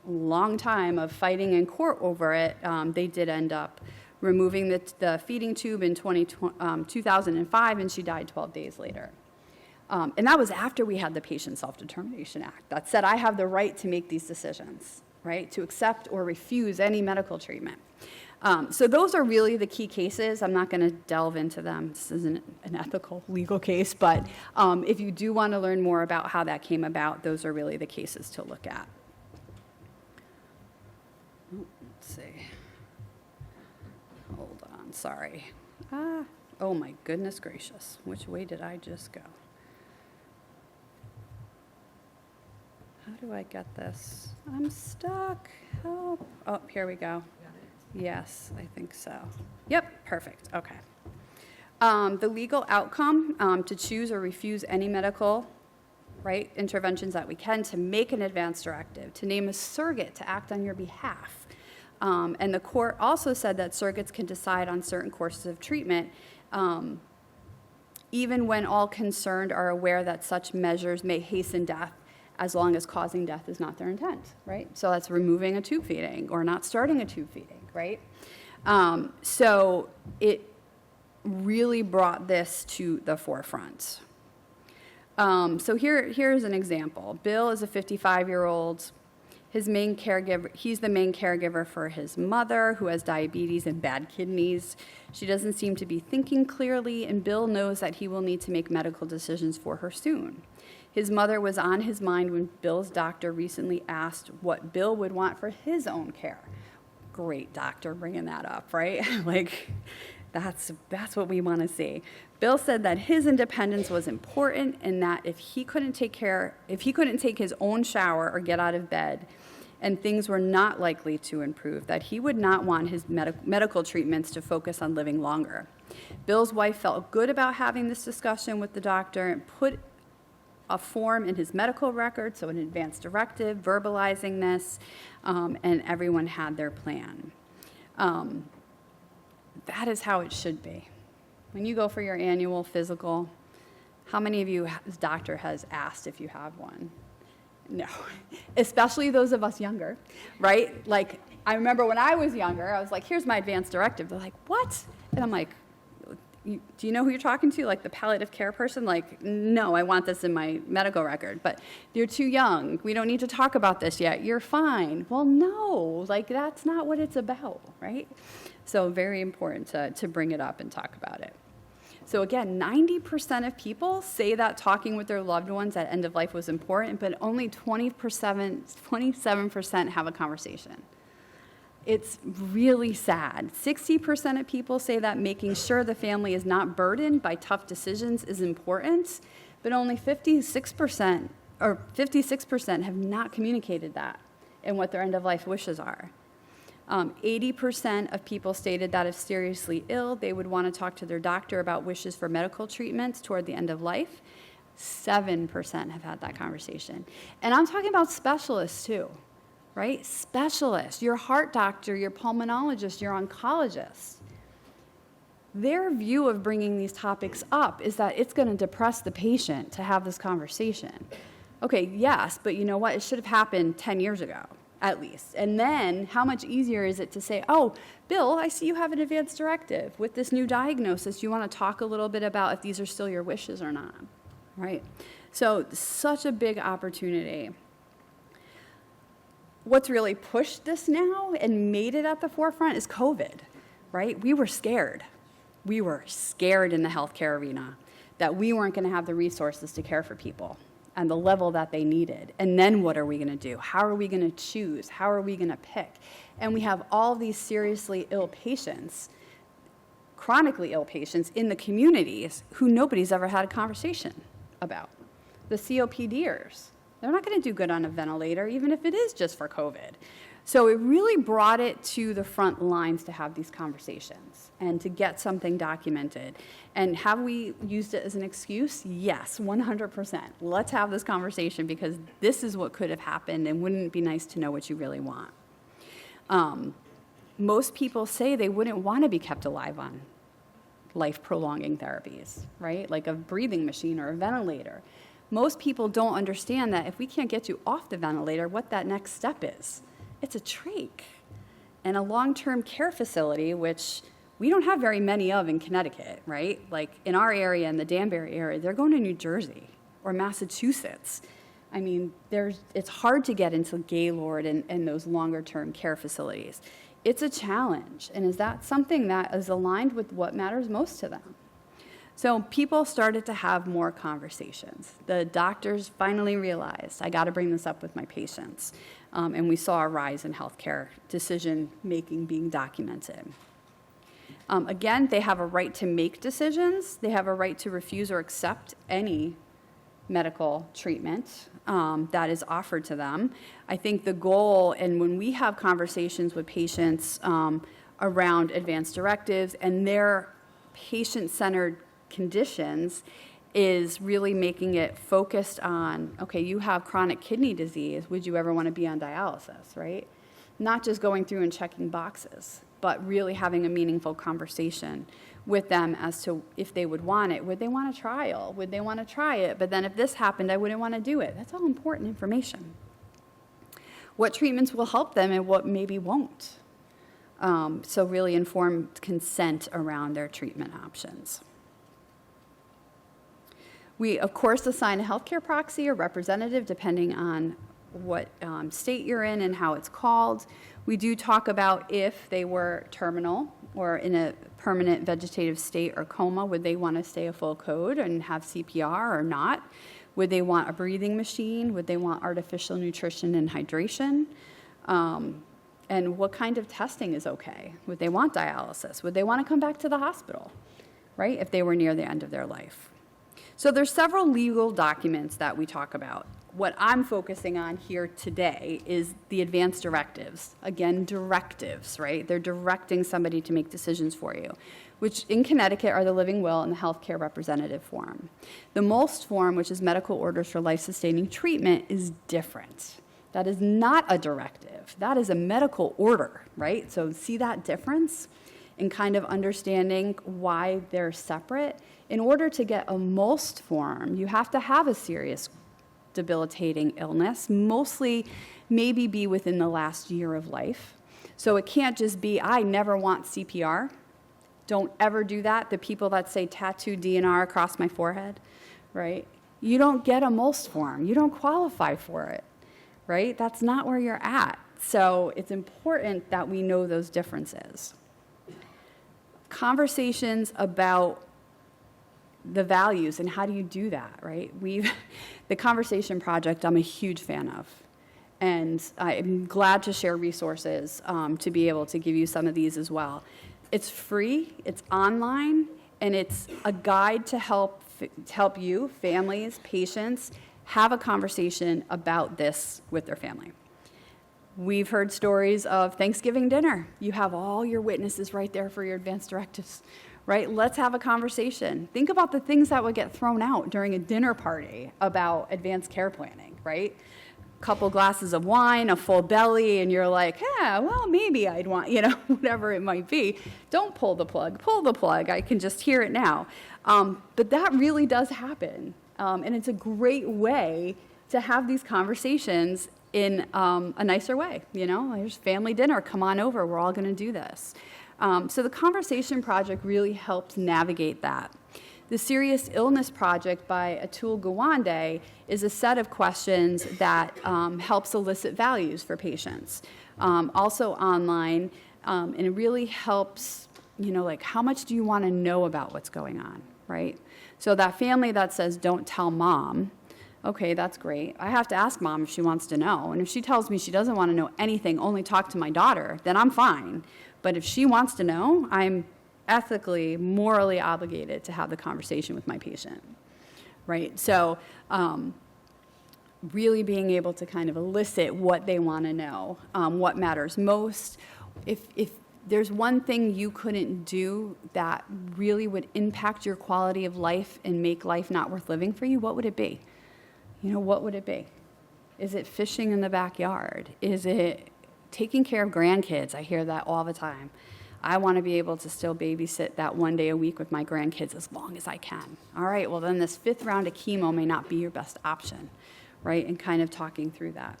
long time of fighting in court over it, they did end up removing the feeding tube in 2005, and she died 12 days later. And that was after we had the Patient Self-Determination Act that said I have the right to make these decisions, right, to accept or refuse any medical treatment. So those are really the key cases. I'm not going to delve into them. This isn't an ethical legal case, but if you do want to learn more about how that came about, those are really the cases to look at. Let's see. Hold on, sorry. Oh my goodness gracious. Which way did I just go? How do I get this? I'm stuck. Help. Oh, here we go. Yes, I think so. Yep, perfect. Okay. The legal outcome to choose or refuse any medical interventions that we can, to make an advance directive, to name a surrogate to act on your behalf. And the court also said that surrogates can decide on certain courses of treatment, even when all concerned are aware that such measures may hasten death, as long as causing death is not their intent, right? So that's removing a tube feeding or not starting a tube feeding, right? So it really brought this to the forefront. So here's an example. Bill is a 55-year-old. He's the main caregiver for his mother, who has diabetes and bad kidneys. She doesn't seem to be thinking clearly, and Bill knows that he will need to make medical decisions for her soon. His mother was on his mind when Bill's doctor recently asked what Bill would want for his own care. Great doctor bringing that up, right? That's what we want to see. Bill said that his independence was important, and that if he couldn't take his own shower or get out of bed, and things were not likely to improve, that he would not want his medical treatments to focus on living longer. Bill's wife felt good about having this discussion with the doctor and put a form in his medical record, so an advance directive, verbalizing this, and everyone had their plan. That is how it should be. When you go for your annual physical, how many of you, his doctor has asked if you have one? No, especially those of us younger, right? Like, I remember when I was younger, I was like, here's my advance directive. They're like, what? And I'm like, do you know who you're talking to? Like the palliative care person? Like, no, I want this in my medical record. But you're too young. We don't need to talk about this yet. You're fine. Well, no, like that's not what it's about, right? So very important to bring it up and talk about it. So again, 90% of people say that talking with their loved ones at end of life was important, but only 27% have a conversation. It's really sad. 60% of people say that making sure the family is not burdened by tough decisions is important, but only 56% have not communicated that and what their end of life wishes are. 80% of people stated that if seriously ill, they would want to talk to their doctor about wishes for medical treatments toward the end of life. 7% have had that conversation. And I'm talking about specialists too, right? Specialists, your heart doctor, your pulmonologist, your oncologist. Their view of bringing these topics up is that it's going to depress the patient to have this conversation. Okay, yes, but you know what? It should have happened 10 years ago. At least. And then how much easier is it to say, oh, Bill, I see you have an advance directive. With this new diagnosis, you want to talk a little bit about if these are still your wishes or not, right? So such a big opportunity. What's really pushed this now and made it at the forefront is COVID, right? We were scared. We were scared in the healthcare arena that we weren't going to have the resources to care for people and the level that they needed. And then what are we going to do? How are we going to choose? How are we going to pick? And we have all these seriously ill patients, chronically ill patients in the communities who nobody's ever had a conversation about. The COPDers, they're not going to do good on a ventilator, even if it is just for COVID. So it really brought it to the front lines to have these conversations and to get something documented. And have we used it as an excuse? Yes, 100%. Let's have this conversation because this is what could have happened, and wouldn't it be nice to know what you really want? Most people say they wouldn't want to be kept alive on life-prolonging therapies, right? Like a breathing machine or a ventilator. Most people don't understand that if we can't get you off the ventilator, what that next step is. It's a trach. And a long-term care facility, which we don't have very many of in Connecticut, right? Like in our area, in the Danbury area, they're going to New Jersey or Massachusetts. I mean, it's hard to get into Gaylord and those longer-term care facilities. It's a challenge. And is that something that is aligned with what matters most to them? So people started to have more conversations. The doctors finally realized, I got to bring this up with my patients. And we saw a rise in healthcare decision-making being documented. Again, they have a right to make decisions. They have a right to refuse or accept any medical treatment that is offered to them. I think the goal, and when we have conversations with patients around advance directives and their patient-centered conditions, is really making it focused on, okay, you have chronic kidney disease, would you ever want to be on dialysis, right? Not just going through and checking boxes, but really having a meaningful conversation with them as to if they would want it. Would they want a trial? Would they want to try it? But then if this happened, I wouldn't want to do it. That's all important information. What treatments will help them and what maybe won't. So really informed consent around their treatment options. We, of course, assign a healthcare proxy or representative depending on what state you're in and how it's called. We do talk about if they were terminal or in a permanent vegetative state or coma, would they want to stay a full code and have CPR or not? Would they want a breathing machine? Would they want artificial nutrition and hydration? And what kind of testing is okay? Would they want dialysis? Would they want to come back to the hospital, right, if they were near the end of their life? So there's several legal documents that we talk about. What I'm focusing on here today is the advance directives. Again, directives, right? They're directing somebody to make decisions for you, which in Connecticut are the living will and the healthcare representative form. The MOLST form, which is medical orders for life-sustaining treatment, is different. That is not a directive. That is a medical order, right? So see that difference in kind of understanding why they're separate? In order to get a MOLST form, you have to have a serious debilitating illness, mostly maybe be within the last year of life. So it can't just be, I never want CPR. Don't ever do that. The people that say tattoo DNR across my forehead, right? You don't get a MOLST form. You don't qualify for it, right? That's not where you're at. So it's important that we know those differences. Conversations about the values and how do you do that, right? The Conversation Project, I'm a huge fan of. And I'm glad to share resources to be able to give you some of these as well. It's free, it's online, and it's a guide to help you, families, patients, have a conversation about this with their family. We've heard stories of Thanksgiving dinner. You have all your witnesses right there for your advance directives, right? Let's have a conversation. Think about the things that would get thrown out during a dinner party about advanced care planning, right? Couple glasses of wine, a full belly, and you're like, yeah, well, maybe I'd want, whatever it might be. Don't pull the plug. Pull the plug. I can just hear it now. But that really does happen. And it's a great way to have these conversations in a nicer way. There's family dinner. Come on over. We're all going to do this. So the Conversation Project really helps navigate that. The Serious Illness Project by Atul Gawande is a set of questions that helps elicit values for patients. Also online, and it really helps, like how much do you want to know about what's going on, right? So that family that says, don't tell mom, okay, that's great. I have to ask mom if she wants to know. And if she tells me she doesn't want to know anything, only talk to my daughter, then I'm fine. But if she wants to know, I'm ethically, morally obligated to have the conversation with my patient, right? So really being able to kind of elicit what they want to know, what matters most. If there's one thing you couldn't do that really would impact your quality of life and make life not worth living for you, what would it be? What would it be? Is it fishing in the backyard? Is it taking care of grandkids? I hear that all the time. I want to be able to still babysit that one day a week with my grandkids as long as I can. All right, well then this 5th round of chemo may not be your best option, right? And kind of talking through that.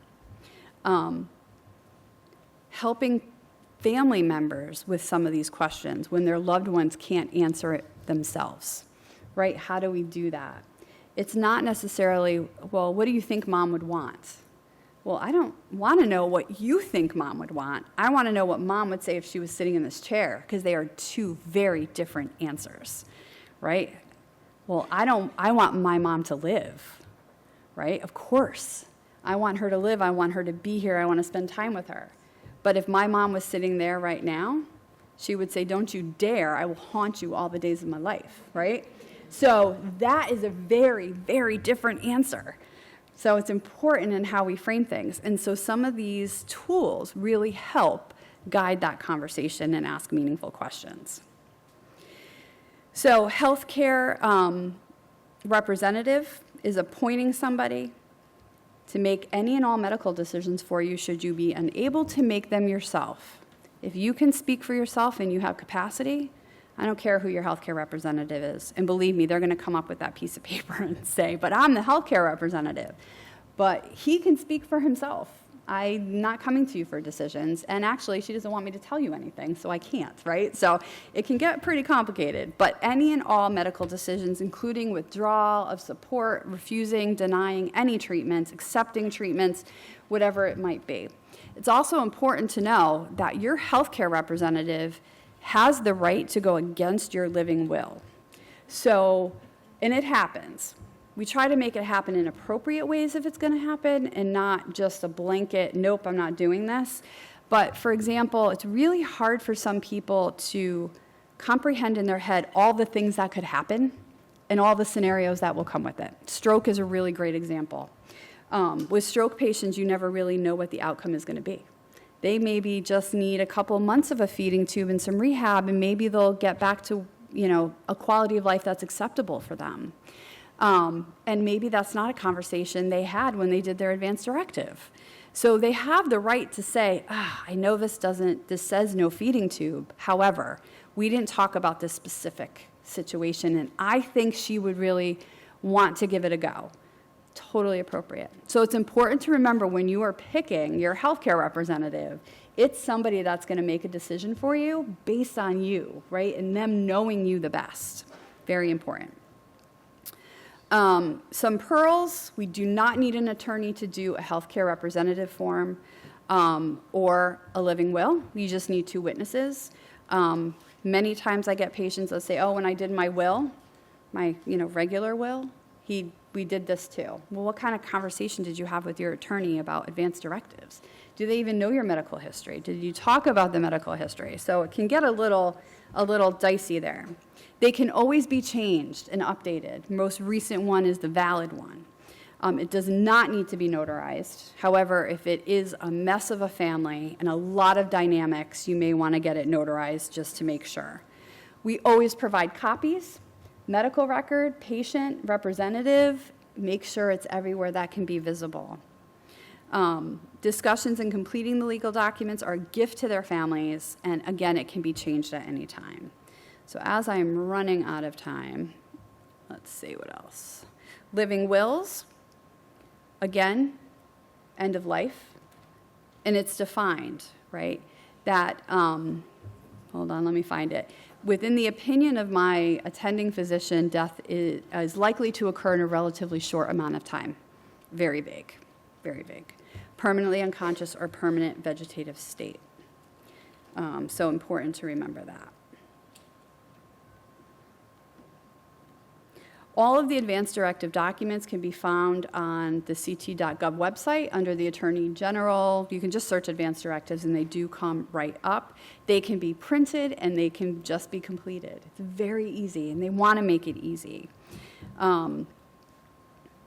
Helping family members with some of these questions when their loved ones can't answer it themselves, right? How do we do that? It's not necessarily, well, what do you think mom would want? Well, I don't want to know what you think mom would want. I want to know what mom would say if she was sitting in this chair, because they are two very different answers, right? Well, I want my mom to live, right? Of course. I want her to live. I want her to be here. I want to spend time with her. But if my mom was sitting there right now, she would say, don't you dare. I will haunt you all the days of my life, right? So that is a very, very different answer. So it's important in how we frame things. And so some of these tools really help guide that conversation and ask meaningful questions. So healthcare representative is appointing somebody to make any and all medical decisions for you should you be unable to make them yourself. If you can speak for yourself and you have capacity, I don't care who your healthcare representative is. And believe me, they're going to come up with that piece of paper and say, but I'm the healthcare representative. But he can speak for himself. I'm not coming to you for decisions. And actually, she doesn't want me to tell you anything, so I can't, right? So it can get pretty complicated. But any and all medical decisions, including withdrawal of support, refusing, denying any treatments, accepting treatments, whatever it might be. It's also important to know that your healthcare representative has the right to go against your living will. So, and it happens. We try to make it happen in appropriate ways if it's going to happen and not just a blanket, nope, I'm not doing this. But for example, it's really hard for some people to comprehend in their head all the things that could happen and all the scenarios that will come with it. Stroke is a really great example. With stroke patients, you never really know what the outcome is going to be. They maybe just need a couple months of a feeding tube and some rehab, and maybe they'll get back to, a quality of life that's acceptable for them. And maybe that's not a conversation they had when they did their advance directive. So they have the right to say, I know this says no feeding tube. However, we didn't talk about this specific situation, and I think she would really want to give it a go. Totally appropriate. So it's important to remember when you are picking your healthcare representative, it's somebody that's going to make a decision for you based on you, right? And them knowing you the best. Very important. Some pearls: we do not need an attorney to do a healthcare representative form or a living will. You just need 2 witnesses. Many times I get patients that say, oh, when I did my will, my regular will, we did this too. Well, what kind of conversation did you have with your attorney about advance directives? Do they even know your medical history? Did you talk about the medical history? So it can get a little dicey there. They can always be changed and updated. Most recent one is the valid one. It does not need to be notarized. However, if it is a mess of a family and a lot of dynamics, you may want to get it notarized just to make sure. We always provide copies. Medical record, patient, representative, make sure it's everywhere that can be visible. Discussions and completing the legal documents are a gift to their families, and again, it can be changed at any time. So as I'm running out of time, let's see what else. Living wills, again, end of life, and it's defined, right? That, hold on, let me find it. Within the opinion of my attending physician, death is likely to occur in a relatively short amount of time. Very vague, very vague. Permanently unconscious or permanent vegetative state. So important to remember that. All of the advance directive documents can be found on the ct.gov website under the Attorney General. You can just search advance directives and they do come right up. They can be printed and they can just be completed. It's very easy and they want to make it easy.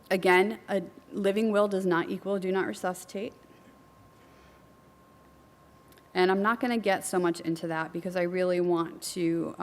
Again, a living will does not equal do not resuscitate. And I'm not going to get so much into that because I really want to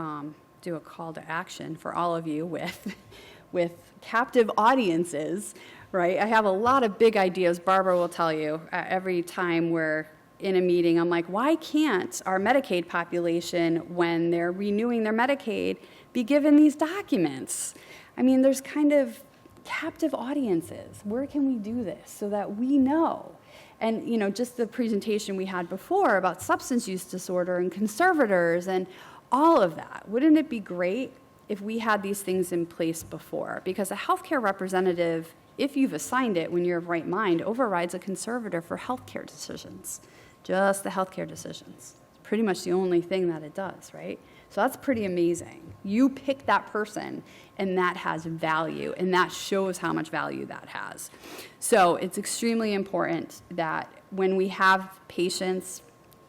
do a call to action for all of you with captive audiences, right? I have a lot of big ideas. Barbara will tell you every time we're in a meeting, I'm like, why can't our Medicaid population, when they're renewing their Medicaid, be given these documents? I mean, there's kind of captive audiences. Where can we do this so that we know? And, just the presentation we had before about substance use disorder and conservators and all of that. Wouldn't it be great if we had these things in place before? Because a healthcare representative, if you've assigned it when you're of right mind, overrides a conservator for healthcare decisions. Just the healthcare decisions. It's pretty much the only thing that it does, right? So that's pretty amazing. You pick that person, and that has value, and that shows how much value that has. So it's extremely important that when we have patients,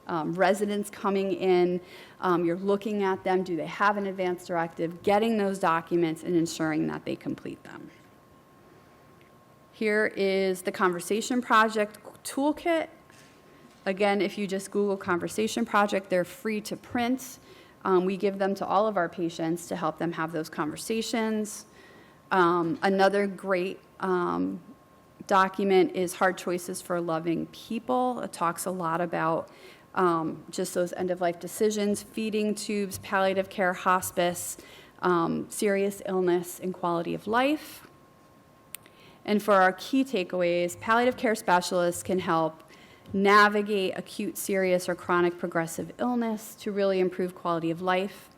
residents coming in, you're looking at them, do they have an advance directive, getting those documents and ensuring that they complete them. Here is the Conversation Project Toolkit. Again, if you just Google Conversation Project, they're free to print. We give them to all of our patients to help them have those conversations. Another great document is Hard Choices for Loving People. It talks a lot about just those end-of-life decisions, feeding tubes, palliative care, hospice, serious illness, and quality of life. And for our key takeaways, palliative care specialists can help navigate acute, serious, or chronic progressive illness to really improve quality of life.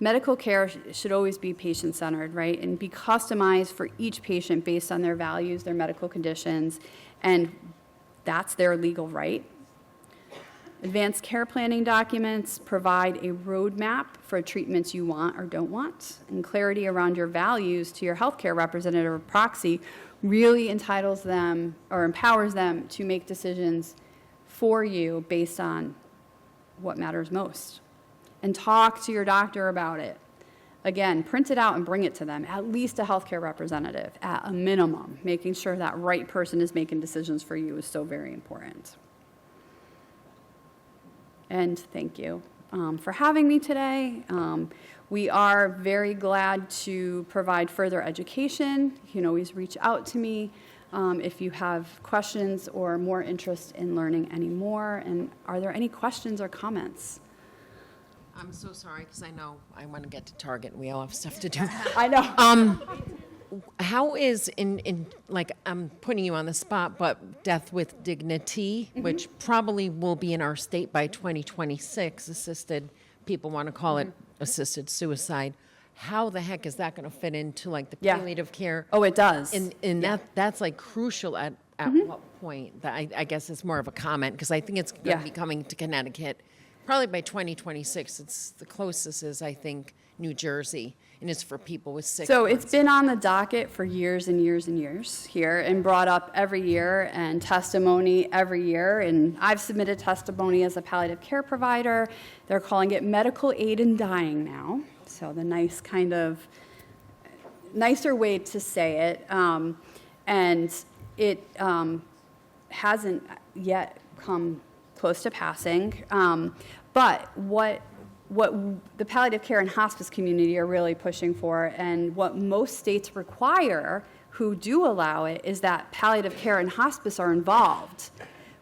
Medical care should always be patient-centered, right, and be customized for each patient based on their values, their medical conditions, and that's their legal right. Advanced care planning documents provide a roadmap for treatments you want or don't want, and clarity around your values to your healthcare representative or proxy really entitles them or empowers them to make decisions for you based on what matters most. And talk to your doctor about it. Again, print it out and bring it to them, at least a healthcare representative, at a minimum. Making sure that right person is making decisions for you is so very important. And thank you for having me today. We are very glad to provide further education. You can always reach out to me if you have questions or more interest in learning any more. And are there any questions or comments? I'm so sorry because I know I want to get to Target and we all have stuff to do. I know. how is in like, I'm putting you on the spot, but death with dignity, which probably will be in our state by 2026, assisted, people want to call it assisted suicide. How the heck is that going to fit into like the palliative care? Oh, it does. And that's like crucial at what point? That I guess it's more of a comment, because I think it's going to be coming to Connecticut probably by 2026. It's the closest is, I think, New Jersey, and it's for people with sick. So it's been on the docket for years and years and years here, and brought up every year, and testimony every year. And I've submitted testimony as a palliative care provider. They're calling it medical aid in dying now. So the nice kind of nicer way to say it. And it hasn't yet come close to passing. But what the palliative care and hospice community are really pushing for, and what most states require who do allow it, is that palliative care and hospice are involved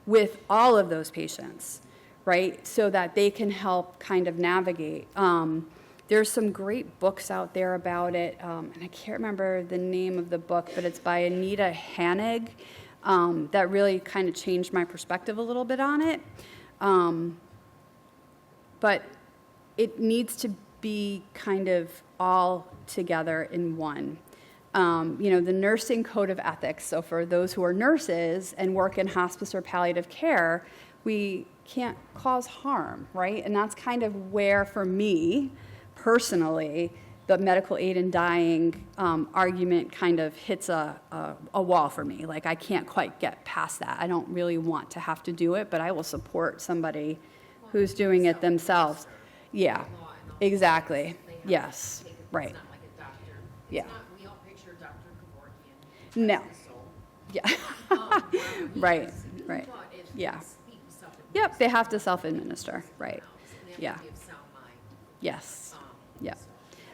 with all of those patients, right? So that they can help kind of navigate. There's some great books out there about it, and I can't remember the name of the book, but it's by Anita Hanig, that really kind of changed my perspective a little bit on it. But it needs to be kind of all together in one. The Nursing Code of Ethics, so for those who are nurses and work in hospice or palliative care, we can't cause harm, right? And that's kind of where, for me, personally, the medical aid in dying argument kind of hits a wall for me. Like, I can't quite get past that. I don't really want to have to do it, but I will support somebody who's doing it themselves. Yeah, exactly. Yes, right. Yeah. We all picture Dr. Kevorkian. No. Yeah. Right, right. Yeah. Yep, they have to self-administer, right. Yeah. Yes. Yeah.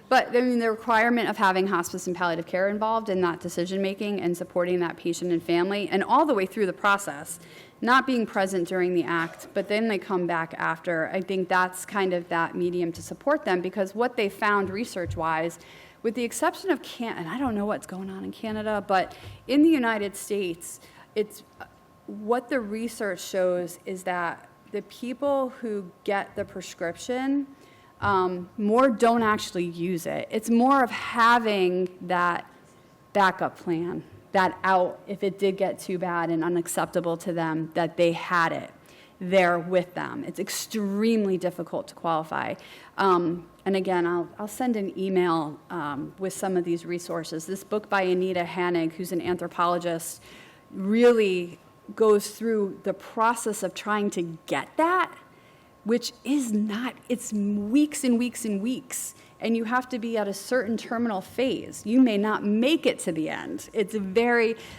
But, I mean, the requirement of having hospice and palliative care involved in that decision-making and supporting that patient and family, and all the way through the process, not being present during the act, but then they come back after, I think that's kind of that medium to support them, because what they found research-wise, with the exception of Canada, and I don't know what's going on in Canada, but in the United States, it's what the research shows is that the people who get the prescription, more don't actually use it. It's more of having that backup plan, that out if it did get too bad and unacceptable to them, that they had it there with them. It's extremely difficult to qualify. And again, I'll send an email with some of these resources. This book by Anita Hanig, who's an anthropologist, really goes through the process of trying to get that, which is not, it's weeks and weeks and weeks. And you have to be at a certain terminal phase. You may not make it to the end. It's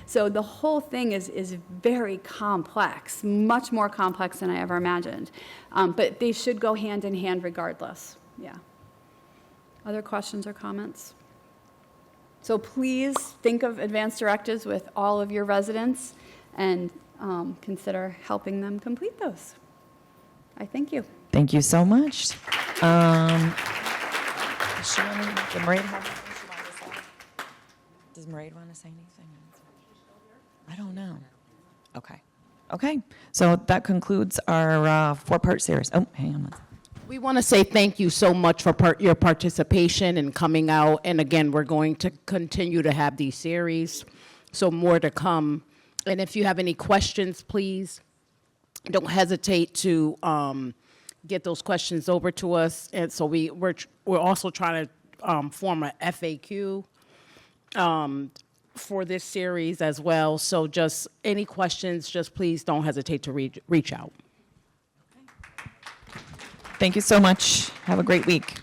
so the whole thing is very complex, much more complex than I ever imagined. But they should go hand in hand regardless. Yeah. Other questions or comments? So please think of advanced directives with all of your residents and consider helping them complete those. I thank you. Thank you so much. Does Mairead want to say anything? I don't know. Okay. So that concludes our four-part series. Oh, hang on one second. We want to say thank you so much for your participation and coming out. And again, we're going to continue to have these series, so more to come. And if you have any questions, please don't hesitate to get those questions over to us. And so we're also trying to form a FAQ for this series as well. So just any questions, just please don't hesitate to reach out. Thank you so much. Have a great week.